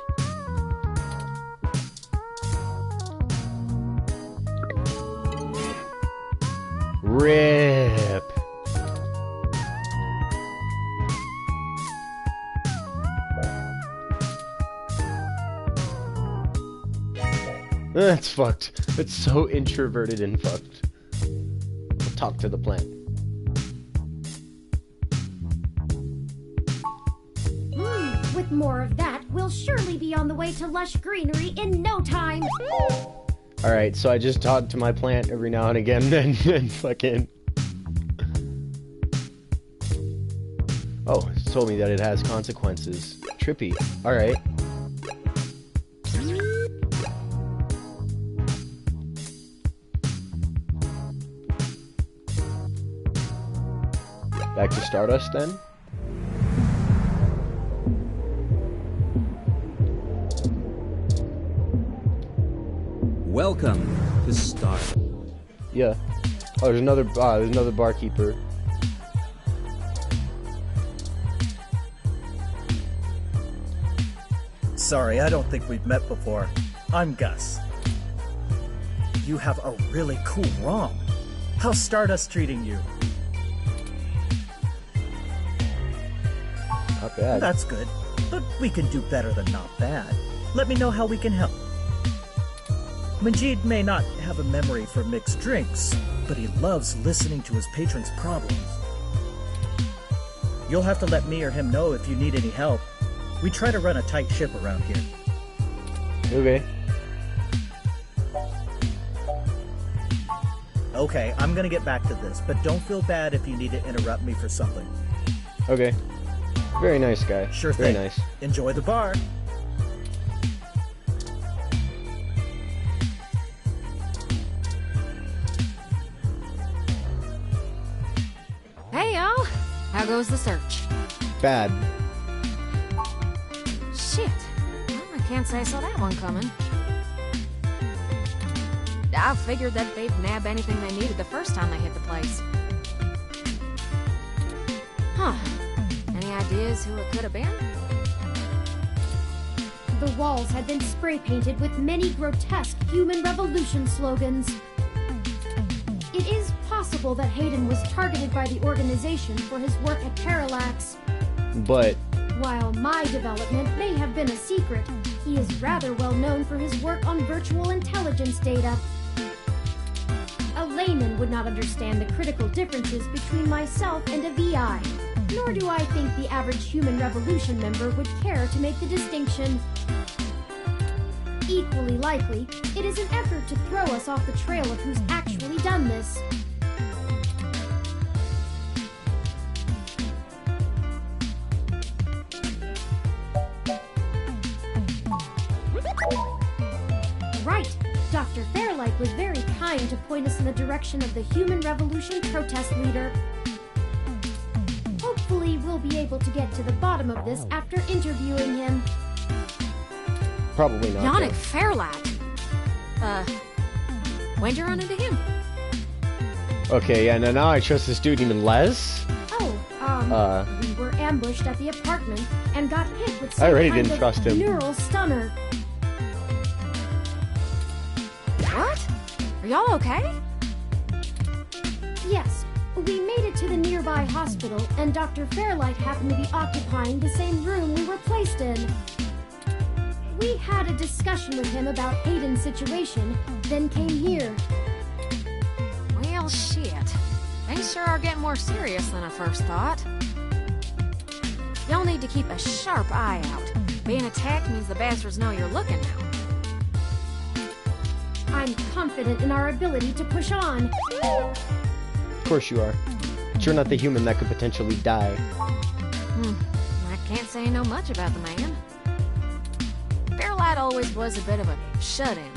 Rip. That's fucked. It's so introverted and fucked. I'll talk to the plant. With more of that, we'll surely be on the way to lush greenery in no time. Alright, so I just talk to my plant every now and again and fucking... Oh, it's told me that it has consequences. Trippy. Alright. Back to Stardust then? Welcome to Star. Yeah. Oh, there's another barkeeper. Sorry, I don't think we've met before. I'm Gus. You have a really cool ROM. How's Stardust treating you? Not bad. That's good, but we can do better than not bad. Let me know how we can help. Majid may not have a memory for mixed drinks, but he loves listening to his patrons' problems. You'll have to let me or him know if you need any help. We try to run a tight ship around here. Okay. Okay, I'm gonna get back to this, but don't feel bad if you need to interrupt me for something. Okay. Very nice guy. Sure Very thing. nice. Enjoy the bar. Hey, y'all. How goes the search? Bad. Shit. Well, I can't say I saw that one coming. I figured that they'd nab anything they needed the first time they hit the place. Huh. Any ideas who it could have been? The walls had been spray painted with many grotesque human revolution slogans. It is possible that Hayden was targeted by the organization for his work at Parallax. But... While my development may have been a secret, he is rather well known for his work on virtual intelligence data. A layman would not understand the critical differences between myself and a VI, nor do I think the average Human Revolution member would care to make the distinction. Equally likely, it is an effort to throw us off the trail of who's actually done this. Right! Dr. Fairlight was very kind to point us in the direction of the Human Revolution protest leader. Hopefully, we'll be able to get to the bottom of this after interviewing him. Probably not. Yannick Fairlight. When'd you run into him? Okay, yeah, now I trust this dude even less? We were ambushed at the apartment and got hit with some I already kind didn't of trust him. neural stunner. What? Are y'all okay? Yes, we made it to the nearby hospital, and Dr. Fairlight happened to be occupying the same room we were placed in. We had a discussion with him about Hayden's situation, then came here. Well, shit. Things sure are getting more serious than I first thought. Y'all need to keep a sharp eye out. Being attacked means the bastards know you're looking now. I'm confident in our ability to push on. Of course you are. But you're not the human that could potentially die. I can't say I know much about the man. Fairlight always was a bit of a shut-in,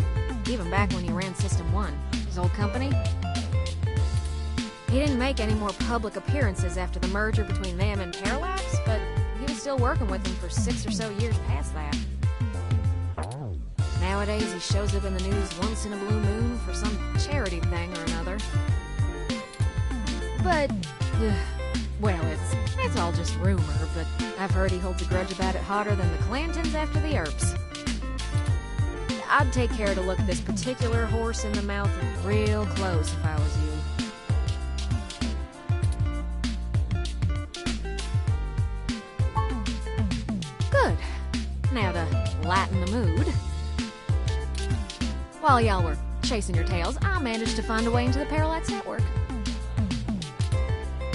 even back when he ran System 1, his old company. He didn't make any more public appearances after the merger between them and Parallax, but he was still working with them for 6 or so years past that. Nowadays, he shows up in the news once in a blue moon for some charity thing or another. But, well, it's all just rumor, but I've heard he holds a grudge about it hotter than the Clantons after the Earps. I'd take care to look this particular horse in the mouth real close if I was you. Now to lighten the mood, while y'all were chasing your tails, I managed to find a way into the Parallax network.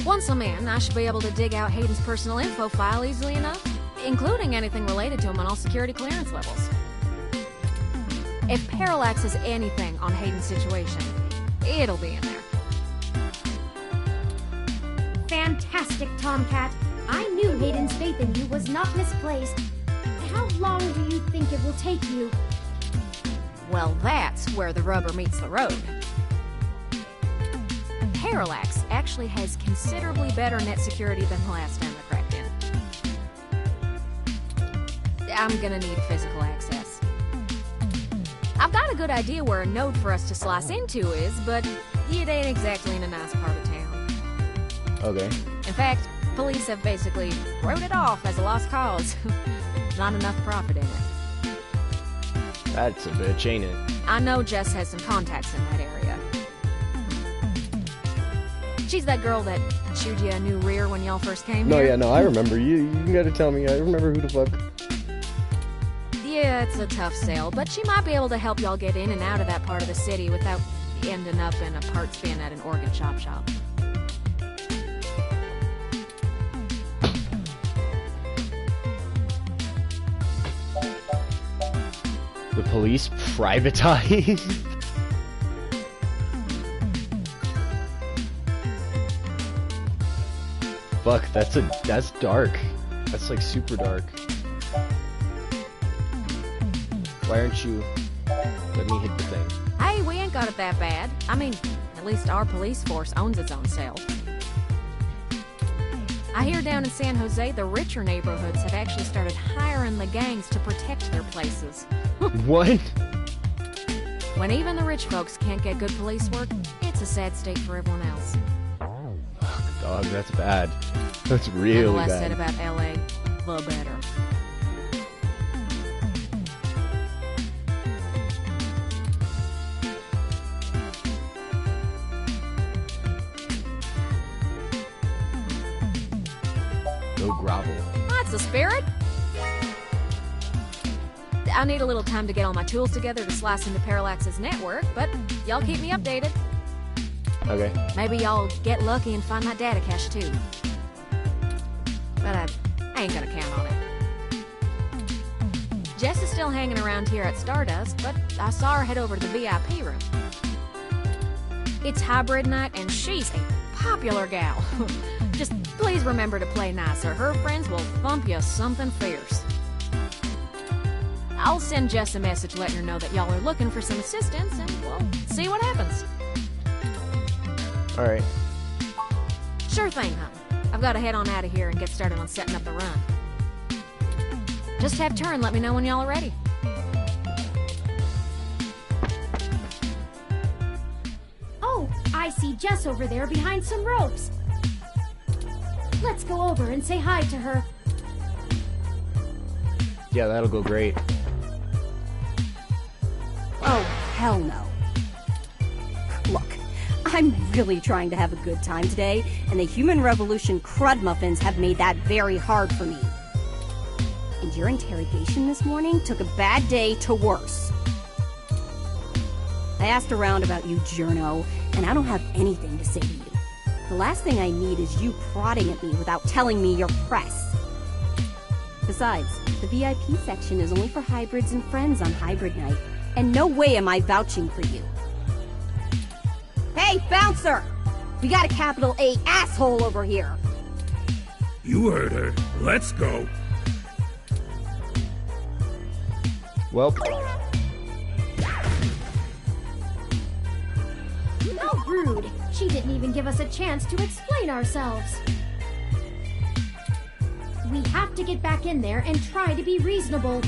Once I'm in, I should be able to dig out Hayden's personal info file easily enough, including anything related to him on all security clearance levels. If Parallax has anything on Hayden's situation, it'll be in there. Fantastic, Tomcat. I knew Hayden's faith in you was not misplaced. How long do you think it will take you? Well, that's where the rubber meets the road. Parallax actually has considerably better net security than the last time I cracked in. I'm gonna need physical access. I've got a good idea where a node for us to slice into is, but it ain't exactly in a nice part of town. Okay. In fact, police have basically wrote it off as a lost cause. Not enough profit in it. That's a bitch, ain't it? I know Jess has some contacts in that area. She's that girl that chewed you a new rear when y'all first came No, here. yeah, no, I remember. You gotta tell me. I remember who the fuck. Yeah, it's a tough sale, but she might be able to help y'all get in and out of that part of the city without ending up in a parts bin at an organ shop. The police privatized? Fuck, that's dark. That's like super dark. Why aren't you... Let me hit the thing. Hey, we ain't got it that bad. I mean, at least our police force owns its own self. I hear down in San Jose, the richer neighborhoods have actually started hiring the gangs to protect their places. What? When even the rich folks can't get good police work, it's a sad state for everyone else. Fuck, dog, that's bad. That's really And the less bad. said about LA, the better. No grovel. That's the spirit. I need a little time to get all my tools together to slice into Parallax's network, but y'all keep me updated. Okay. Maybe y'all get lucky and find my data cache too. But I ain't gonna count on it. Jess is still hanging around here at Stardust, but I saw her head over to the VIP room. It's hybrid night and she's a popular gal. Just please remember to play nice or her friends will thump you something fierce. I'll send Jess a message letting her know that y'all are looking for some assistance and we'll see what happens. Alright. Sure thing, hon. I've got to head on out of here and get started on setting up the run. Just have turn, let me know when y'all are ready. Oh, I see Jess over there behind some ropes. Let's go over and say hi to her. Yeah, that'll go great. Oh, hell no. Look, I'm really trying to have a good time today, and the Human Revolution crud muffins have made that very hard for me. And your interrogation this morning took a bad day to worse. I asked around about you, Journo, and I don't have anything to say to you. The last thing I need is you prodding at me without telling me you're press. Besides, the VIP section is only for hybrids and friends on hybrid night, and no way am I vouching for you. Hey, bouncer! We got a capital A asshole over here! You heard her. Let's go. Well. How rude! She didn't even give us a chance to explain ourselves. We have to get back in there and try to be reasonable.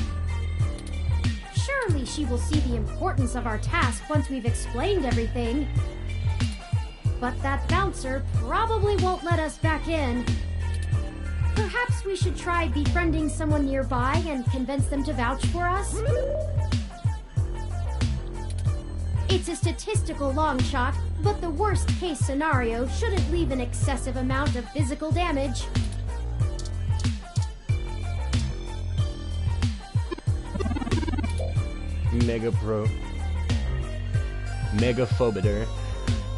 Surely she will see the importance of our task once we've explained everything. But that bouncer probably won't let us back in. Perhaps we should try befriending someone nearby and convince them to vouch for us? It's a statistical long shot, but the worst case scenario shouldn't leave an excessive amount of physical damage. Mega Pro. Megaphobiter.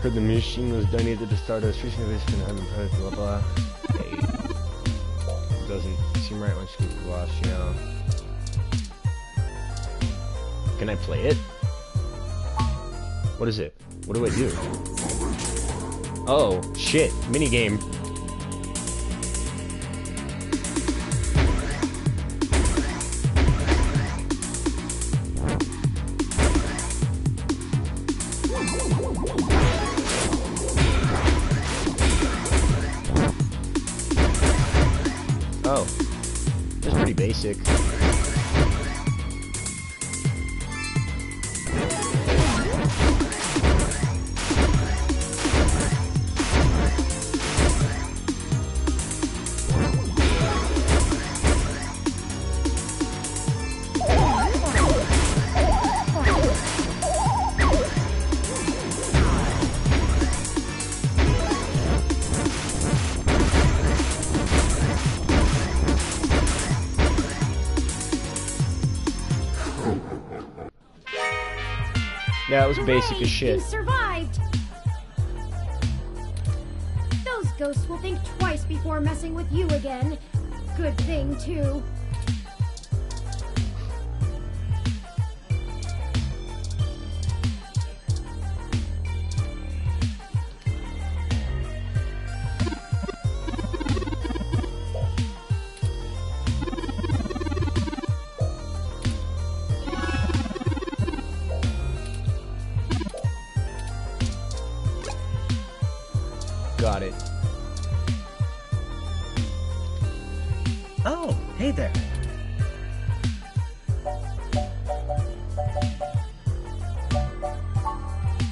Heard the machine was donated to Stardust. Recently, it's been having product, blah blah. Hey. Doesn't seem right when she gets gloss, you know. Can I play it? What is it? What do I do? Oh, shit. Minigame. Oh. That's pretty basic. Yeah, it was basic as shit. You survived! Those ghosts will think twice before messing with you again. Good thing, too. Got it. Oh, hey there.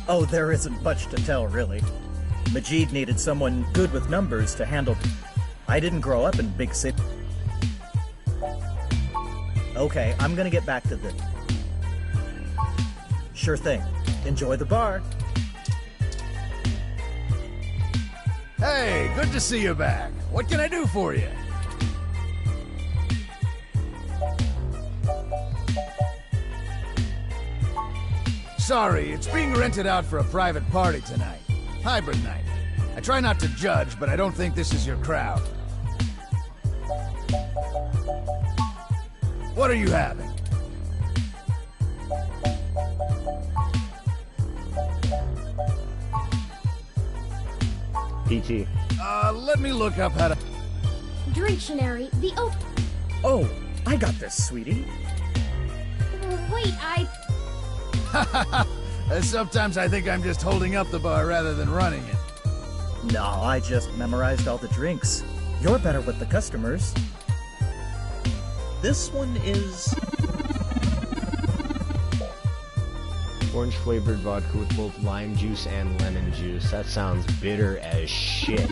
Oh, there isn't much to tell, really. Majid needed someone good with numbers to handle. I didn't grow up in big city. Okay, I'm gonna get back to this. Sure thing. Enjoy the bar. Hey, good to see you back. What can I do for you? Sorry, it's being rented out for a private party tonight. Hybrid night. I try not to judge, but I don't think this is your crowd. What are you having? PT. Let me look up how to... Dictionary, the Oh, I got this, sweetie. Wait, Sometimes I think I'm just holding up the bar rather than running it. No, I just memorized all the drinks. You're better with the customers. This one is... Orange flavored vodka with both lime juice and lemon juice. That sounds bitter as shit.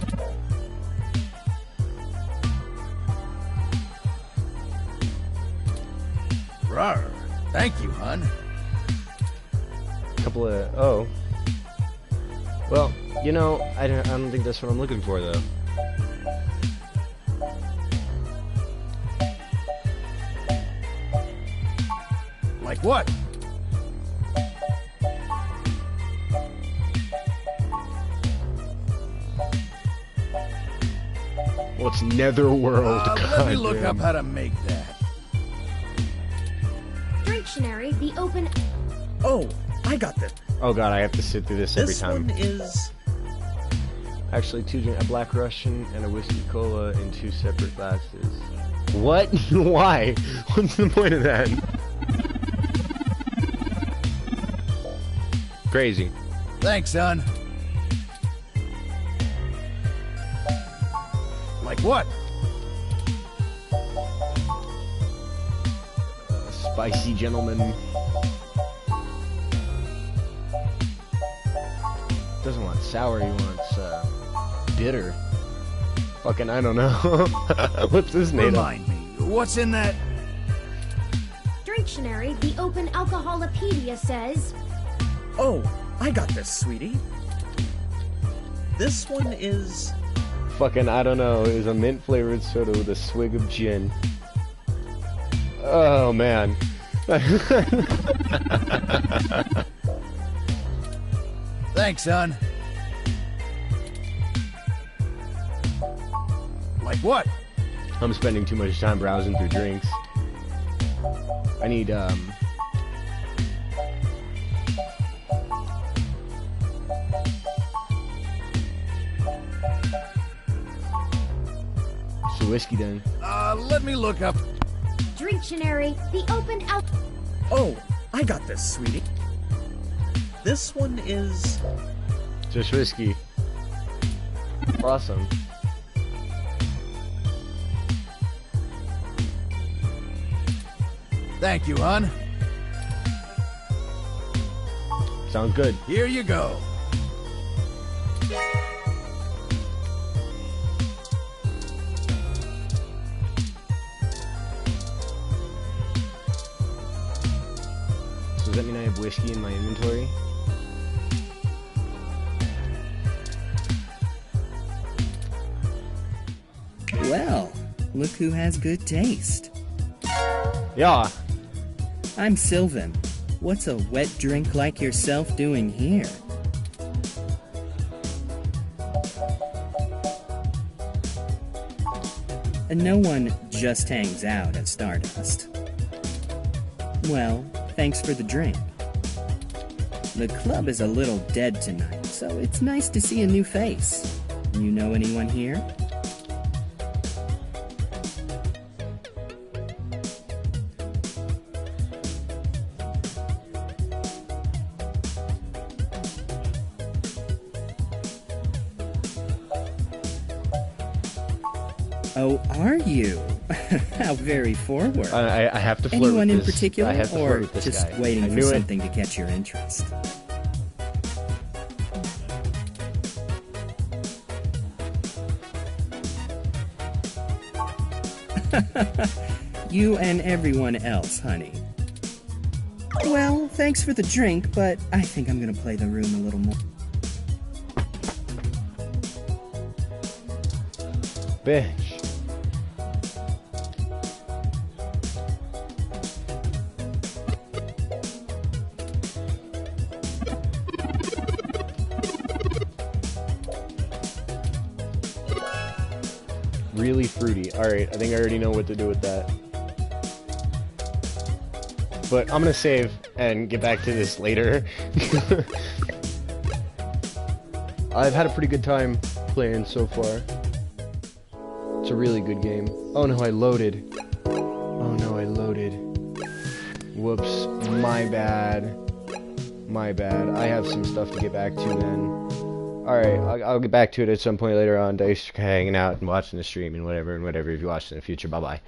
Rawr. Thank you, hun. Couple of... oh. Well, you know, I don't think that's what I'm looking for, though. Like what? What's Netherworld? Let me look up how to make that. Dictionary, the open... Oh, I got this. Oh god, I have to sit through this every time. This one is... Actually, a Black Russian and a whiskey cola in 2 separate glasses. What? Why? What's the point of that? Crazy. Thanks, son. Like what? Spicy gentleman. Doesn't want sour, he wants bitter. Fucking, I don't know. What's this made Remind me, what's in that? Dictionary, the open alcoholopedia says... Oh, I got this, sweetie. This one is... Fucking, I don't know, is a mint flavored soda with a swig of gin. Oh man. Thanks, son. Like what? I'm spending too much time browsing through drinks. I need, so whiskey then. Let me look up. Drinktionary, the open out. Oh, I got this, sweetie. This one is... Just whiskey. Awesome. Thank you, hon. Sounds good. Here you go. So does that mean I have whiskey in my inventory? Well, look who has good taste. Yeah. I'm Sylvan. What's a wet drink like yourself doing here? And no one just hangs out at Stardust. Well, thanks for the drink. The club is a little dead tonight, so it's nice to see a new face. You know anyone here? Oh, are you? How very forward. I have to flirt Anyone with in this. particular, I have to or flirt with this just guy. waiting I for knew it. something to catch your interest? You and everyone else, honey. Well, thanks for the drink, but I think I'm gonna play the room a little more. Bitch. Really fruity. Alright, I think I already know what to do with that. But I'm gonna save and get back to this later. I've had a pretty good time playing so far. It's a really good game. Oh no, I loaded. Oh no, I loaded. Whoops. My bad. My bad. I have some stuff to get back to then. Alright, I'll get back to it at some point later on. Thanks for hanging out and watching the stream and whatever if you watch in the future. Bye-bye.